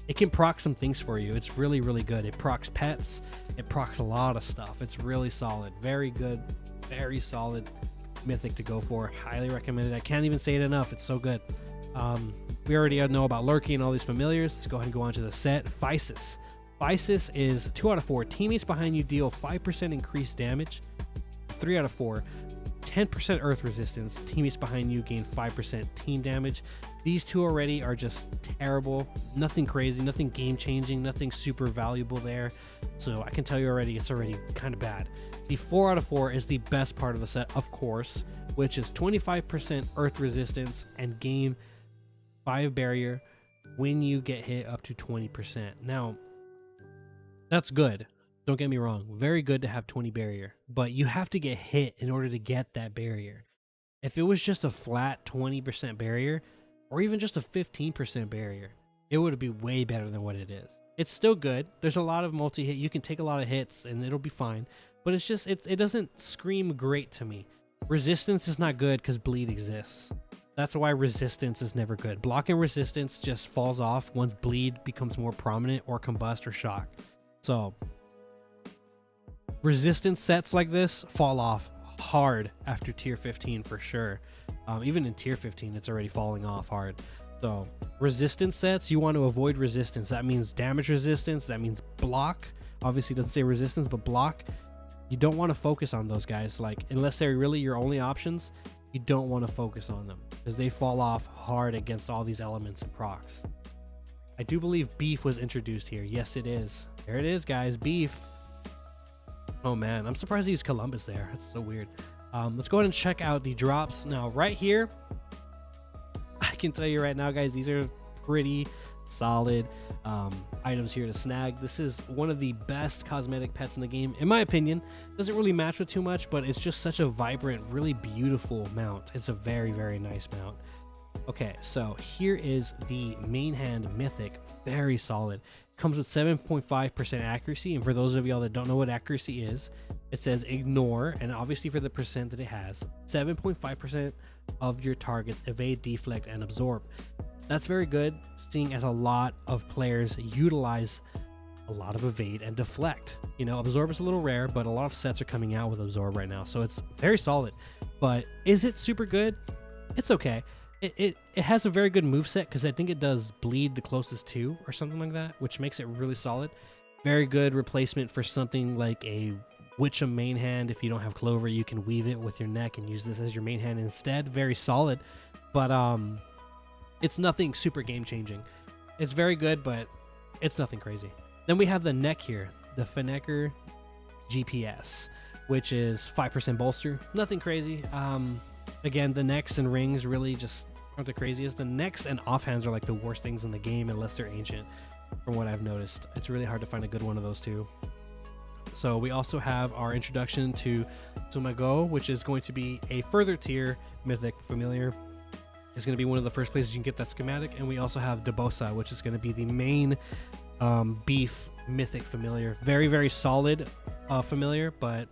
it can proc some things for you. It's really, really good. It procs pets. It procs a lot of stuff. It's really solid. Very good. Very solid mythic to go for. Highly recommended. I can't even say it enough. It's so good. We already know about Lurky and all these familiars. Let's go ahead and go on to the set. Physis. Physis is 2 out of 4. Teammates behind you deal 5% increased damage. 3 out of 4. 10% earth resistance. Teammates behind you gain 5% team damage. These two already are just terrible. Nothing crazy, nothing game changing, nothing super valuable there. So I can tell you already, it's already kind of bad. The 4 out of 4 is the best part of the set, of course, which is 25% earth resistance and gain 5 barrier when you get hit up to 20%. Now, that's good. Don't get me wrong. Very good to have 20 barrier, but you have to get hit in order to get that barrier. If it was just a flat 20% barrier, or even just a 15% barrier, it would be way better than what it is. It's still good. There's a lot of multi-hit. You can take a lot of hits and it'll be fine, but it's just, it doesn't scream great to me. Resistance is not good because bleed exists. That's why resistance is never good. Block and resistance just falls off once bleed becomes more prominent or combust or shock. So resistance sets like this fall off hard after tier 15 for sure. Even in tier 15, it's already falling off hard. So resistance sets, you want to avoid resistance. That means damage resistance. That means block. Obviously, it doesn't say resistance, but block. You don't want to focus on those guys. Like, unless they're really your only options, you don't want to focus on them because they fall off hard against all these elements and procs. I do believe beef was introduced here. Yes, it is. There it is, guys. Beef. Oh man, I'm surprised they used Columbus there. That's so weird. Let's go ahead and check out the drops. Now, right here, I can tell you right now, guys, these are pretty solid items here to snag. This is one of the best cosmetic pets in the game, in my opinion. Doesn't really match with too much, but it's just such a vibrant, really beautiful mount. It's a very, very nice mount. Okay, so here is the main hand mythic. Very solid. Comes with 7.5% accuracy, and for those of y'all that don't know what accuracy is, it says ignore, and obviously for the percent that it has, 7.5% of your targets evade, deflect, and absorb. That's very good, seeing as a lot of players utilize a lot of evade and deflect. You know, absorb is a little rare, but a lot of sets are coming out with absorb right now, so it's very solid. But is it super good? It's okay. It has a very good moveset because I think it does bleed the closest to or something like that, which makes it really solid. Very good replacement for something like a Witcham main hand. If you don't have Clover, you can weave it with your neck and use this as your main hand instead. Very solid, but it's nothing super game changing. It's very good, but it's nothing crazy. Then we have the neck here. the Fennecker GPS, which is 5% bolster. Nothing crazy. Again, the necks and rings really just aren't the craziest. The necks and offhands are like the worst things in the game unless they're ancient, from what I've noticed. It's really hard to find a good one of those two. So we also have our introduction to Sumago, which is going to be a further tier mythic familiar. It's going to be one of the first places you can get that schematic. And we also have Debosa, which is going to be the main beef mythic familiar. Very, very solid familiar, but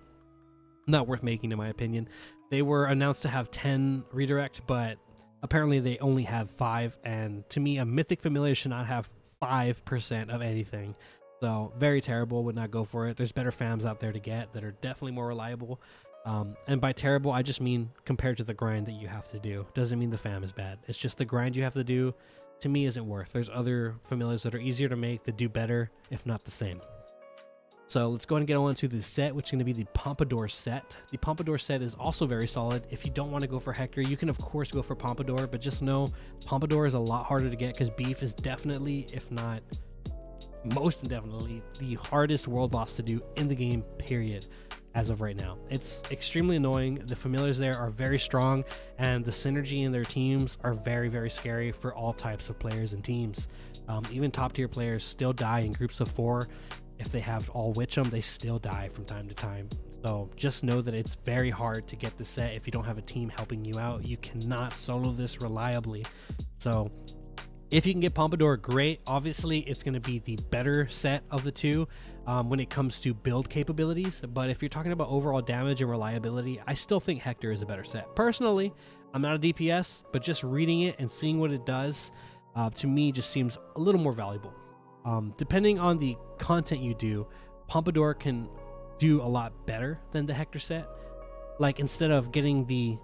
not worth making in my opinion. They were announced to have 10 redirect, but apparently they only have 5. And to me, a mythic familiar should not have 5% of anything. So very terrible, would not go for it. There's better fams out there to get that are definitely more reliable. And by terrible, I just mean compared to the grind that you have to do. Doesn't mean the fam is bad. It's just the grind you have to do, to me, isn't worth. There's other familiars that are easier to make that do better, if not the same. So let's go ahead and get on to the set, which is going to be the Pompadour set. The Pompadour set is also very solid. If you don't want to go for Hector, you can of course go for Pompadour, but just know Pompadour is a lot harder to get because beef is definitely, if not most definitely, the hardest world boss to do in the game, period, as of right now. It's extremely annoying. The familiars there are very strong, and the synergy in their teams are very, very scary for all types of players and teams. Even top tier players still die in groups of 4. If they have all Witch'em, they still die from time to time. So just know that it's very hard to get the set if you don't have a team helping you out. You cannot solo this reliably. So if you can get Pompadour, great. Obviously, it's going to be the better set of the two when it comes to build capabilities. But if you're talking about overall damage and reliability, I still think Hector is a better set. Personally, I'm not a DPS, but just reading it and seeing what it does, to me, just seems a little more valuable. Depending on the content you do, Pompadour can do a lot better than the Hector set. Like, instead of getting the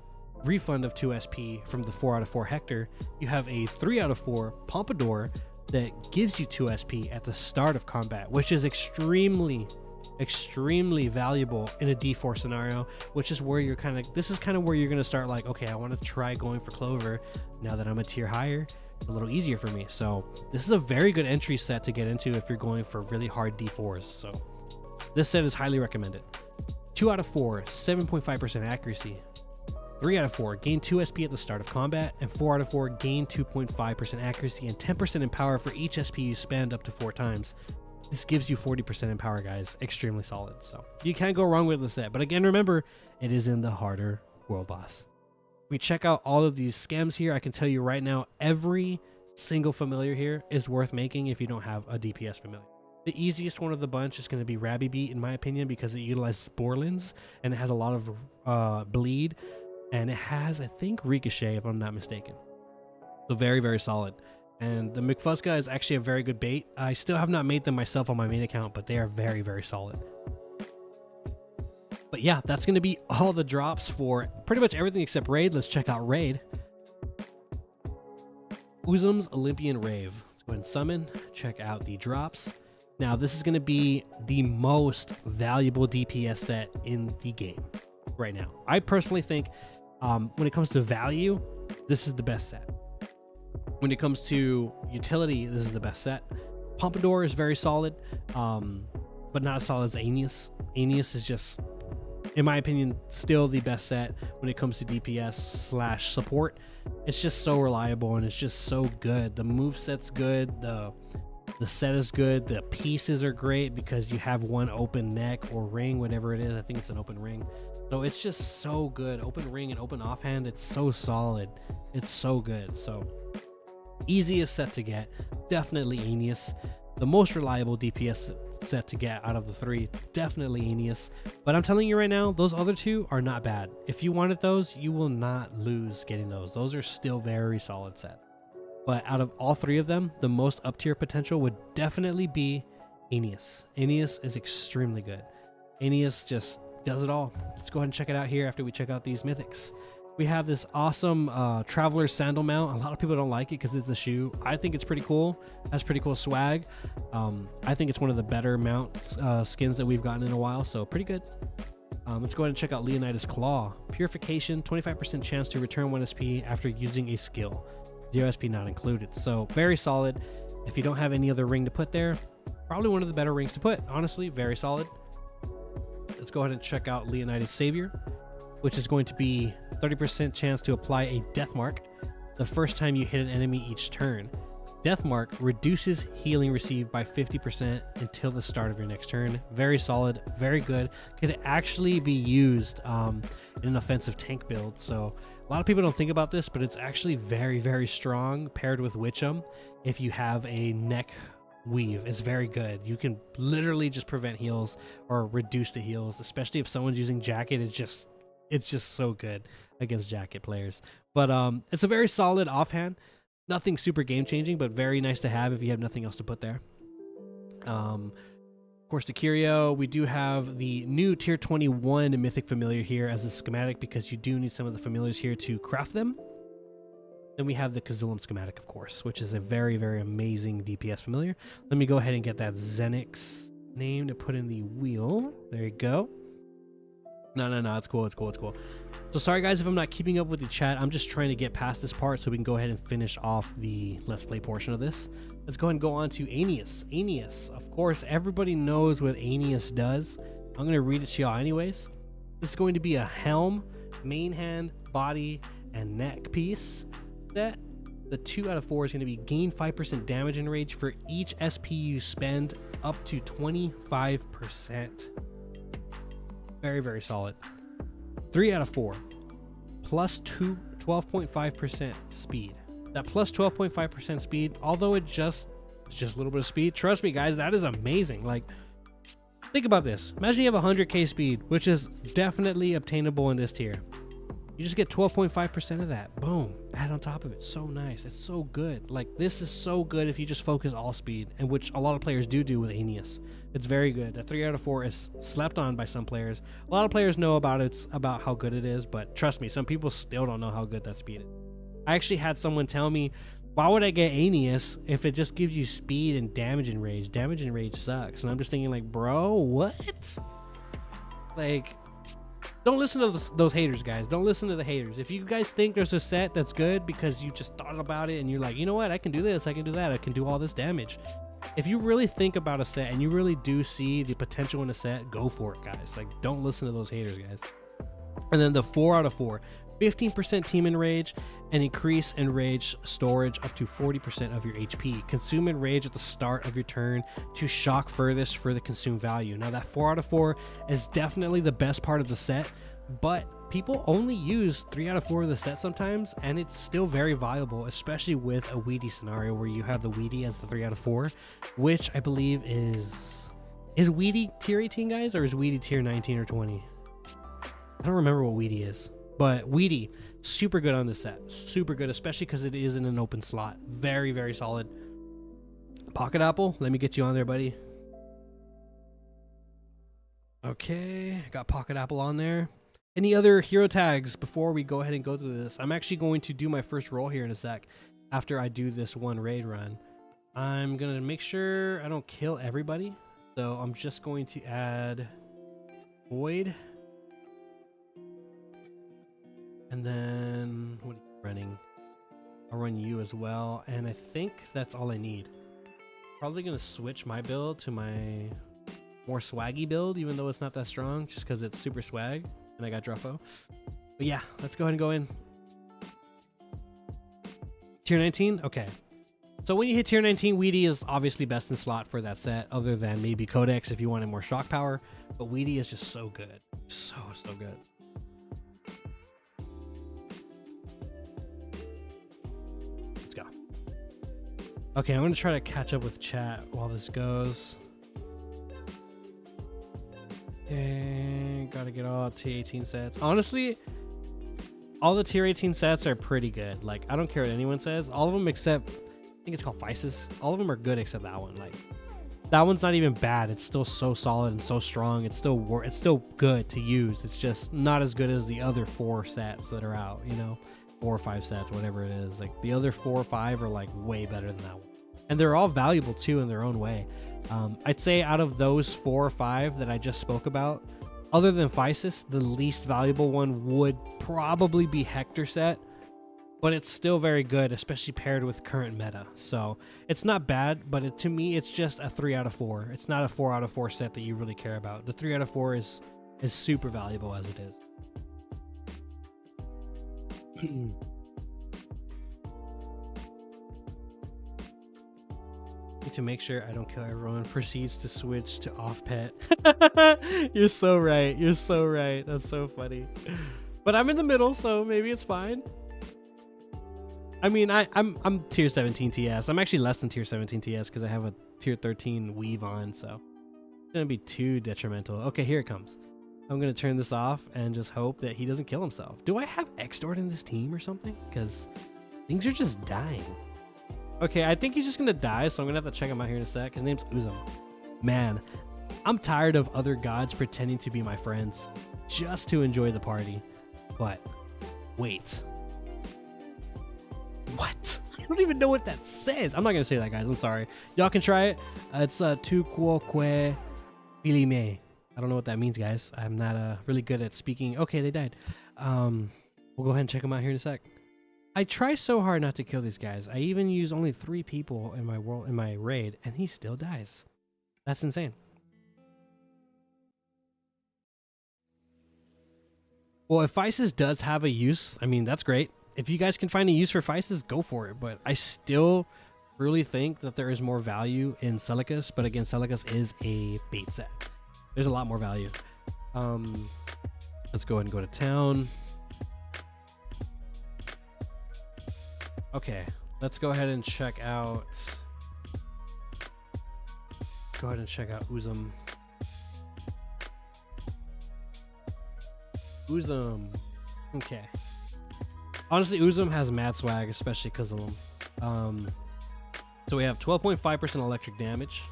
refund of 2 SP from the 4 out of 4 Hector, you have a 3 out of 4 Pompadour that gives you 2 SP at the start of combat, which is extremely valuable in a D4 scenario, which is where you're this is kind of where you're going to start like, okay, I want to try going for Clover now that I'm a tier higher. A little easier for me. So this is a very good entry set to get into if you're going for really hard D4s. So this set is highly recommended. 2 out of 4, 7.5% accuracy. 3 out of 4, gain 2 SP at the start of combat, and 4 out of 4, gain 2.5% accuracy and 10% in power for each SP you spend up to 4 times. This gives you 40% in power, guys. Extremely solid. So you can't go wrong with the set. But again, remember, it is in the harder world boss. We check out all of these scams here. I can tell you right now, every single familiar here is worth making if you don't have a DPS familiar. The easiest one of the bunch is going to be Rabby Beat, in my opinion, because it utilizes Borlins and it has a lot of bleed, and it has, I think, Ricochet, if I'm not mistaken. So very, very solid. And the McFuzka is actually a very good bait. I still have not made them myself on my main account, but they are very, very solid. But yeah, that's going to be all the drops for pretty much everything except Raid. Let's check out Raid. Uzum's Olympian Rave. Let's go ahead and summon. Check out the drops. Now, this is going to be the most valuable DPS set in the game right now. I personally think when it comes to value, this is the best set. When it comes to utility, this is the best set. Pompadour is very solid, but not as solid as Aeneas. Aeneas is just, in my opinion, still the best set when it comes to DPS / support. It's just so reliable and it's just so good. The moveset's good, the set is good, the pieces are great because you have one open neck or ring, whatever it is. I think it's an open ring. So it's just so good. Open ring and open offhand, it's so solid. It's so good. So easiest set to get, definitely Aeneas. The most reliable DPS set to get out of the 3, definitely Aeneas. But I'm telling you right now, those other 2 are not bad. If you wanted those, you will not lose getting those. Those are still very solid set. But out of all 3 of them, the most up tier potential would definitely be Aeneas. Aeneas is extremely good. Aeneas just does it all. Let's go ahead and check it out here after we check out these mythics. We have this awesome Traveler Sandal mount. A lot of people don't like it because it's a shoe. I think it's pretty cool. Has pretty cool swag. I think it's one of the better mounts skins that we've gotten in a while, so pretty good. Let's go ahead and check out Leonidas Claw. Purification, 25% chance to return 1 SP after using a skill. 0 SP not included. So very solid. If you don't have any other ring to put there, Probably one of the better rings to put. Honestly, very solid. Let's go ahead and check out Leonidas Savior, which is going to be 30% chance to apply a death mark the first time you hit an enemy each turn. Death mark reduces healing received by 50% until the start of your next turn. Very solid, very good. Could actually be used in an offensive tank build. So a lot of people don't think about this, but it's actually very, very strong paired with Witchum. If you have a neck weave, it's very good. You can literally just prevent heals or reduce the heals, especially if someone's using jacket. It's just so good against jacket players. But it's a very solid offhand. Nothing super game changing, but very nice to have if you have nothing else to put there. Of course, the Curio, we do have the new tier 21 mythic familiar here as a schematic, because you do need some of the familiars here to craft them. Then we have the Kazulum schematic, of course, which is a very, very amazing DPS familiar. Let me go ahead and get that Zenix name to put in the wheel. There you go. No, it's cool. So sorry guys if I'm not keeping up with the chat. I'm just trying to get past this part so we can go ahead and finish off the Let's Play portion of this. Let's go ahead and go on to Aeneas. Aeneas, of course, everybody knows what Aeneas does. I'm going to read it to y'all anyways. This is going to be a helm, main hand, body, and neck piece set. The 2 out of 4 is going to be gain 5% damage and rage for each SP you spend up to 25%. Very, very solid. 3 out of 4 plus 12.5% speed. That plus 12.5% speed, although it's just a little bit of speed, trust me guys, that is amazing. Like, think about this. Imagine you have 100k speed, which is definitely obtainable in this tier. You just get 12.5% of that. Boom. Add on top of it. So nice. It's so good. Like, this is so good if you just focus all speed, and which a lot of players do with Aeneas. It's very good. That 3 out of 4 is slept on by some players. A lot of players know about how good it is, but trust me, some people still don't know how good that speed is. I actually had someone tell me, why would I get Aeneas if it just gives you speed and damage and rage? Damage and rage sucks. And I'm just thinking like, bro, what? Like, don't listen to those haters, guys. Don't listen to the haters. If you guys think there's a set that's good because you just thought about it and you're like, you know what, I can do this, I can do that, I can do all this damage. If you really think about a set and you really do see the potential in a set, go for it, guys. Like, don't listen to those haters, guys. And then the 4 out of 4, 15% team enrage and increase enrage storage up to 40% of your HP. Consume enrage at the start of your turn to shock furthest for the consume value. Now that 4 out of 4 is definitely the best part of the set, but people only use 3 out of 4 of the set sometimes, and it's still very valuable, especially with a Weedy scenario where you have the Weedy as the 3 out of 4, which I believe is Weedy tier 18, guys, or is Weedy tier 19 or 20? I don't remember what Weedy is. But Weedy, super good on this set. Super good, especially because it is in an open slot. Very, very solid. Pocket Apple, let me get you on there, buddy. Okay, got Pocket Apple on there. Any other hero tags before we go ahead and go through this? I'm actually going to do my first roll here in a sec after I do this one raid run. I'm going to make sure I don't kill everybody. So I'm just going to add Void. And then, what are you running? I'll run you as well. And I think that's all I need. Probably going to switch my build to my more swaggy build, even though it's not that strong, just because it's super swag. And I got Druffo. But yeah, let's go ahead and go in. Tier 19? Okay. So when you hit tier 19, Weedy is obviously best in slot for that set, other than maybe Codex if you wanted more shock power. But Weedy is just so good. So good. Okay, I'm going to try to catch up with chat while this goes. Okay, gotta get all tier 18 sets. Honestly, all the tier 18 sets are pretty good. Like, I don't care what anyone says. All of them except, I think it's called Physis. All of them are good except that one. Like, that one's not even bad. It's still so solid and so strong. It's still good to use. It's just not as good as the other 4 sets that are out, you know? 4 or 5 sets, whatever it is. Like, the other 4 or 5 are like way better than that one. And they're all valuable too in their own way. I'd say out of those 4 or 5 that I just spoke about, other than Physis, the least valuable one would probably be Hector set. but it's still very good, especially paired with current meta. So it's not bad, but to me, it's just a 3 out of 4. It's not a 4 out of 4 set that you really care about. The 3 out of 4 is super valuable as it is. Need to make sure I don't kill everyone. Proceeds to switch to off pet. You're so right. You're so right. That's so funny. But I'm in the middle, so maybe it's fine. I mean, I'm tier 17 TS. I'm actually less than tier 17 TS because I have a tier 13 weave on, so it's gonna be too detrimental. Okay, here it comes. I'm gonna turn this off and just hope that he doesn't kill himself. Do I have Extort in this team or something? Because things are just dying. Okay, I think he's just gonna die, so I'm gonna have to check him out here in a sec. His name's Uzum. Man, I'm tired of other gods pretending to be my friends just to enjoy the party. But wait. What? I don't even know what that says. I'm not gonna say that, guys. I'm sorry. Y'all can try it. It's tu quo que filime. I don't know what that means, guys. I'm not really good at speaking. Okay, they died. We'll go ahead and check them out here in a sec. I try so hard not to kill these guys. I even use only 3 people in my raid, and he still dies. That's insane. Well, if Physis does have a use, I mean, that's great. If you guys can find a use for Physis, go for it. But I still really think that there is more value in Celicus. But again, Celicus is a bait set. There's a lot more value. Let's go ahead and go to town. Okay, let's go ahead and check out. Go ahead and check out Uzum. Uzum. Okay. Honestly, Uzum has mad swag, especially because of them. So we have 12.5% electric damage.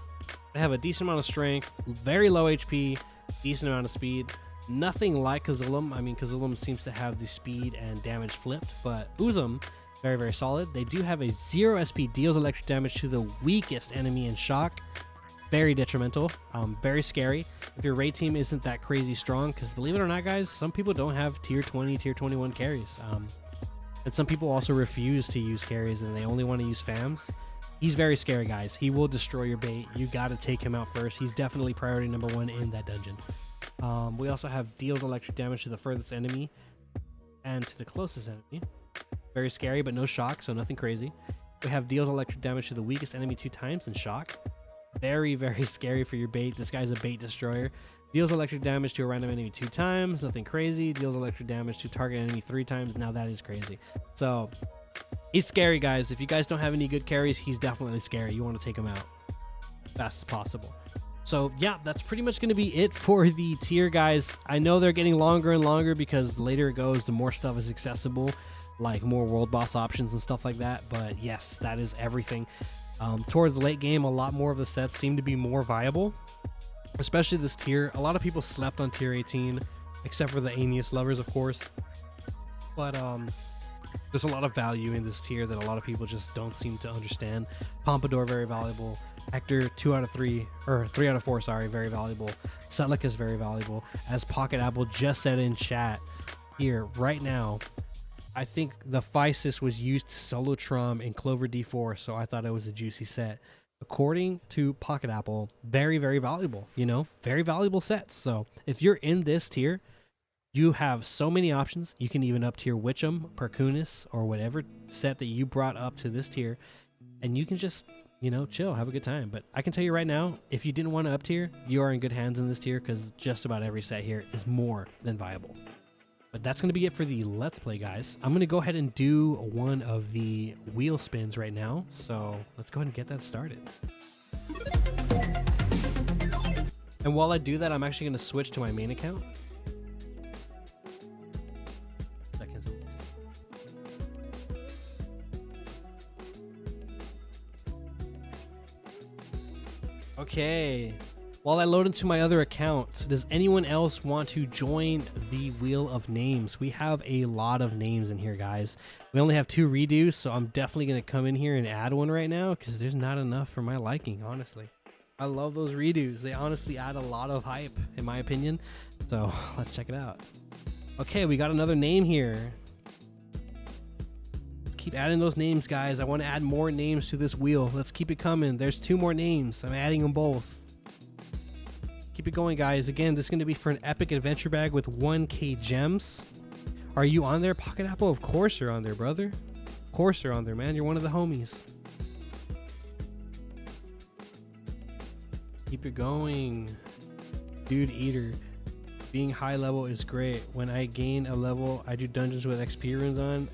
They have a decent amount of strength, very low HP, decent amount of speed. Nothing like Kazulum. I mean, Kazulum seems to have the speed and damage flipped, but Uzum, very, very solid. They do have a 0 SP, deals electric damage to the weakest enemy in shock. Very detrimental, very scary if your raid team isn't that crazy strong, because believe it or not, guys, some people don't have tier 20, tier 21 carries. And some people also refuse to use carries and they only want to use fams. He's very scary, guys. He will destroy your bait. You got to take him out first. He's definitely priority number 1 in that dungeon. We also have deals electric damage to the furthest enemy and to the closest enemy. Very scary, but no shock, so nothing crazy. We have deals electric damage to the weakest enemy 2 times in shock. Very, very scary for your bait. This guy's a bait destroyer. Deals electric damage to a random enemy 2 times. Nothing crazy. Deals electric damage to target enemy 3 times. Now that is crazy. So he's scary, guys. If you guys don't have any good carries, he's definitely scary. You want to take him out as fast as possible. So yeah, that's pretty much going to be it for the tier, guys. I know they're getting longer and longer because the later it goes, the more stuff is accessible, like more world boss options and stuff like that. But yes, that is everything. Towards the late game, a lot more of the sets seem to be more viable, especially this tier. A lot of people slept on tier 18, except for the Aeneas lovers, of course. But there's a lot of value in this tier that a lot of people just don't seem to understand. Pompadour, very valuable. Hector, 2 out of 3, or 3 out of 4, sorry, very valuable. Setlic is very valuable. As Pocket Apple just said in chat here right now, I think the Physis was used to solo Trum in Clover D4, so I thought it was a juicy set. According to Pocket Apple, very, very valuable, you know, very valuable sets. So if you're in this tier, you have so many options. You can even up tier Witcham, Perkunis, or whatever set that you brought up to this tier, and you can just, you know, chill, have a good time. But I can tell you right now, if you didn't want to up tier, you are in good hands in this tier because just about every set here is more than viable. But that's going to be it for the Let's Play, guys. I'm going to go ahead and do one of the wheel spins right now. So let's go ahead and get that started. And while I do that, I'm actually going to switch to my main account. Okay. While I load into my other account, does anyone else want to join the Wheel of Names? We have a lot of names in here, guys. We only have 2 redos, so I'm definitely going to come in here and add one right now because there's not enough for my liking, honestly. I love those redos. They honestly add a lot of hype, in my opinion. So let's check it out. Okay, we got another name here. Keep adding those names, guys. I want to add more names to this wheel. Let's keep it coming. There's 2 more names. I'm adding them both. Keep it going, guys. Again, this is going to be for an epic adventure bag with 1k gems. Are you on there, Pocket Apple? Of course you're on there, brother. Of course you're on there, man. You're one of the homies. Keep it going. Dude Eater. Being high level is great. When I gain a level, I do dungeons with XP runes on,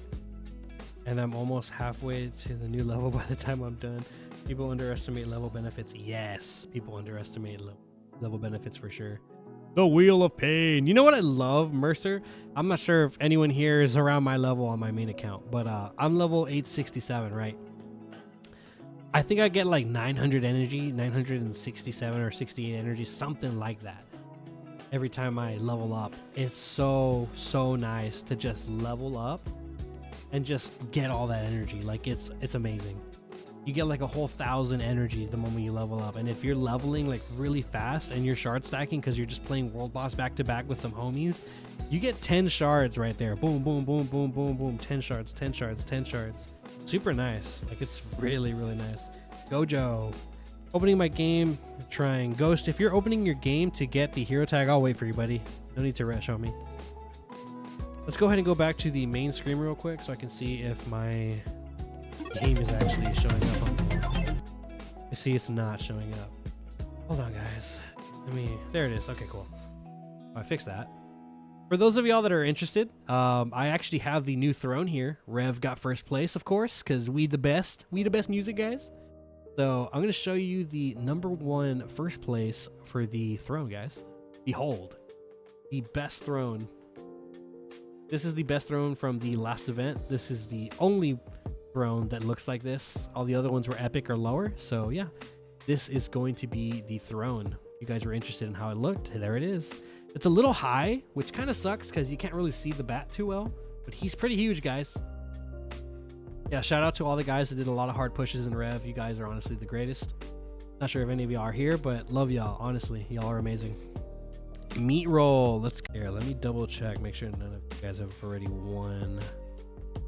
and I'm almost halfway to the new level by the time I'm done. People underestimate level benefits. Yes, people underestimate level benefits for sure. The Wheel of Pain. You know what I love, Mercer? I'm not sure if anyone here is around my level on my main account, but I'm level 867, right? I think I get like 900 energy, 967 or 68 energy, something like that. Every time I level up. It's so nice to just level up and just get all that energy. Like it's amazing. You get like a whole 1,000 energy the moment you level up. And if you're leveling like really fast and you're shard stacking because you're just playing world boss back to back with some homies, you get 10 shards right there. Boom, boom, boom, boom, boom, boom. 10 shards, 10 shards, 10 shards. Super nice. Like it's really nice. Gojo. Opening my game, trying. Ghost, if you're opening your game to get the hero tag, I'll wait for you, buddy. No need to show me. Let's go ahead and go back to the main screen real quick so I can see if my game is actually showing up. I see it's not showing up. Hold on, guys. There it is. Okay, cool. I fixed that. For those of y'all that are interested, I actually have the new throne here. Rev got first place, of course, because we the best music, guys. So I'm going to show you the #1 first place for the throne, guys. Behold, the best throne. This is the best throne from the last event. This is the only throne that looks like this. All the other ones were epic or lower. So yeah, this is going to be the throne. If you guys were interested in how it looked, there it is. It's a little high, which kind of sucks because you can't really see the bat too well, but he's pretty huge, guys. Yeah, shout out to all the guys that did a lot of hard pushes in Rev. You guys are honestly the greatest. Not sure if any of y'all are here, but love y'all. Honestly, y'all are amazing. Meat roll. Let me double check. Make sure none of you guys have already won.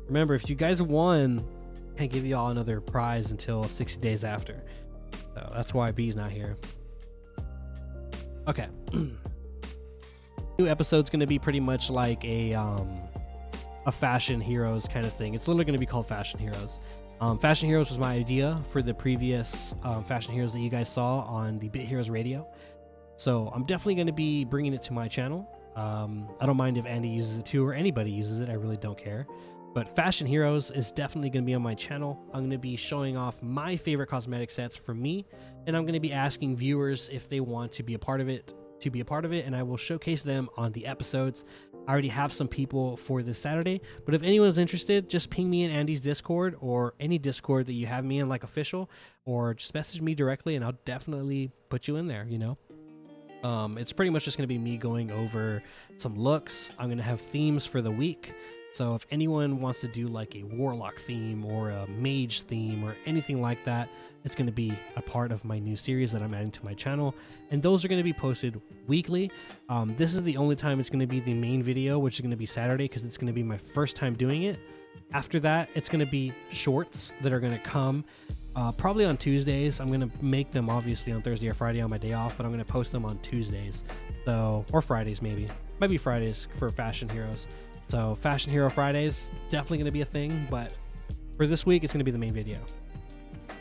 Remember, if you guys won, I can't give y'all another prize until 60 days after. So that's why B's not here. Okay. New episode's going to be pretty much like a Fashion Heroes kind of thing. It's literally going to be called Fashion Heroes. Fashion Heroes was my idea for the previous Fashion Heroes that you guys saw on the Bit Heroes Radio. So I'm definitely going to be bringing it to my channel. I don't mind if Andy uses it too or anybody uses it. I really don't care. But Fashion Heroes is definitely going to be on my channel. I'm going to be showing off my favorite cosmetic sets for me, and I'm going to be asking viewers if they want to be a part of it, and I will showcase them on the episodes. I already have some people for this Saturday, but if anyone's interested, just ping me in Andy's Discord or any Discord that you have me in, like official, or just message me directly and I'll definitely put you in there, you know? It's pretty much just going to be me going over some looks. I'm going to have themes for the week. So if anyone wants to do like a warlock theme or a mage theme or anything like that, it's going to be a part of my new series that I'm adding to my channel. And those are going to be posted weekly. This is the only time it's going to be the main video, which is going to be Saturday because it's going to be my first time doing it. After that, it's going to be shorts that are going to come probably on Tuesdays. I'm going to make them obviously on Thursday or Friday on my day off, but I'm going to post them on Tuesdays. So, or Fridays maybe. Might be Fridays for Fashion Heroes. So Fashion Hero Fridays, definitely going to be a thing, but for this week, it's going to be the main video.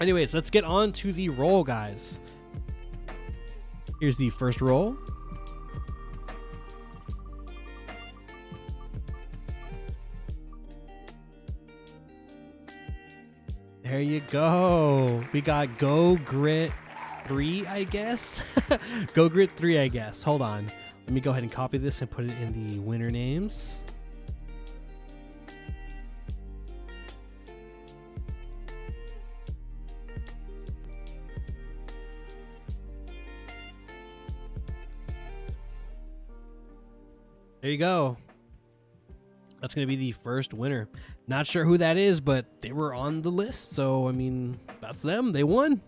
Anyways, let's get on to the roll, guys. Here's the first roll. There you go. We got Go Grit 3, I guess. Go Grit 3, I guess. Hold on. Let me go ahead and copy this and put it in the winner names. There you go. That's going to be the first winner. Not sure who that is, but they were on the list. So, I mean, that's them. They won.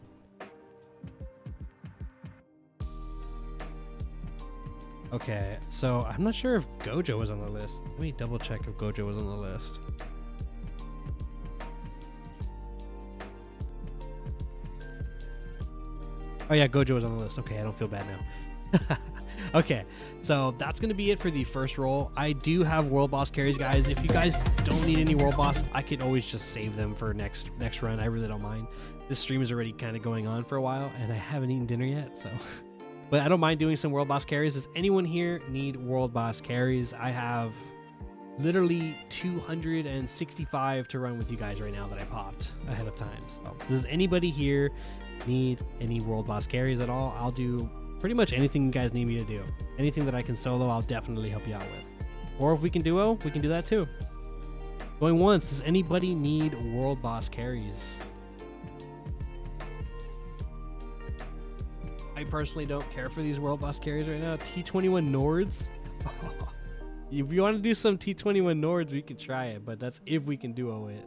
Okay, so I'm not sure if Gojo was on the list. Let me double check if Gojo was on the list. Oh yeah, Gojo was on the list. Okay, I don't feel bad now. Okay, so that's gonna be it for the first roll. I do have world boss carries, guys. If you guys don't need any world boss, I could always just save them for next run. I really don't mind. This stream is already kind of going on for a while, and I haven't eaten dinner yet, so. But I don't mind doing some world boss carries. Does anyone here need world boss carries? I have literally 265 to run with you guys right now that I popped ahead of time. So does anybody here need any world boss carries at all? I'll do pretty much anything you guys need me to do. Anything that I can solo, I'll definitely help you out with. Or if we can duo, we can do that too. Going once, does anybody need world boss carries? I personally don't care for these world boss carries right now. T21 Nords. If you want to do some T21 Nords, we can try it, but that's if we can duo it.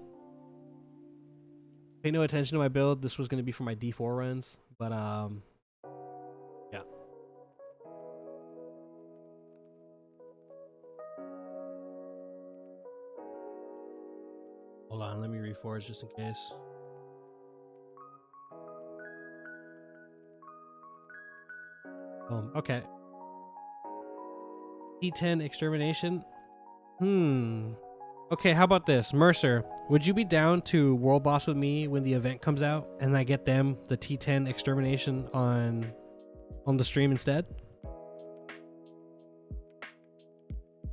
Pay no attention to my build. This was going to be for my D4 runs, but yeah. Hold on, let me reforge just in case. Okay. T10 extermination. Okay, how about this? Mercer, would you be down to world boss with me when the event comes out and I get them the T10 extermination on the stream instead?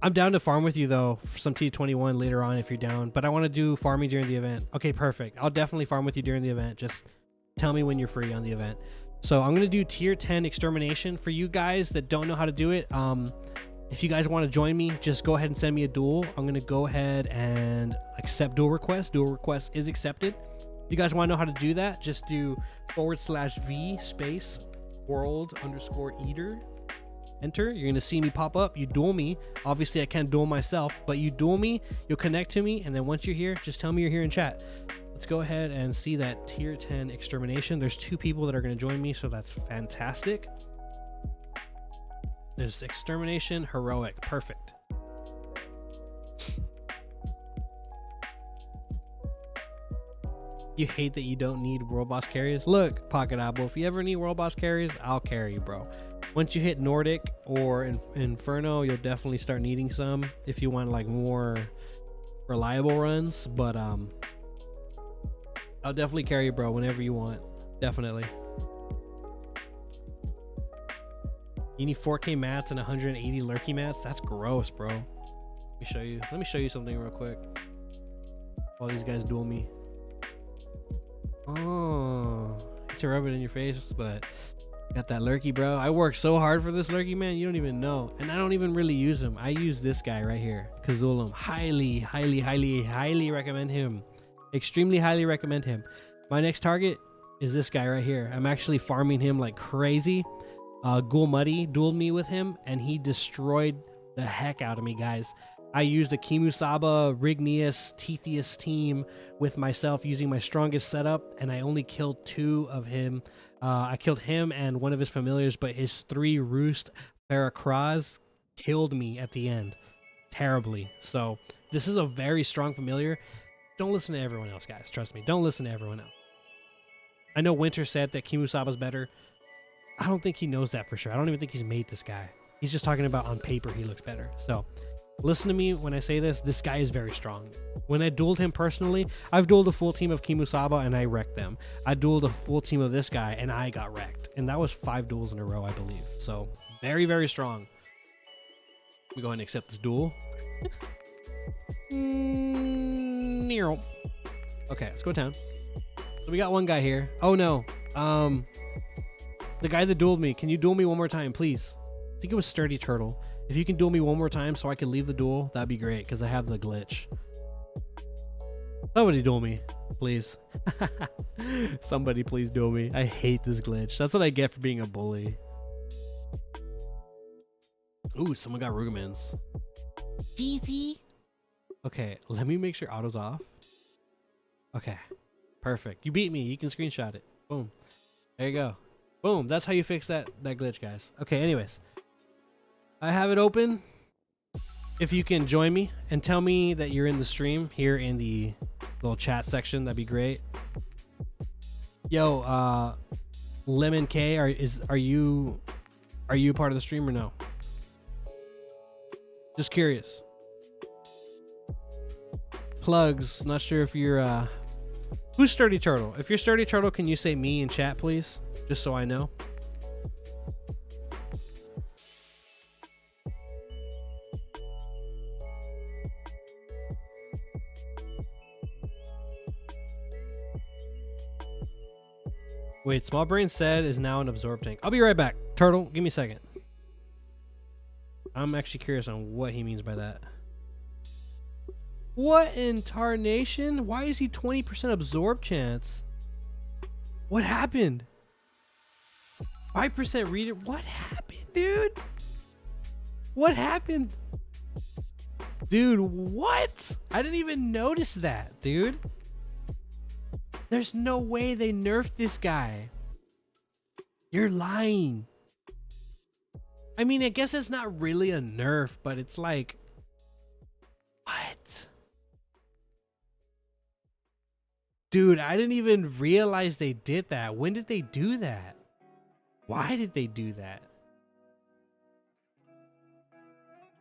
I'm down to farm with you though for some T21 later on if you're down, but I want to do farming during the event. Okay, perfect. I'll definitely farm with you during the event. Just tell me when you're free on the event. So I'm going to do tier 10 extermination for you guys that don't know how to do it. If you guys want to join me, just go ahead and send me a duel. I'm going to go ahead and accept duel request. Duel request is accepted. If you guys want to know how to do that, just do /V space world_eater. Enter. You're going to see me pop up. You duel me. Obviously, I can't duel myself, but you duel me. You'll connect to me. And then once you're here, just tell me you're here in chat. Let's go ahead and see that tier 10 extermination. There's 2 people that are going to join me, so that's fantastic. There's extermination, heroic, perfect. You hate that you don't need world boss carries? Look, Pocket Apple, if you ever need world boss carries, I'll carry you, bro. Once you hit Nordic or Inferno, you'll definitely start needing some if you want like more reliable runs, but I'll definitely carry you, bro, whenever you want. Definitely. You need 4K mats and 180 lurky mats? That's gross, bro. Let me show you. Let me show you something real quick. While these guys duel me. Oh, to rub it in your face, but got that lurky, bro. I worked so hard for this lurky, man. You don't even know. And I don't even really use him. I use this guy right here, Kazulum. Highly, highly, highly, highly recommend him. Extremely highly recommend him. My next target is this guy right here. I'm actually farming him like crazy. Ghoul Muddy dueled me with him and he destroyed the heck out of me, guys. I used the Kimusaba, Rigneus, Tetheus team with myself using my strongest setup, and I only killed 2 of him. I killed him and one of his familiars, but his 3 Roost Farrakraz killed me at the end terribly. So this is a very strong familiar. Don't listen to everyone else, guys. Trust me. Don't listen to everyone else. I know Winter said that Kimusaba's better. I don't think he knows that for sure. I don't even think he's made this guy. He's just talking about on paper he looks better. So listen to me when I say this. This guy is very strong. When I dueled him personally, I've dueled a full team of Kimusaba and I wrecked them. I dueled a full team of this guy and I got wrecked. And that was 5 duels in a row, I believe. So very, very strong. We go ahead and accept this duel. Okay, let's go down. So we got one guy here. Oh no. The guy that dueled me. Can you duel me one more time, please? I think it was Sturdy Turtle. If you can duel me one more time so I can leave the duel, that'd be great because I have the glitch. Somebody duel me, please. Somebody please duel me. I hate this glitch. That's what I get for being a bully. Ooh, someone got Rugamans. Easy. Okay, let me make sure auto's off. Okay, perfect. You beat me. You can screenshot it. Boom. There you go. Boom. That's how you fix that glitch, guys. Okay, anyways. I have it open. If you can join me and tell me that you're in the stream here in the little chat section, that'd be great. Yo, Lemon K, are you part of the stream or no? Just curious. Plugs, not sure if you're who's Sturdy Turtle? If you're Sturdy Turtle, can you say me in chat, please? Just so I know. Wait, Small Brain said is now an absorb tank. I'll be right back. Turtle, give me a second. I'm actually curious on what he means by that. What in tarnation? Why is he 20% absorb chance? What happened? 5% reader. What happened, dude? What happened? Dude, what? I didn't even notice that, dude. There's no way they nerfed this guy. You're lying. I mean, I guess it's not really a nerf, but it's like, what? Dude, I didn't even realize they did that. When did they do that? Why did they do that?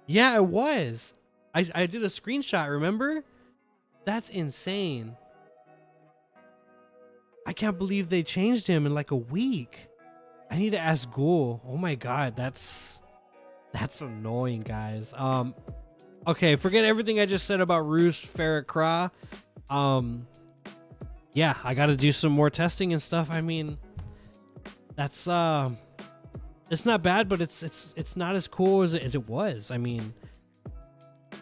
Yeah, it was. I did a screenshot, remember? That's insane. I can't believe they changed him in like a week. I need to ask Ghoul. Oh my god, that's annoying, guys. Okay, forget everything I just said about Roos Ferricra. Yeah, I gotta do some more testing and stuff. I mean, that's it's not bad, but it's not as cool as it was. I mean,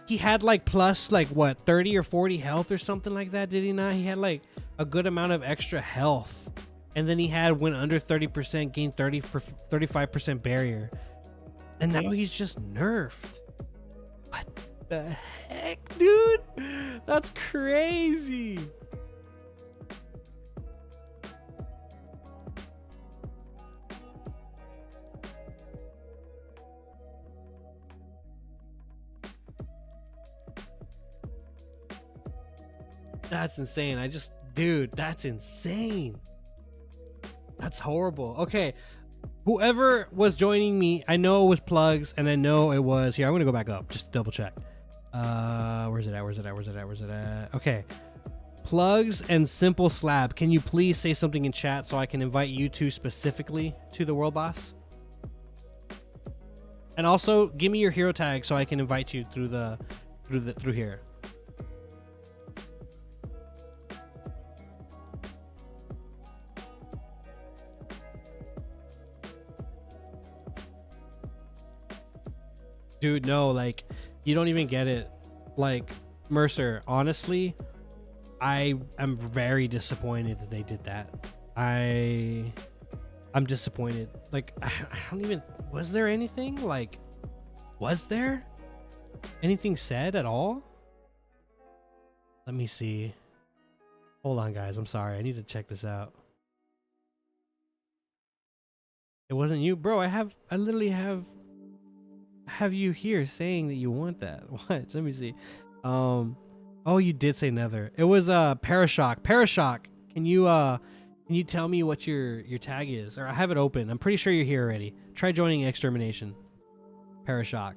he had like plus like what 30 or 40 health or something like that, did he not? He had like a good amount of extra health, and then he had went under 30%, gained 35% barrier, and now he's just nerfed. What the heck, dude? That's crazy. That's insane. Dude, that's insane. That's horrible. Okay, whoever was joining me, I know it was Plugs, and I know it was here. I'm gonna go back up just to double check. Where's it at? Okay, Plugs and Simple Slab. Can you please say something in chat so I can invite you two specifically to the world boss? And also, give me your hero tag so I can invite you through here. Dude, no, like, you don't even get it. Like, Mercer, honestly, I am very disappointed that they did that. I'm disappointed. Like, I don't even, was there anything? Like, was there anything said at all? Let me see. Hold on, guys. I'm sorry. I need to check this out. It wasn't you? Bro, I literally have you here saying that you want that. What? Let me see. Oh, you did say Nether. It was Parashock. Can you tell me what your tag is? Or I have it open. I'm pretty sure you're here already. Try joining Extermination. Parashock.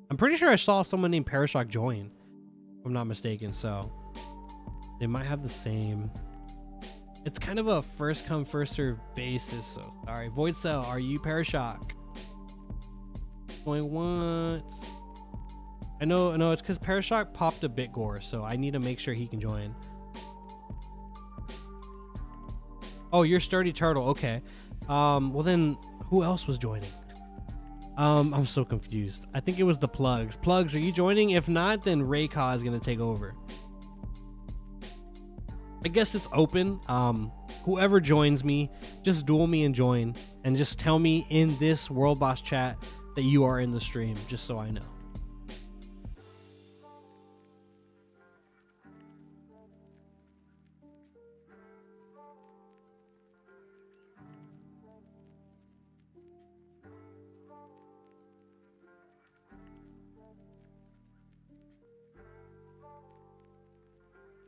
I'm pretty sure I saw someone named Parashock join, if I'm not mistaken, so they might have the same. It's kind of a first come first serve basis, so sorry. Void Cell, are you Parashock? Going once. I know, no, it's because Parashock popped a Bitgore, so I need to make sure he can join. Oh, you're Sturdy Turtle, okay. Well then, who else was joining? I'm so confused. I think it was the Plugs. Plugs, are you joining? If not, then Rayka is gonna take over. I guess it's open. Whoever joins me, just duel me and join, and just tell me in this World Boss chat that you are in the stream, just so I know.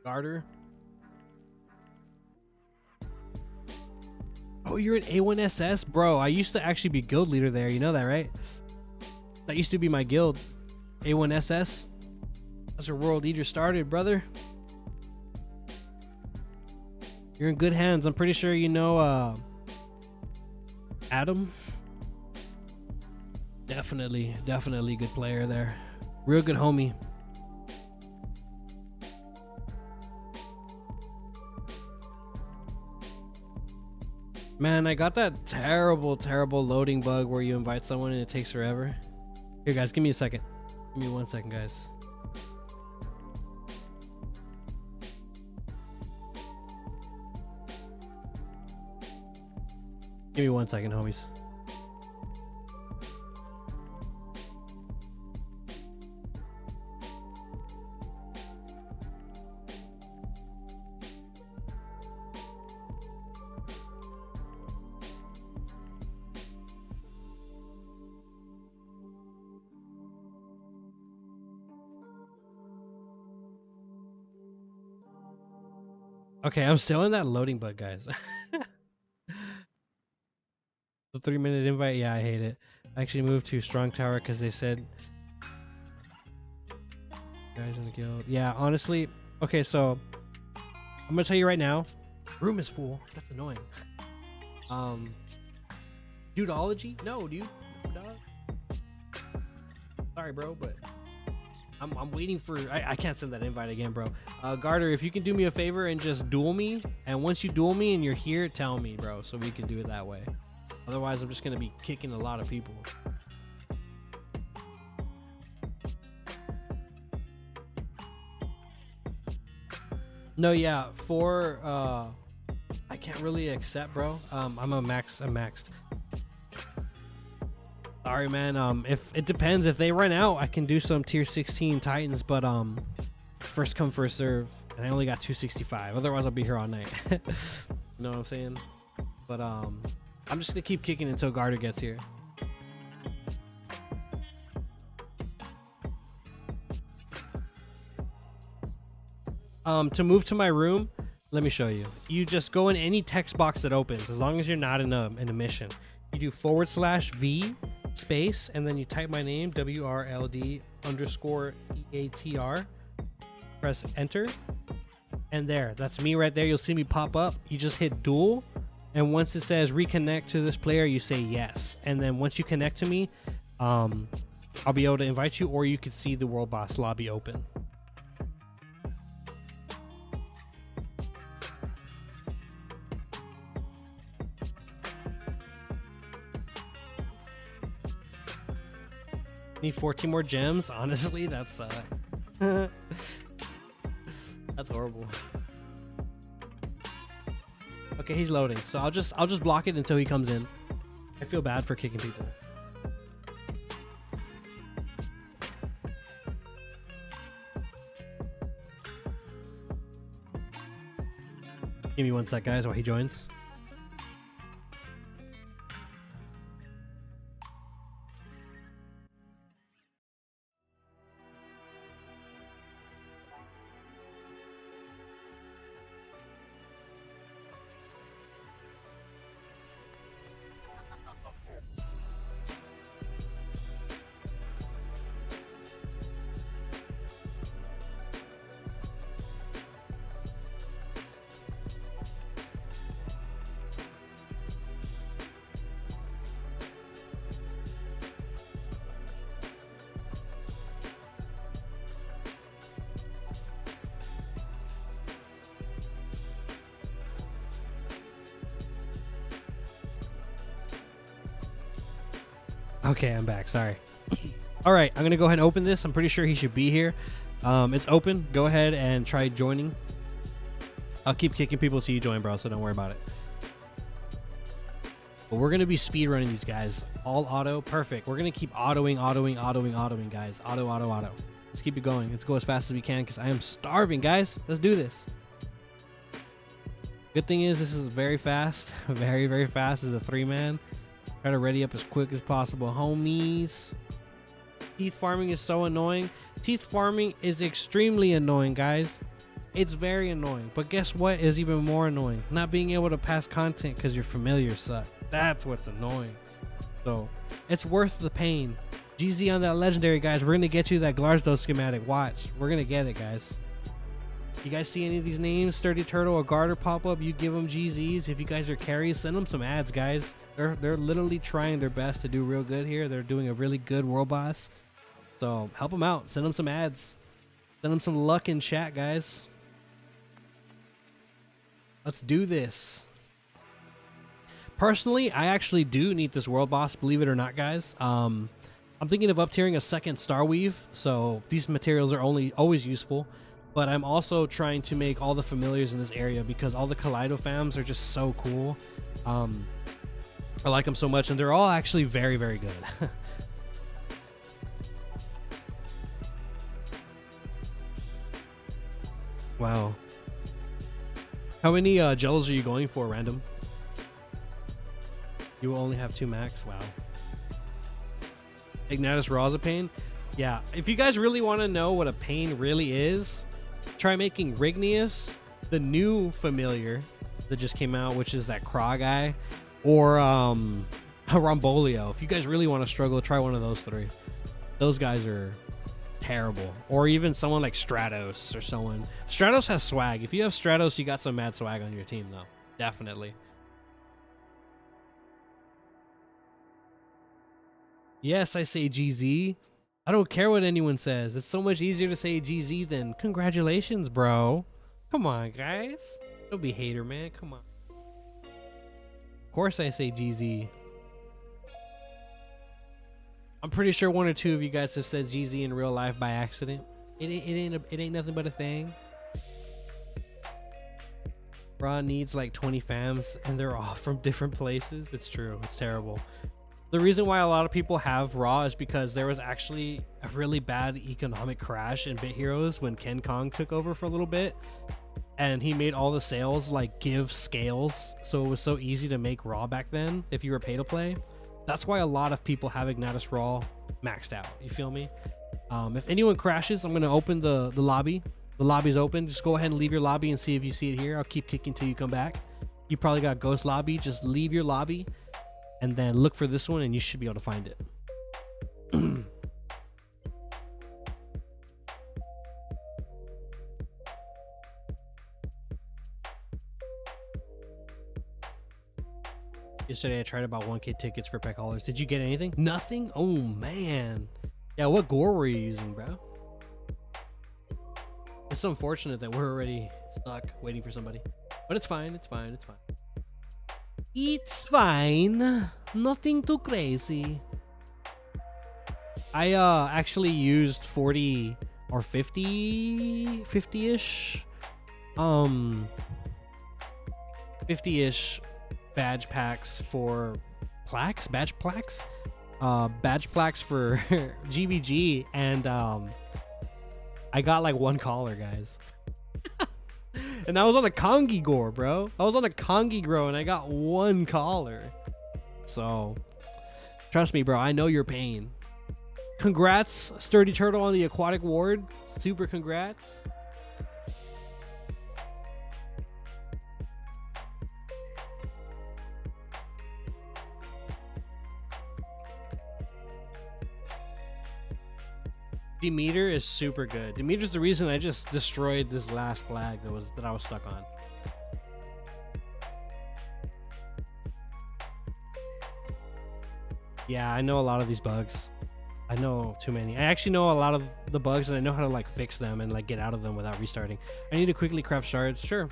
Garter. Oh, you're an A1SS? Bro, I used to actually be guild leader there. You know that, right? That used to be my guild. A1SS. That's where World Leader started, brother. You're in good hands. I'm pretty sure you know Adam. Definitely good player there. Real good homie. Man, I got that terrible loading bug where you invite someone and it takes forever. Here, guys, give me a second. Give me 1 second, guys. Give me 1 second, homies. Okay, I'm still in that loading bug, guys. The 3-minute invite, yeah, I hate it. I actually moved to Strong Tower because they said guys in the guild. Yeah, honestly, okay, so I'm gonna tell you right now, room is full. That's annoying. Dudeology? No, dude. Dog. Sorry, bro, but I'm waiting for. I can't send that invite again, bro. Garter, if you can do me a favor and just duel me, and once you duel me and you're here, tell me, bro, so we can do it that way. Otherwise, I'm just gonna be kicking a lot of people. No, yeah, for I can't really accept, bro. I'm maxed. Sorry, man. If it depends, if they run out, I can do some tier 16 Titans, but first come first serve, and I only got 265. Otherwise, I'll be here all night. You know what I'm saying? But I'm just gonna keep kicking until Garter gets here. To move to my room, let me show you. You just go in any text box that opens, as long as you're not in a mission. You do /V space, and then you type my name, WRLD_EATR. Press enter, and there, that's me right there. You'll see me pop up. You just hit duel, and once it says reconnect to this player, you say yes. And then once you connect to me, I'll be able to invite you, or you could see the World Boss lobby open. Need 14 more gems. Honestly, that's that's horrible. Okay, he's loading, so I'll just block it until he comes in. I feel bad for kicking people. Give me 1 sec, guys, while he joins. Okay, I'm back. Sorry. All right, I'm gonna go ahead and open this. I'm pretty sure he should be here. It's open. Go ahead and try joining. I'll keep kicking people till you join, bro, so don't worry about it. But we're gonna be speed running these guys. All auto, perfect. We're gonna keep autoing, guys. Auto. Let's keep it going. Let's go as fast as we can because I am starving, guys. Let's do this. Good thing is this is very fast, very fast. This is a 3-man. Try to ready up as quick as possible, homies. Teeth farming is so annoying. Teeth farming is extremely annoying, guys. It's very annoying. But guess what is even more annoying? Not being able to pass content because your familiars suck. That's what's annoying. So it's worth the pain. GZ on that legendary, guys. We're gonna get you that Glarsdale schematic. Watch. We're gonna get it, guys. You guys see any of these names, Sturdy Turtle or Garter, pop up, you give them GZs. If you guys are carries, send them some ads, guys. They're literally trying their best to do real good here. They're doing a really good world boss. So help them out. Send them some ads. Send them some luck in chat, guys. Let's do this. Personally, I actually do need this world boss, believe it or not, guys. I'm thinking of up-tiering a second Starweave, so these materials are always useful. But I'm also trying to make all the familiars in this area because all the Kaleido fams are just so cool. I like them so much, and they're all actually very, very good. Wow. How many gels are you going for, random? You will only have 2 max? Wow. Ignitus Raw is a pain? Yeah, if you guys really want to know what a pain really is, try making Rigneus, the new familiar that just came out, which is that Craw guy, or Rombolio. If you guys really want to struggle, try one of those 3. Those guys are terrible. Or even someone like Stratos or someone. Stratos has swag. If you have Stratos, you got some mad swag on your team, though. Definitely. Yes, I say GZ. I don't care what anyone says. It's so much easier to say GZ than congratulations, bro. Come on, guys. Don't be hater, man. Come on. Of course I say GZ. I'm pretty sure 1 or 2 of you guys have said GZ in real life by accident. It ain't nothing but a thing. Raw needs like 20 fams and they're all from different places. It's true. It's terrible. The reason why a lot of people have Raw is because there was actually a really bad economic crash in Bit Heroes when Ken Kong took over for a little bit. And he made all the sales like give scales. So it was so easy to make Raw back then if you were pay to play. That's why a lot of people have Ignitus Raw maxed out. You feel me? If anyone crashes, I'm going to open the lobby. The lobby's open. Just go ahead and leave your lobby and see if you see it here. I'll keep kicking till you come back. You probably got Ghost Lobby. Just leave your lobby. And then look for this one and you should be able to find it. Yesterday I tried about 1K tickets for pet collars. Did you get anything? Nothing? Oh man. Yeah, what gore were you using, bro? It's unfortunate that we're already stuck waiting for somebody. But it's fine, it's fine, it's fine. It's fine. Nothing too crazy. I actually used 40 or 50-ish 50-ish badge packs for plaques, badge plaques for GVG, and I got like 1 collar, guys. And I was on the Kongi Gore, bro. I was on the Kongi Grow and I got 1 collar. So, trust me, bro. I know your pain. Congrats, Sturdy Turtle, on the Aquatic Ward. Super congrats. Demeter is super good. Demeter's the reason I just destroyed this last flag that I was stuck on. Yeah, I know a lot of these bugs. I know too many. I actually know a lot of the bugs and I know how to like fix them and like get out of them without restarting. I need to quickly craft shards. Sure.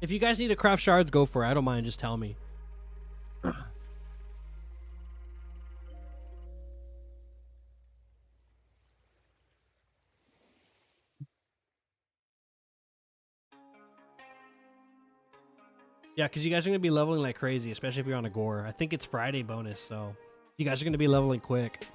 If you guys need to craft shards, go for it. I don't mind. Just tell me. Yeah, because you guys are going to be leveling like crazy, especially if you're on a gore. I think it's Friday bonus, so you guys are going to be leveling quick.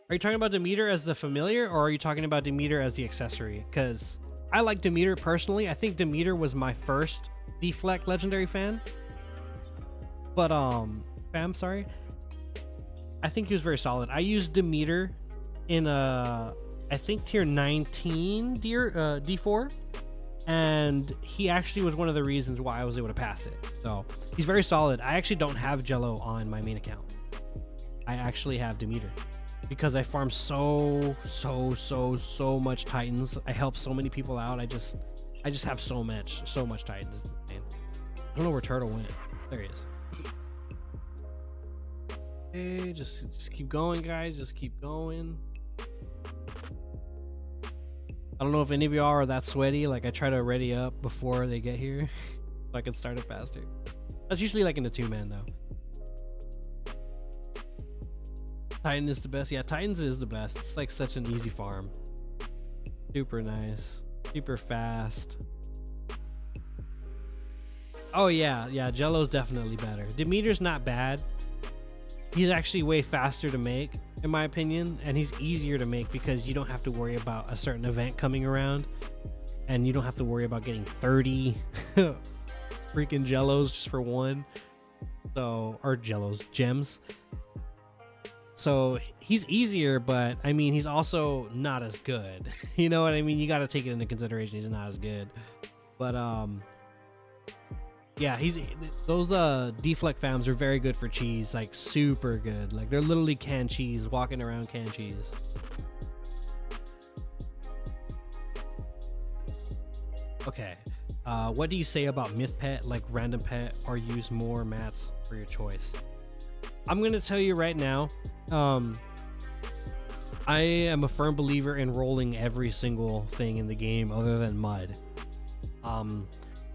Are you talking about Demeter as the familiar, or are you talking about Demeter as the accessory? Because I like Demeter personally. I think Demeter was my first deflect legendary fan. But fam, sorry. I think he was very solid. I used Demeter in I think tier 19 D4, and he actually was one of the reasons why I was able to pass it. So he's very solid. I actually don't have Jello on my main account. I actually have Demeter because I farm so much Titans. I help so many people out. I just have so much Titans. I don't know where Turtle went. There he is. Okay, just keep going, guys. Just keep going. I don't know if any of y'all are that sweaty. Like, I try to ready up before they get here so I can start it faster. That's usually like in the 2-man though. Titan is the best. Yeah, Titans is the best. It's like such an easy farm. Super nice. Super fast. Oh yeah, Jello's definitely better. Demeter's not bad. He's actually way faster to make, in my opinion, and he's easier to make because you don't have to worry about a certain event coming around, and you don't have to worry about getting 30 freaking Jellos just for one. So, or gems. So he's easier, but I mean, he's also not as good. You know what I mean? You got to take it into consideration. He's not as good, but yeah, those deflect fams are very good for cheese, like super good. Like they're literally canned cheese, walking around canned cheese. Okay, what do you say about myth pet, like random pet, or use more mats for your choice? I'm gonna tell you right now, I am a firm believer in rolling every single thing in the game other than mud.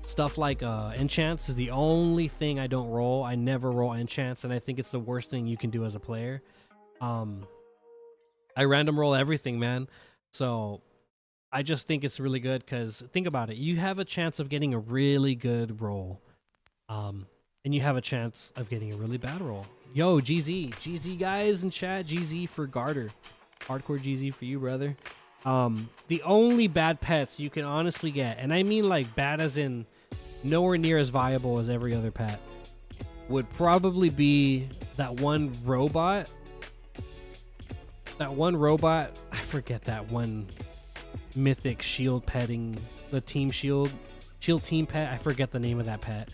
Stuff like enchants is the only thing I don't roll. I never roll enchants, and I think it's the worst thing you can do as a player. I random roll everything, man. So I just think it's really good because think about it. You have a chance of getting a really good roll, and you have a chance of getting a really bad roll. Yo, GZ guys in chat, GZ for Garter. Hardcore GZ for you, brother. The only bad pets you can honestly get, and I mean like bad as in nowhere near as viable as every other pet, would probably be that one robot. I forget that one mythic shield petting, the team shield team pet. I forget the name of that pet.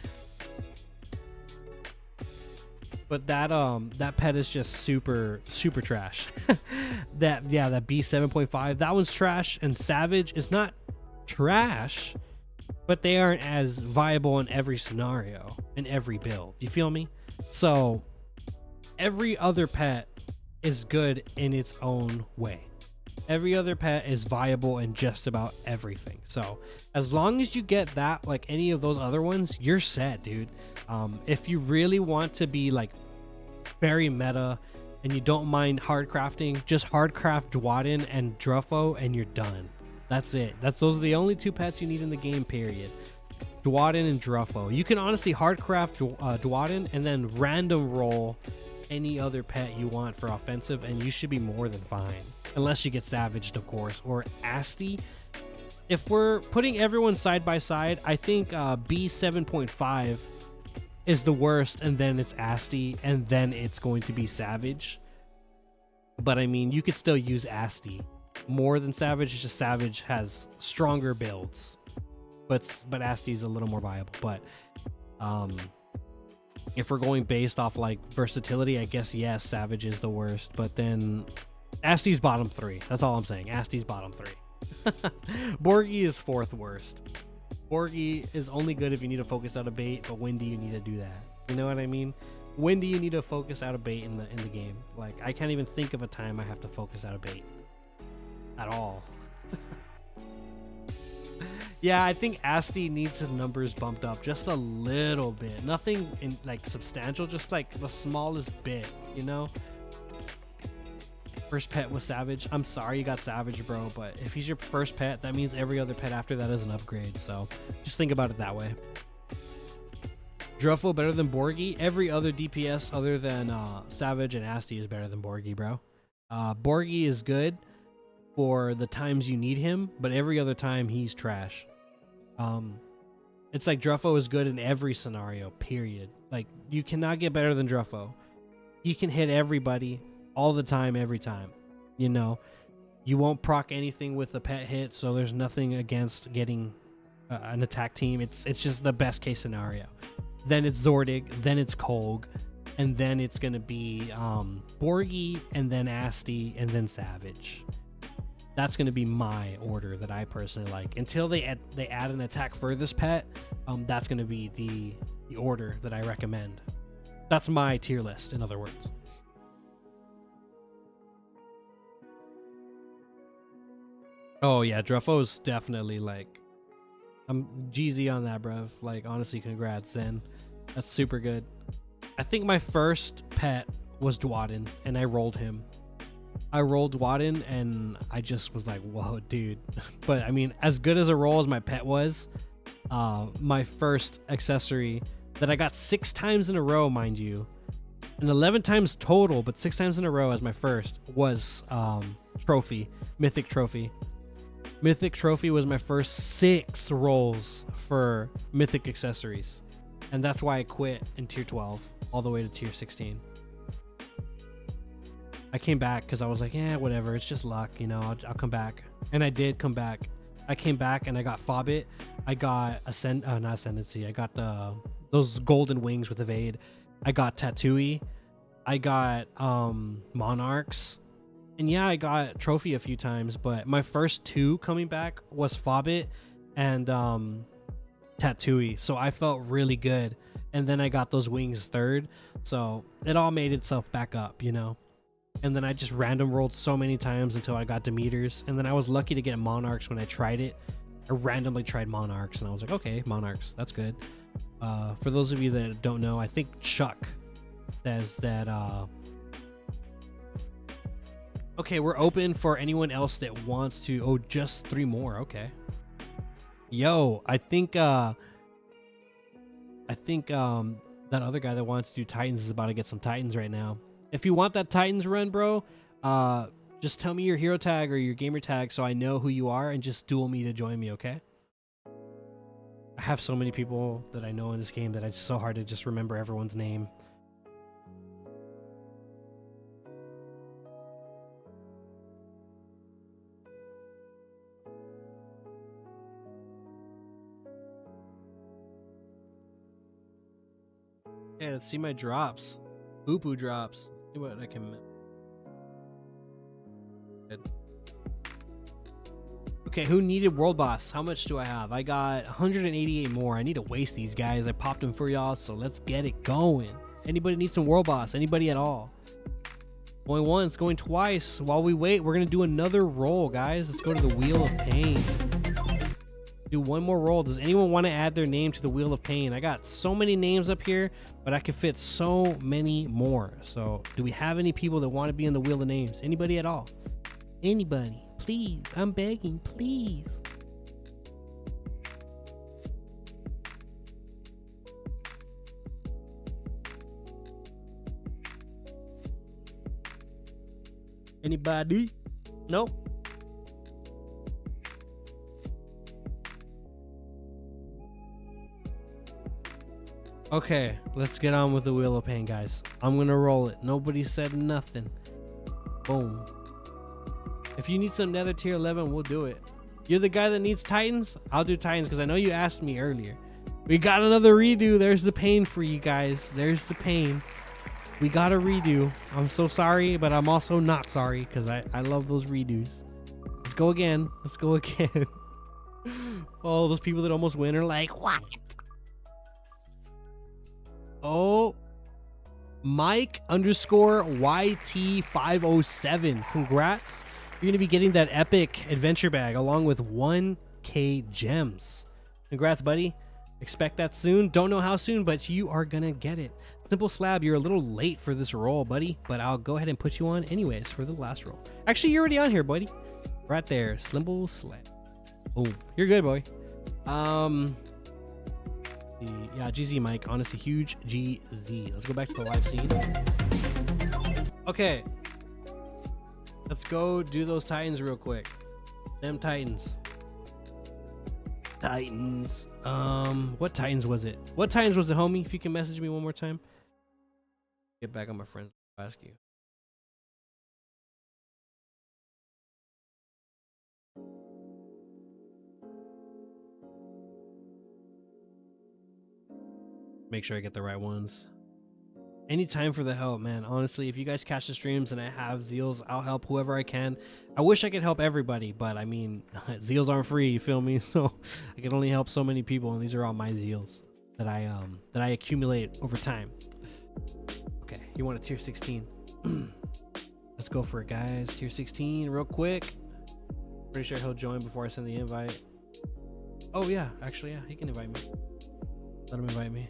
But that pet is just super trash. that B7.5, that one's trash, and Savage is not trash, but they aren't as viable in every scenario, in every build. You feel me? So every other pet is good in its own way. Every other pet is viable in just about everything. So as long as you get that, like any of those other ones, you're set, dude. If you really want to be like very meta and you don't mind hard crafting, just hard craft Dwadin and Druffo and you're done. That's it. Those are the only two pets you need in the game, period. Dwadin and Druffo. You can honestly hard craft Dwadin and then random roll any other pet you want for offensive, and you should be more than fine. Unless you get savaged, of course, or Asti. If we're putting everyone side by side, I think B7.5 is the worst, and then it's Asti, and then it's going to be Savage. But I mean, you could still use Asti more than Savage. It's just Savage has stronger builds, but Asti's a little more viable. But if we're going based off like versatility, I guess yes, Savage is the worst. But then Asti's bottom 3. That's all I'm saying. Asti's bottom 3. Borgie is 4th worst. Borgie is only good if you need to focus out a bait, but when do you need to do that? You know what I mean? When do you need to focus out a bait in the game? Like, I can't even think of a time I have to focus out a bait at all. Yeah, I think Asti needs his numbers bumped up just a little bit. Nothing in like substantial, just like the smallest bit, you know? First pet was Savage. I'm sorry you got Savage, bro, but if he's your first pet, that means every other pet after that is an upgrade. So just think about it that way. Druffo better than Borgie. Every other DPS other than Savage and Asti is better than Borgie, bro. Borgie is good. for the times you need him, but every other time he's trash. It's like Druffo is good in every scenario, period. Like, you cannot get better than Druffo. He can hit everybody all the time, every time. You know, you won't proc anything with a pet hit, so there's nothing against getting an attack team. It's just the best case scenario. Then it's Zordig, then it's Kolg, and then it's gonna be Borgie, and then Asti, and then Savage. That's gonna be my order that I personally like. Until they add an attack furthest pet, that's gonna be the order that I recommend. That's my tier list, in other words. Oh yeah, Druffo's definitely like, I'm GZ on that, bruv. Like, honestly, congrats, Zen. That's super good. I think my first pet was Dwadin, and I rolled him. I rolled Dwadin, and I just was like, whoa, dude. But, I mean, as good as a roll as my pet was, my first accessory that I got 6 times in a row, mind you, and 11 times total, but 6 times in a row as my first, was Trophy, Mythic Trophy. Mythic Trophy was my first 6 rolls for Mythic accessories. And that's why I quit in tier 12 all the way to tier 16. I came back because I was like, yeah, whatever. It's just luck, you know, I'll come back. And I did come back. I came back and I got Fobbit. I got not Ascendancy. I got those golden wings with Evade. I got Tattooey. I got Monarchs. And yeah, I got Trophy a few times, but my first 2 coming back was Fobbit and Tattooey, so I felt really good. And then I got those wings 3rd, so it all made itself back up, you know. And then I just random rolled so many times until I got Demeters, and then I was lucky to get Monarchs when I tried it. I randomly tried Monarchs, and I was like, okay, Monarchs, that's good. For those of you that don't know, I think Chuck says that okay, we're open for anyone else that wants to. Oh, just 3 more. Okay. Yo, I think that other guy that wants to do Titans is about to get some Titans right now. If you want that Titans run, bro, just tell me your hero tag or your gamer tag so I know who you are, and just duel me to join me, okay? I have so many people that I know in this game that it's so hard to just remember everyone's name. Yeah, let's see my drops. Poo-poo drops. See what I can... Okay, who needed World Boss? How much do I have? I got 188 more. I need to waste these guys. I popped them for y'all, so let's get it going. Anybody need some World Boss? Anybody at all? Going once, going twice. While we wait, we're going to do another roll, guys. Let's go to the Wheel of Pain. Do one more roll. Does anyone want to add their name to the Wheel of Pain? I got so many names up here, but I could fit so many more. So do we have any people that want to be in the Wheel of Names? Anybody at all? Anybody? Please. I'm begging. Please. Anybody? Nope. Okay, let's get on with the Wheel of Pain, guys. I'm gonna roll it. Nobody said nothing. Boom. If you need some Nether tier 11, we'll do it. You're the guy that needs Titans? I'll do Titans because I know you asked me earlier. We got another redo. There's the pain for you guys. There's the pain. We got a redo. I'm so sorry, but I'm also not sorry because I love those redos. Let's go again. Let's go again. Oh, those people that almost win are like, what? Oh, Mike _YT507. Congrats. You're going to be getting that epic adventure bag along with 1K gems. Congrats, buddy. Expect that soon. Don't know how soon, but you are going to get it. Simple Slab, you're a little late for this roll, buddy, but I'll go ahead and put you on anyways for the last roll. Actually, you're already on here, buddy. Right there. Simple Slab. Boom. You're good, boy. Yeah, GZ, Mike. Honestly, huge GZ. Let's go back to the live scene. Okay. Let's go do those Titans real quick. Them Titans. Titans. What Titans was it? What Titans was it, homie? If you can message me one more time. Get back on my friends. I'll ask you. Make sure I get the right ones. Anytime for the help, man. Honestly, if you guys catch the streams and I have Zeals, I'll help whoever I can. I wish I could help everybody, but I mean, Zeals aren't free, you feel me? So I can only help so many people, and these are all my Zeals that I accumulate over time. Okay, you want a tier 16? Let's go for it, guys. Tier 16 real quick. Pretty sure he'll join before I send the invite. Oh yeah, actually, yeah, he can invite me. Let him invite me.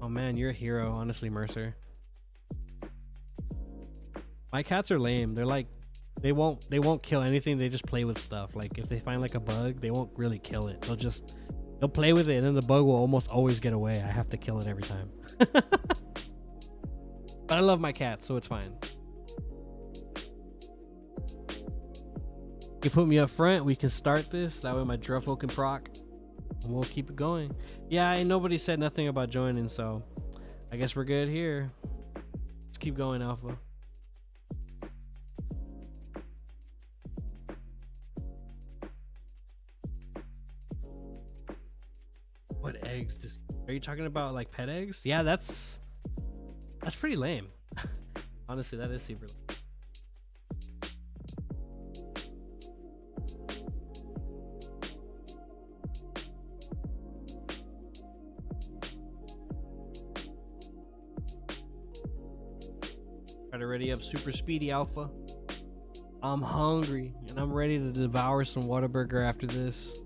Oh man, you're a hero, honestly, Mercer. My cats are lame. They're like, they won't kill anything. They just play with stuff. Like if they find like a bug, they won't really kill it. They'll play with it, and then the bug will almost always get away. I have to kill it every time. But I love my cat, so it's fine. You put me up front, we can start this. That way my Druffle can proc. And we'll keep it going. Yeah, ain't nobody said nothing about joining, so I guess we're good here. Let's keep going, Alpha. What eggs? Are you talking about like pet eggs? Yeah, that's pretty lame. Honestly, that is super lame. Try to ready up super speedy Alpha. I'm hungry and I'm ready to devour some Whataburger after this.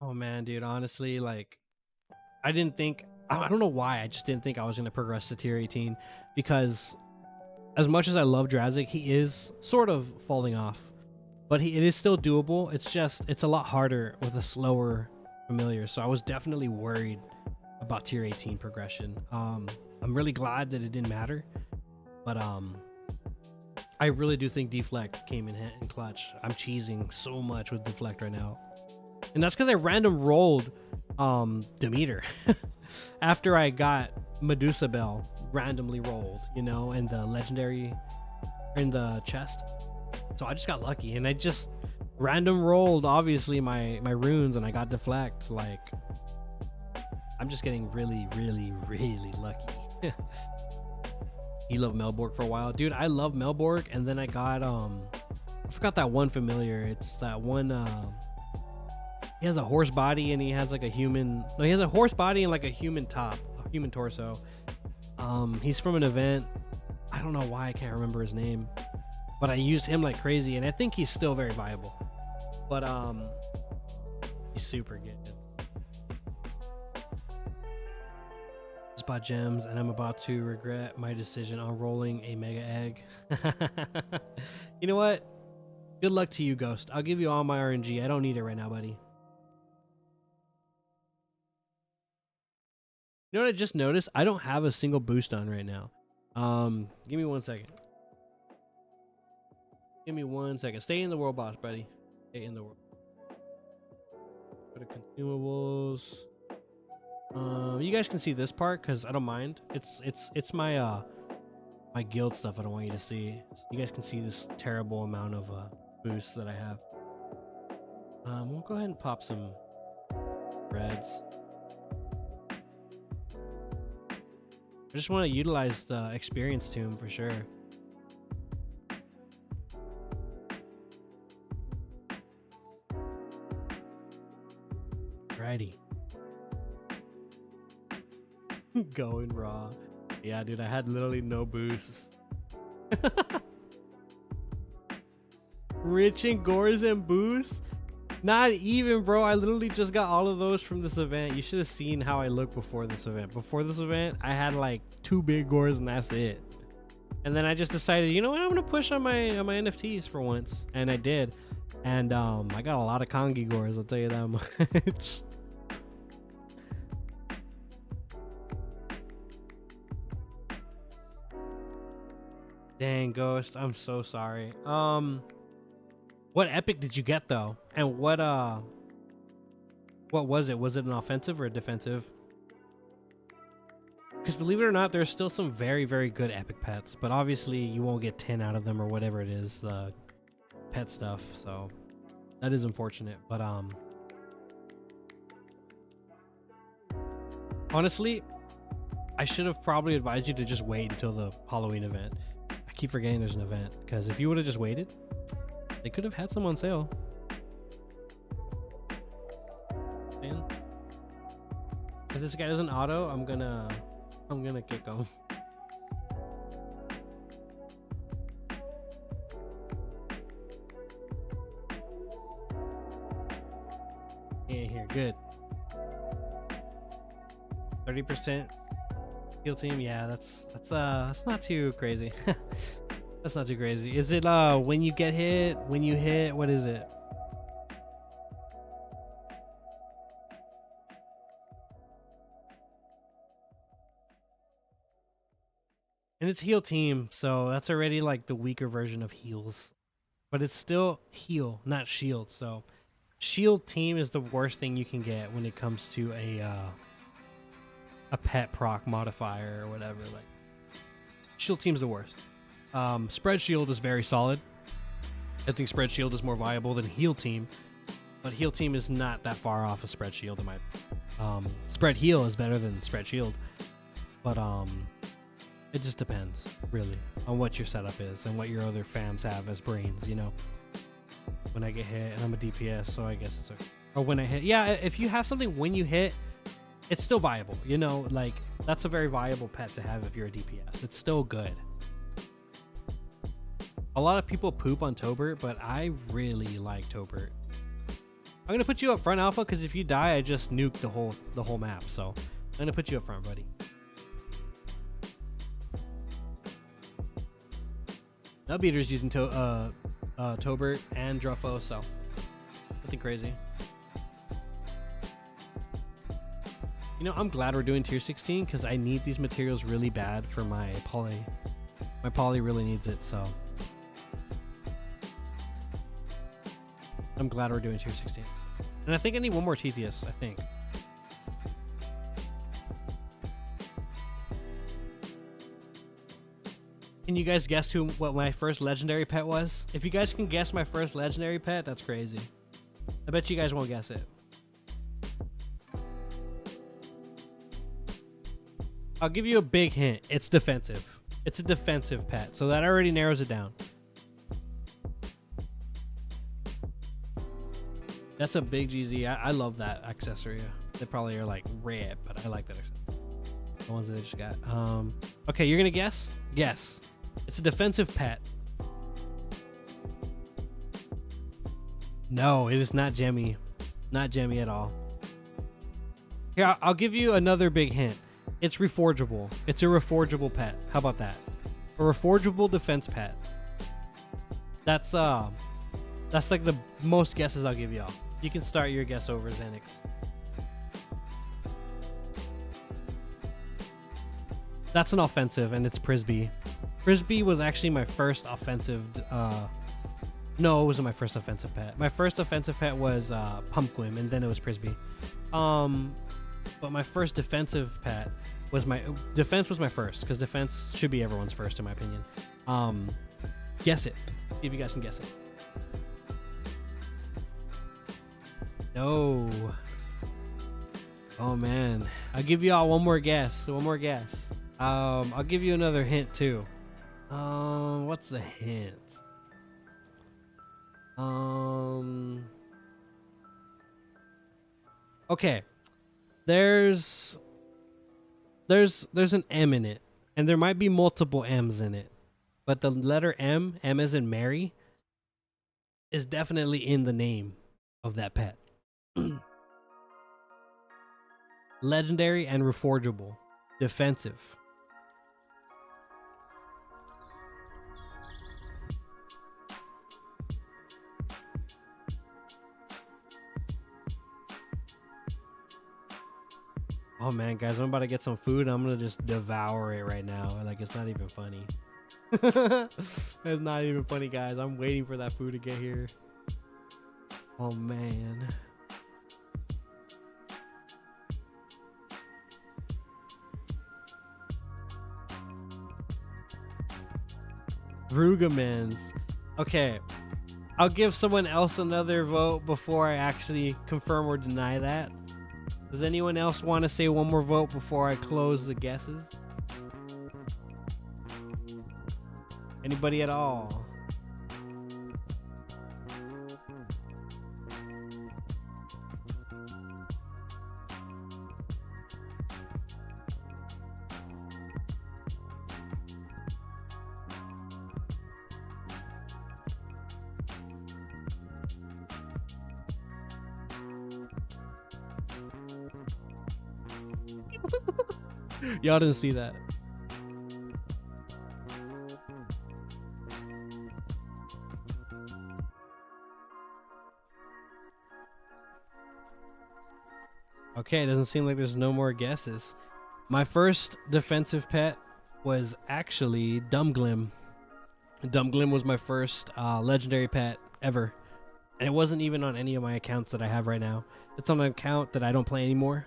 Oh man, dude, honestly, like I don't know why, I just didn't think I was gonna progress to tier 18, because as much as I love Drazik, he is sort of falling off. But it is still doable. It's a lot harder with a slower familiar. So I was definitely worried about tier 18 progression. I'm really glad that it didn't matter. But I really do think Deflect came in clutch. I'm cheesing so much with Deflect right now. And that's because I random rolled Demeter. After I got Medusa Bell randomly rolled, you know, and the legendary in the chest. So I just got lucky, and I just random rolled obviously my runes, and I got Deflect. Like I'm just getting really lucky. You love Melborg for a while, dude. I love Melborg, and then I got I forgot that one familiar. It's that one he has a horse body and he has like a human, no, he has a horse body and like a human top, a human torso. He's from an event. I don't know why I can't remember his name, but I used him like crazy, and I think he's still very viable. But he's super good. Just bought gems, and I'm about to regret my decision on rolling a mega egg. You know what? Good luck to you, Ghost. I'll give you all my RNG. I don't need it right now, buddy. You know what I just noticed? I don't have a single boost on right now. Give me 1 second. Give me 1 second. Stay in the world, boss, buddy. Stay in the world. Go to consumables. You guys can see this part because I don't mind. It's my my guild stuff I don't want you to see. You guys can see this terrible amount of boosts that I have. We'll go ahead and pop some reds. I just want to utilize the experience tomb for sure. Righty. Going raw. Yeah, dude, I had literally no boosts. Rich in gores and boosts? Not even, bro. I literally just got all of those from this event. You should have seen how I looked before this event. Before this event, I had like 2 big gores and that's it. And then I just decided, you know what? I'm gonna push on my NFTs for once, and I did. And I got a lot of Kongi gores. I'll tell you that much. Dang, Ghost. I'm so sorry. What epic did you get though? And what was it? Was it an offensive or a defensive? Because believe it or not, there's still some very, very good epic pets, but obviously you won't get 10 out of them or whatever it is, the pet stuff. So that is unfortunate. But honestly, I should have probably advised you to just wait until the Halloween event. I keep forgetting there's an event, because if you would have just waited, they could have had some on sale. Man, if this guy doesn't auto, I'm gonna kick him. Here, good. 30% heal team. Yeah, that's not too crazy. That's not too crazy. Is it when you get hit, when you hit, what is it? And it's heal team, so that's already like the weaker version of heals. But it's still heal, not shield. So shield team is the worst thing you can get when it comes to a pet proc modifier or whatever. Like shield team's the worst. Spread shield is very solid. I think spread shield is more viable than heal team, but heal team is not that far off of spread shield in my spread heal is better than spread shield, but it just depends really on what your setup is and what your other fams have as brains, you know. When I get hit, and I'm a DPS, so I guess it's or when I hit, yeah, if you have something when you hit, it's still viable, you know. Like that's a very viable pet to have if you're a DPS. It's still good. A lot of people poop on Tobert, but I really like Tobert. I'm gonna put you up front, Alpha, because if you die, I just nuke the whole map. So I'm gonna put you up front, buddy. Nutbeater's using Tobert and Druffo, so nothing crazy. You know, I'm glad we're doing tier 16 because I need these materials really bad for my poly. My poly really needs it, so I'm glad we're doing tier 16. And I think I need one more Tethys, I think. Can you guys guess what my first legendary pet was? If you guys can guess my first legendary pet, that's crazy. I bet you guys won't guess it. I'll give you a big hint. It's defensive. It's a defensive pet, so that already narrows it down. That's a big GZ. I love that accessory. They probably are like rare, but I like that accessory. The ones that I just got. Okay, you're gonna guess? Guess. It's a defensive pet. No, it is not Gemmy. Not Gemmy at all. Here, I'll give you another big hint. It's reforgeable. It's a reforgeable pet. How about that? A reforgeable defense pet. That's like the most guesses I'll give y'all. You can start your guess over, Xenix. That's an offensive, and it's Prisby. Prisby was actually my first offensive. No, it wasn't my first offensive pet. My first offensive pet was Pumpquim, and then it was Prisby. But my first defensive pet was defense was my first, because defense should be everyone's first in my opinion. Guess it. See if you guys can guess it. No. Oh man. I'll give y'all one more guess. One more guess. I'll give you another hint too. What's the hint? Okay. There's an M in it, and there might be multiple M's in it, but the letter M as in Mary, is definitely in the name. of that pet. Legendary and reforgeable. Defensive. Oh man, guys, I'm about to get some food. I'm gonna just devour it right now. Like, it's not even funny. It's not even funny, guys. I'm waiting for that food to get here. Oh man. Rugamans. Okay, I'll give someone else another vote before I actually confirm or deny that. Does anyone else want to say one more vote before I close the guesses? Anybody at all? Y'all didn't see that. Okay, it doesn't seem like there's no more guesses. My first defensive pet was actually Dumglim. Dumglim was my first legendary pet ever. And it wasn't even on any of my accounts that I have right now. It's on an account that I don't play anymore.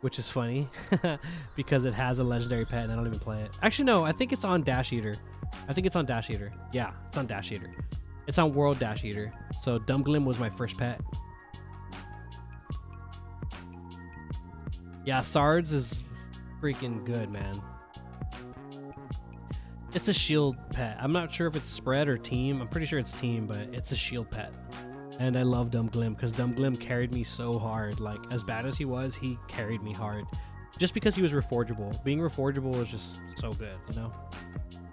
Which is funny because it has a legendary pet and I don't even play it. Actually, no, I think it's on Dash Eater. I think it's on Dash Eater. Yeah, it's on Dash Eater. It's on World Dash Eater. So Dumglim was my first pet. Yeah, Sards is freaking good, man. It's a shield pet. I'm not sure if it's spread or team. I'm pretty sure it's team, but it's a shield pet. And I love Dumglim because Dumglim carried me so hard. Like, as bad as he was, he carried me hard. Just because he was reforgeable. Being reforgeable was just so good, you know?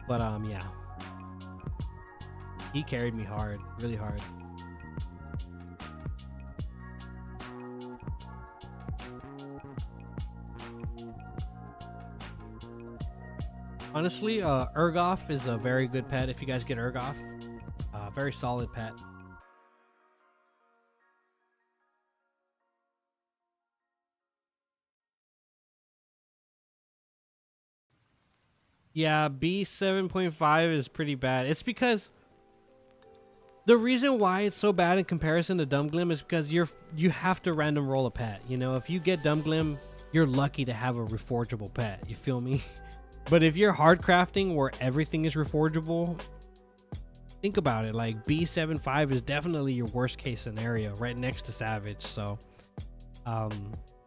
But, yeah. He carried me hard. Really hard. Honestly, Urgoff is a very good pet if you guys get Urgoff. Very solid pet. Yeah, B 7.5 is pretty bad. It's because the reason why it's so bad in comparison to Dumglim is because you have to random roll a pet. You know, if you get Dumglim, you're lucky to have a reforgeable pet. You feel me? But if you're hard crafting where everything is reforgeable, think about it. Like, B75 is definitely your worst case scenario, right next to Savage. So,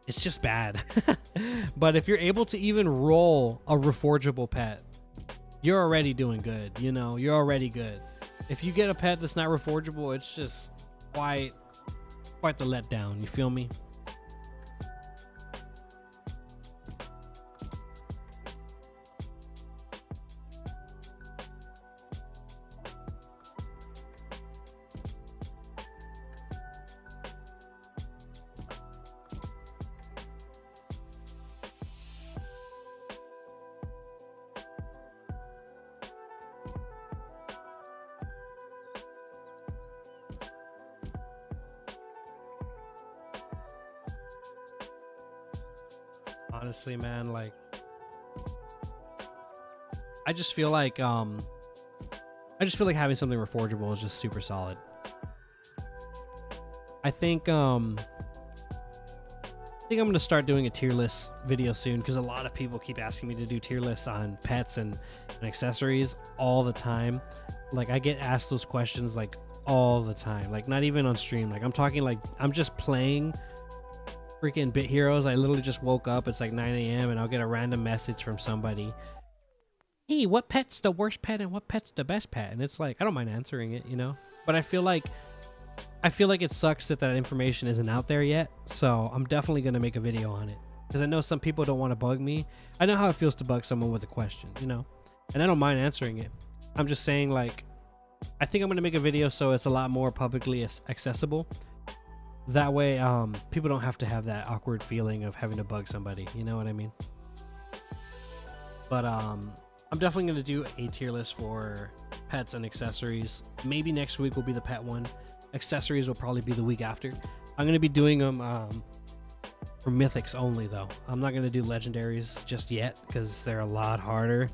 it's just bad. But if you're able to even roll a reforgeable pet, you're already doing good. You know, you're already good. If you get a pet that's not reforgeable, it's just quite the letdown. You feel me? Honestly, man, like, I just feel like having something reforgeable is just super solid. I think I'm gonna start doing a tier list video soon because a lot of people keep asking me to do tier lists on pets and accessories all the time. Like, I get asked those questions like all the time, like not even on stream. Like, I'm talking like I'm just playing freaking Bit Heroes. I literally just woke up. It's like 9 a.m. and I'll get a random message from somebody. Hey, what pet's the worst pet and what pet's the best pet? And it's like, I don't mind answering it, you know? But I feel like it sucks that information isn't out there yet. So I'm definitely going to make a video on it because I know some people don't want to bug me. I know how it feels to bug someone with a question, you know? And I don't mind answering it. I'm just saying, like, I think I'm gonna make a video so it's a lot more publicly accessible. That way, people don't have to have that awkward feeling of having to bug somebody. You know what I mean? But I'm definitely gonna do a tier list for pets and accessories. Maybe next week will be the pet one. Accessories will probably be the week after. I'm gonna be doing them for mythics only though. I'm not gonna do legendaries just yet because they're a lot harder,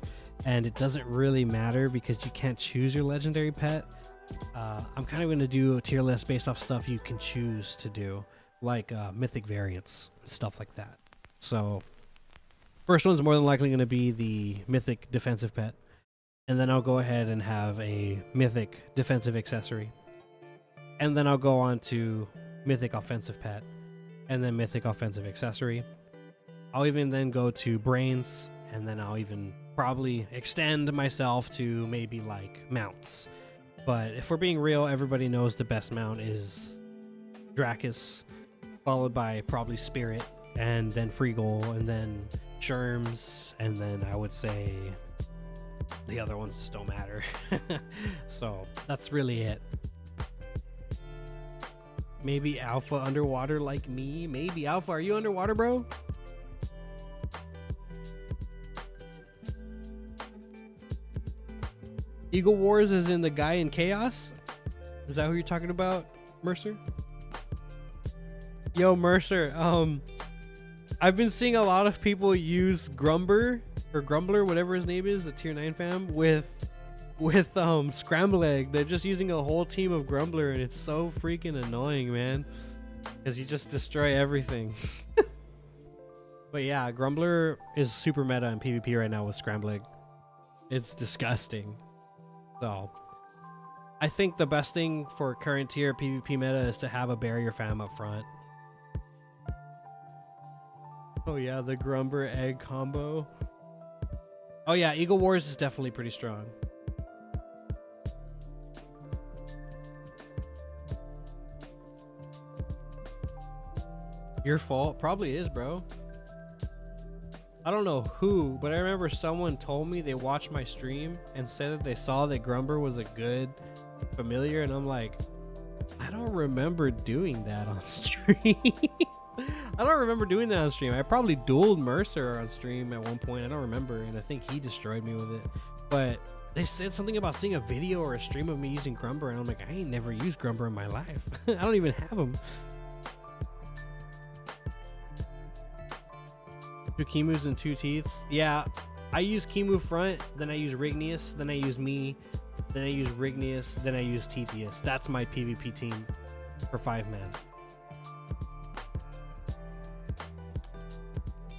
and it doesn't really matter because you can't choose your legendary pet. I'm kind of going to do a tier list based off stuff you can choose to do, like mythic variants, stuff like that. So first one's more than likely going to be the mythic defensive pet, and then I'll go ahead and have a mythic defensive accessory, and then I'll go on to mythic offensive pet, and then mythic offensive accessory. I'll even then go to brains, and then I'll even probably extend myself to maybe like mounts. But if we're being real, everybody knows the best mount is Dracus, followed by probably Spirit, and then Freegal, and then Germs, and then I would say the other ones just don't matter. So that's really it. Maybe Alpha underwater like me. Maybe Alpha, are you underwater, bro? Eagle Wars is in the guy in Chaos? Is that who you're talking about, Mercer? Yo, Mercer, I've been seeing a lot of people use Grumbler, whatever his name is, the tier 9 fam, with Scramble Egg. They're just using a whole team of Grumbler, and it's so freaking annoying, man. Because you just destroy everything. But yeah, Grumbler is super meta in PvP right now with Scramble Egg. It's disgusting. So I think the best thing for current tier PvP meta is to have a barrier fam up front. Oh yeah, the Grumber egg combo. Oh yeah, Eagle Wars is definitely pretty strong. Your fault? Probably is, bro. I don't know who, but I remember someone told me they watched my stream and said that they saw that Grumber was a good familiar, and I'm like, I don't remember doing that on stream. I don't remember doing that on stream. I probably dueled Mercer on stream at one point. I don't remember, and I think he destroyed me with it. But they said something about seeing a video or a stream of me using Grumber, and I'm like, I ain't never used Grumber in my life. I don't even have him. 2 Kimus and 2 Teeths. Yeah, I use Kimu front, then I use Rigneous, then I use me, then I use Rigneous, then I use Teethius. That's my PvP team for 5-man.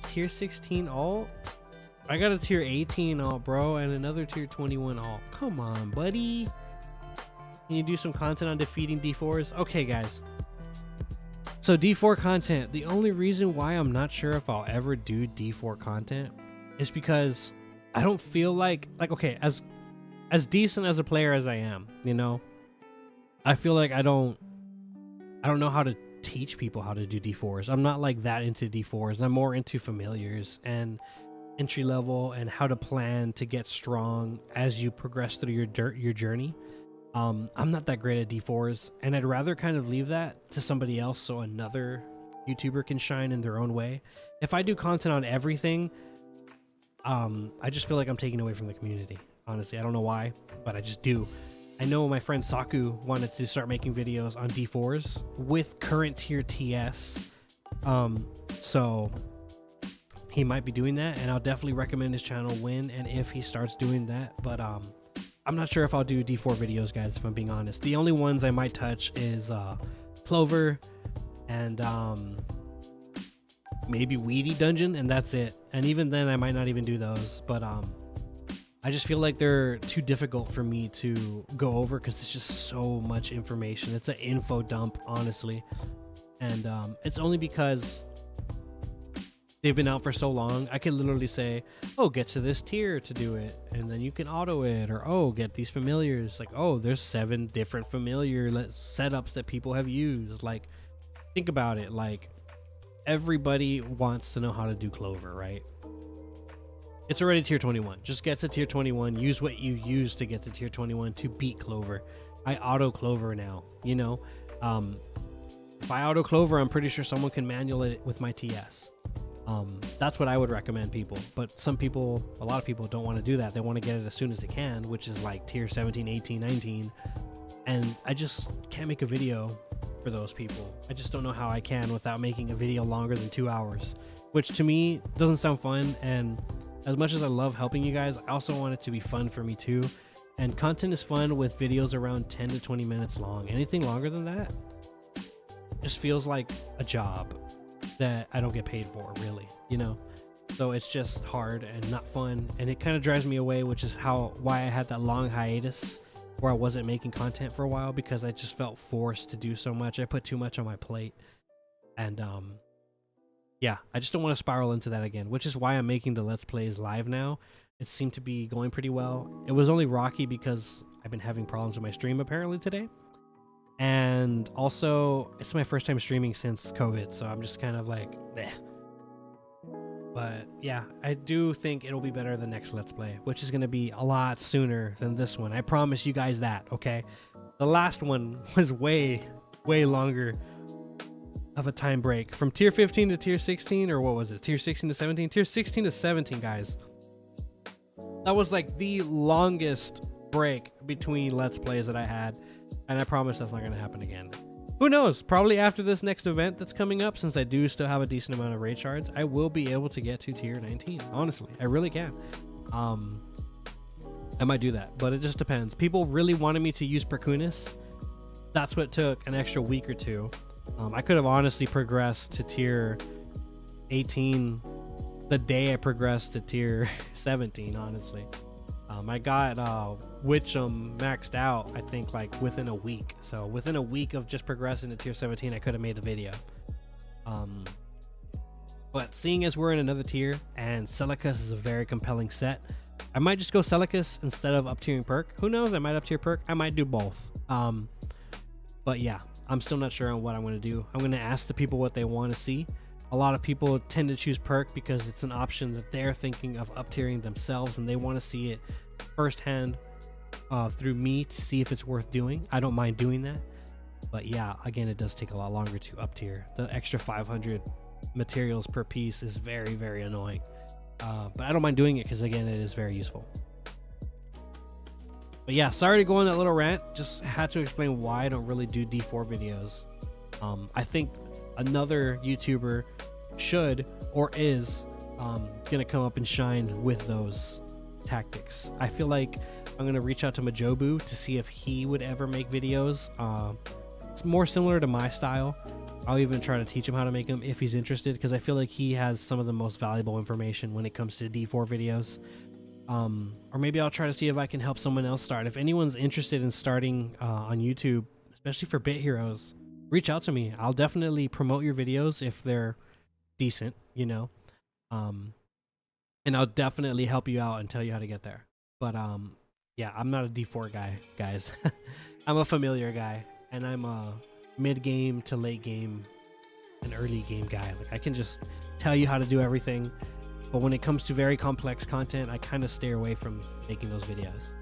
Tier 16 alt? I got a tier 18 alt, bro, and another tier 21 alt. Come on, buddy. Can you do some content on defeating D4s? Okay, guys. So D4 content, the only reason why I'm not sure if I'll ever do D4 content is because I don't feel like okay, as decent as a player as I am, you know, I feel like I don't know how to teach people how to do D4s. I'm not like that into D4s. I'm more into familiars and entry level and how to plan to get strong as you progress through your journey. I'm not that great at D4s, and I'd rather kind of leave that to somebody else so another YouTuber can shine in their own way. If I do content on everything, I just feel like I'm taking away from the community. Honestly, I don't know why, but I just do. I know my friend Saku wanted to start making videos on D4s with current tier TS. So he might be doing that, and I'll definitely recommend his channel when and if he starts doing that. But I'm not sure if I'll do D4 videos, guys, if I'm being honest. The only ones I might touch is Clover and maybe Weedy Dungeon, and that's it. And even then, I might not even do those. But I just feel like they're too difficult for me to go over because it's just so much information. It's an info dump, honestly. And it's only because they've been out for so long. I can literally say, oh, get to this tier to do it, and then you can auto it, or oh, get these familiars. Like, oh, there's 7 different familiar setups that people have used. Like, think about it. Like, everybody wants to know how to do Clover, right? It's already tier 21. Just get to tier 21. Use what you use to get to tier 21 to beat Clover. I auto Clover now, you know. If I auto Clover, I'm pretty sure someone can manual it with my TS. That's what I would recommend people. But some people, a lot of people don't want to do that. They want to get it as soon as they can, which is like tier 17, 18, 19. And I just can't make a video for those people. I just don't know how I can without making a video longer than 2 hours, which to me doesn't sound fun. And as much as I love helping you guys, I also want it to be fun for me too. And content is fun with videos around 10 to 20 minutes long. Anything longer than that just feels like a job that I don't get paid for, really, you know? So it's just hard and not fun, and it kind of drives me away, which is why I had that long hiatus where I wasn't making content for a while, because I just felt forced to do so much. I put too much on my plate, and yeah, I just don't want to spiral into that again, which is why I'm making the Let's Plays live now. It seemed to be going pretty well. It was only rocky because I've been having problems with my stream apparently today. And also, it's my first time streaming since COVID, so I'm just kind of like, bleh. But yeah, I do think it'll be better the next Let's Play, which is going to be a lot sooner than this one. I promise you guys that, okay? The last one was way, way longer of a time break. From tier 15 to tier 16, or what was it? Tier 16 to 17? Tier 16 to 17, guys. That was like the longest break between Let's Plays that I had. And I promise that's not going to happen again. Who knows? Probably after this next event that's coming up, since I do still have a decent amount of raid shards, I will be able to get to tier 19. Honestly, I really can. I might do that, but it just depends. People really wanted me to use Perkunis. That's what took an extra week or two. I could have honestly progressed to tier 18 the day I progressed to tier 17, honestly. I got Witchum maxed out, I think, like within a week. So within a week of just progressing to tier 17, I could have made the video. But seeing as we're in another tier and Celicus is a very compelling set, I might just go Celicus instead of up-tiering perk. Who knows? I might up-tier perk. I might do both. But yeah, I'm still not sure on what I'm going to do. I'm going to ask the people what they want to see. A lot of people tend to choose perk because it's an option that they're thinking of up-tiering themselves, and they want to see it firsthand through me to see if it's worth doing. I don't mind doing that, but yeah, again, it does take a lot longer to up-tier. The extra 500 materials per piece is very, very annoying, but I don't mind doing it because, again, it is very useful. But yeah, sorry to go on that little rant. Just had to explain why I don't really do D4 videos. I think another YouTuber should or is gonna come up and shine with those tactics. I feel like I'm gonna reach out to Majobu to see if he would ever make videos. It's more similar to my style. I'll even try to teach him how to make them if he's interested, because I feel like he has some of the most valuable information when it comes to D4 videos. Or maybe I'll try to see if I can help someone else start. If anyone's interested in starting on YouTube, especially for Bit Heroes, reach out to me. I'll definitely promote your videos if they're decent, you know. And I'll definitely help you out and tell you how to get there. But yeah, I'm not a D4 guy, guys. I'm a familiar guy, and I'm a mid-game to late game and early game guy. Like, I can just tell you how to do everything, but when it comes to very complex content, I kind of stay away from making those videos.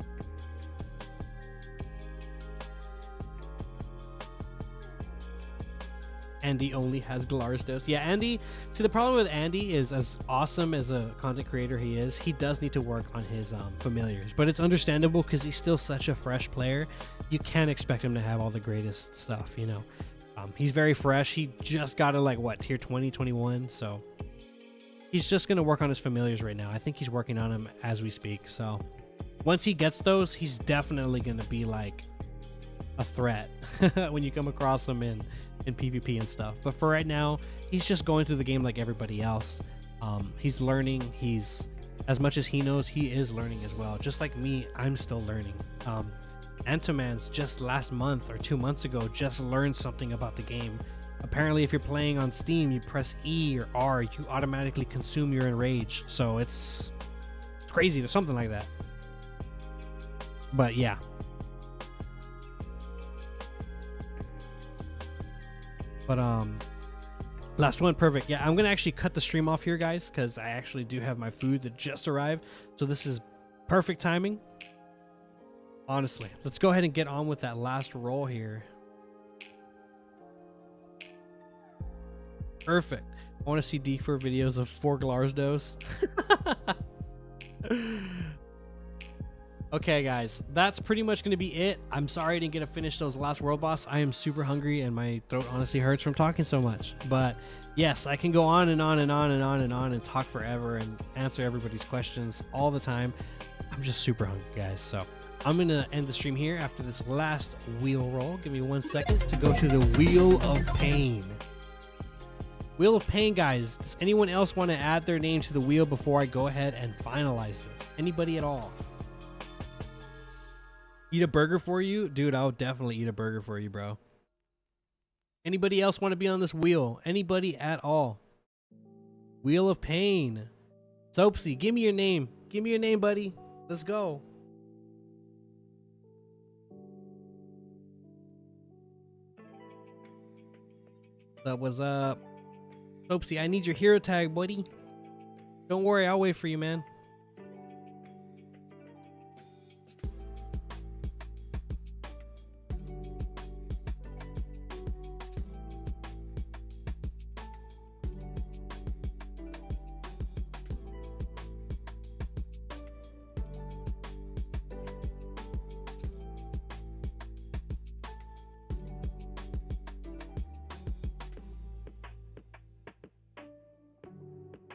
Andy only has Glarsdos. Yeah, Andy, see, the problem with Andy is, as awesome as a content creator he is, he does need to work on his familiars, but it's understandable because he's still such a fresh player. You can't expect him to have all the greatest stuff, you know. He's very fresh. He just got to, like, what, tier 20, 21, so he's just going to work on his familiars right now. I think he's working on them as we speak, so once he gets those, he's definitely going to be, like, a threat when you come across him in PvP and stuff. But for right now, he's just going through the game like everybody else. He's learning. He's, as much as he knows, he is learning as well. Just like me, I'm still learning. Antomans just last month or 2 months ago just learned something about the game. Apparently, if you're playing on Steam, you press E or R, you automatically consume your enrage. So it's crazy. There's something like that. But yeah. But Last one, perfect. Yeah, I'm gonna actually cut the stream off here, guys, because I actually do have my food that just arrived. So this is perfect timing. Honestly, let's go ahead and get on with that last roll here. Perfect. I want to see deeper videos of 4 Glarsdos. Okay, guys, that's pretty much going to be it. I'm sorry I didn't get to finish those last world boss. I am super hungry and my throat honestly hurts from talking so much. But yes, I can go on and on and on and on and on and talk forever and answer everybody's questions all the time. I'm just super hungry, guys. So I'm going to end the stream here after this last wheel roll. Give me 1 second to go to the Wheel of Pain. Wheel of Pain, guys. Does anyone else want to add their name to the wheel before I go ahead and finalize this? Anybody at all? Eat a burger for you? Dude, I'll definitely eat a burger for you, bro. Anybody else want to be on this wheel? Anybody at all? Wheel of Pain. Soapsy, give me your name. Give me your name, buddy. Let's go. What's up? Soapsy, I need your hero tag, buddy. Don't worry, I'll wait for you, man.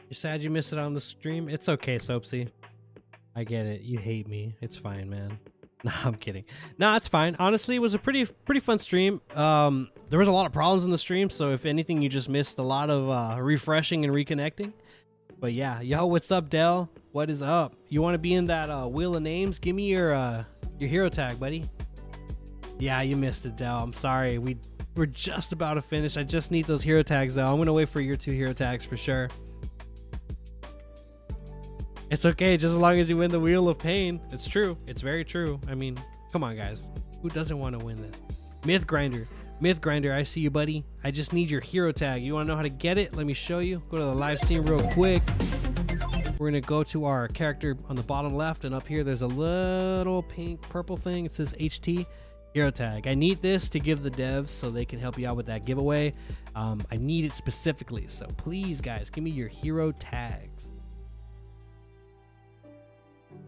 You're sad you missed it on the stream? It's okay, Soapsy. I get it. You hate me. It's fine, man. No, I'm kidding. No, it's fine. Honestly, it was a pretty fun stream. There was a lot of problems in the stream, so if anything, you just missed a lot of refreshing and reconnecting. But yeah, yo, what's up, Dell? What is up? You want to be in that wheel of names? Give me your hero tag, buddy. Yeah, you missed it, Dell. I'm sorry. We're just about to finish. I just need those hero tags, though. I'm gonna wait for your 2 hero tags for sure. It's okay, just as long as you win the Wheel of Pain. It's true. It's very true. I mean, come on, guys. Who doesn't want to win this? Myth Grinder. Myth Grinder, I see you, buddy. I just need your hero tag. You want to know how to get it? Let me show you. Go to the live scene real quick. We're going to go to our character on the bottom left, and up here there's a little pink purple thing. It says HT hero tag. I need this to give the devs so they can help you out with that giveaway. I need it specifically. So please, guys, give me your hero tags.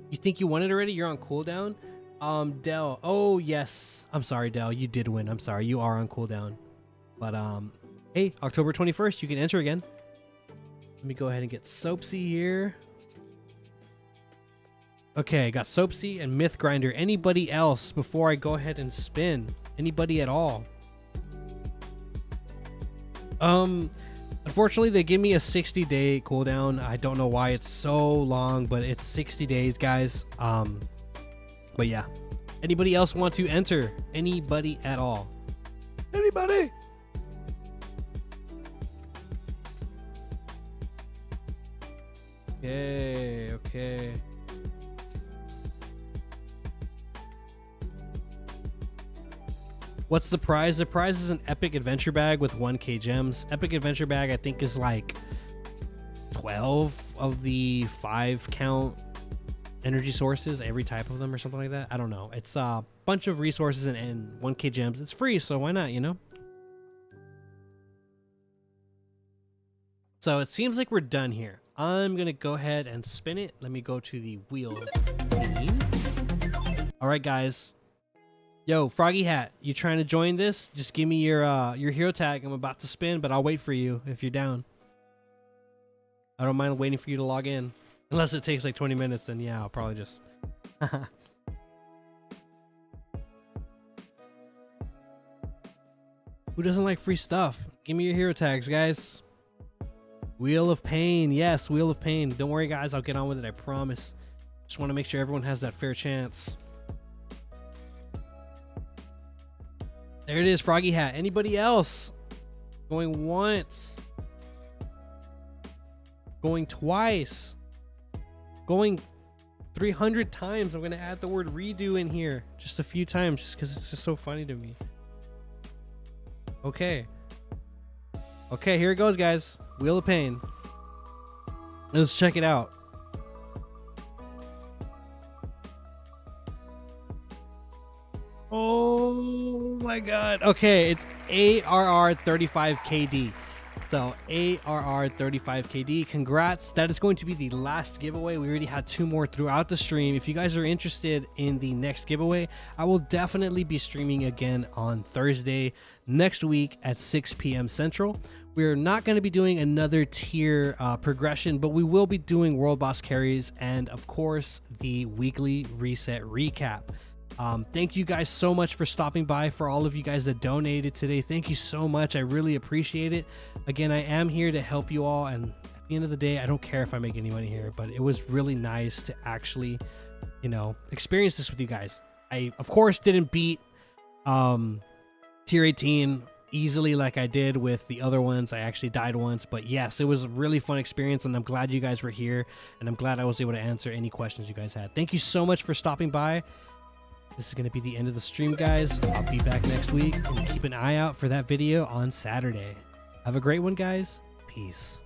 You think you won it already? You're on cooldown? Dell. Oh, yes. I'm sorry, Dell. You did win. I'm sorry. You are on cooldown. But, hey, October 21st, you can enter again. Let me go ahead and get Soapsy here. Okay, I got Soapsy and Myth Grinder. Anybody else before I go ahead and spin? Anybody at all? Unfortunately, they give me a 60-day cooldown. I don't know why it's so long, but it's 60 days, guys. But yeah. Anybody else want to enter? Anybody at all? Anybody? Okay, okay. What's the prize? The prize is an epic adventure bag with 1k gems. Epic adventure bag, I think, is like 12 of the 5 count energy sources, every type of them or something like that. I don't know. It's a bunch of resources and 1k gems. It's free, so why not, you know? So it seems like we're done here. I'm going to go ahead and spin it. Let me go to the wheel. All right, guys. Yo, Froggy Hat, you trying to join this? Just give me your hero tag. I'm about to spin, but I'll wait for you if you're down. I don't mind waiting for you to log in. Unless it takes like 20 minutes, then yeah, I'll probably just... Who doesn't like free stuff? Give me your hero tags, guys. Wheel of Pain. Yes, Wheel of Pain. Don't worry, guys. I'll get on with it. I promise. Just want to make sure everyone has that fair chance. There it is, Froggy Hat. Anybody else? Going once. Going twice. Going 300 times. I'm going to add the word redo in here just a few times just because it's just so funny to me. Okay. Okay, here it goes, guys. Wheel of Pain. Let's check it out. Oh my god. Okay, it's ARR 35KD. So ARR 35KD. Congrats. That is going to be the last giveaway. We already had 2 more throughout the stream. If you guys are interested in the next giveaway, I will definitely be streaming again on Thursday next week at 6 p.m. Central. We're not going to be doing another tier progression, but we will be doing World Boss Carries and, of course, the weekly reset recap. Thank you guys so much for stopping by. For all of you guys that donated today, thank you so much. I really appreciate it. Again, I am here to help you all, and at the end of the day, I don't care if I make any money here, but it was really nice to actually, you know, experience this with you guys. I, of course, didn't beat tier 18 easily like I did with the other ones. I actually died once, but yes, it was a really fun experience, and I'm glad you guys were here, and I'm glad I was able to answer any questions you guys had. Thank you so much for stopping by. This is going to be the end of the stream, guys. I'll be back next week, and keep an eye out for that video on Saturday. Have a great one, guys. Peace.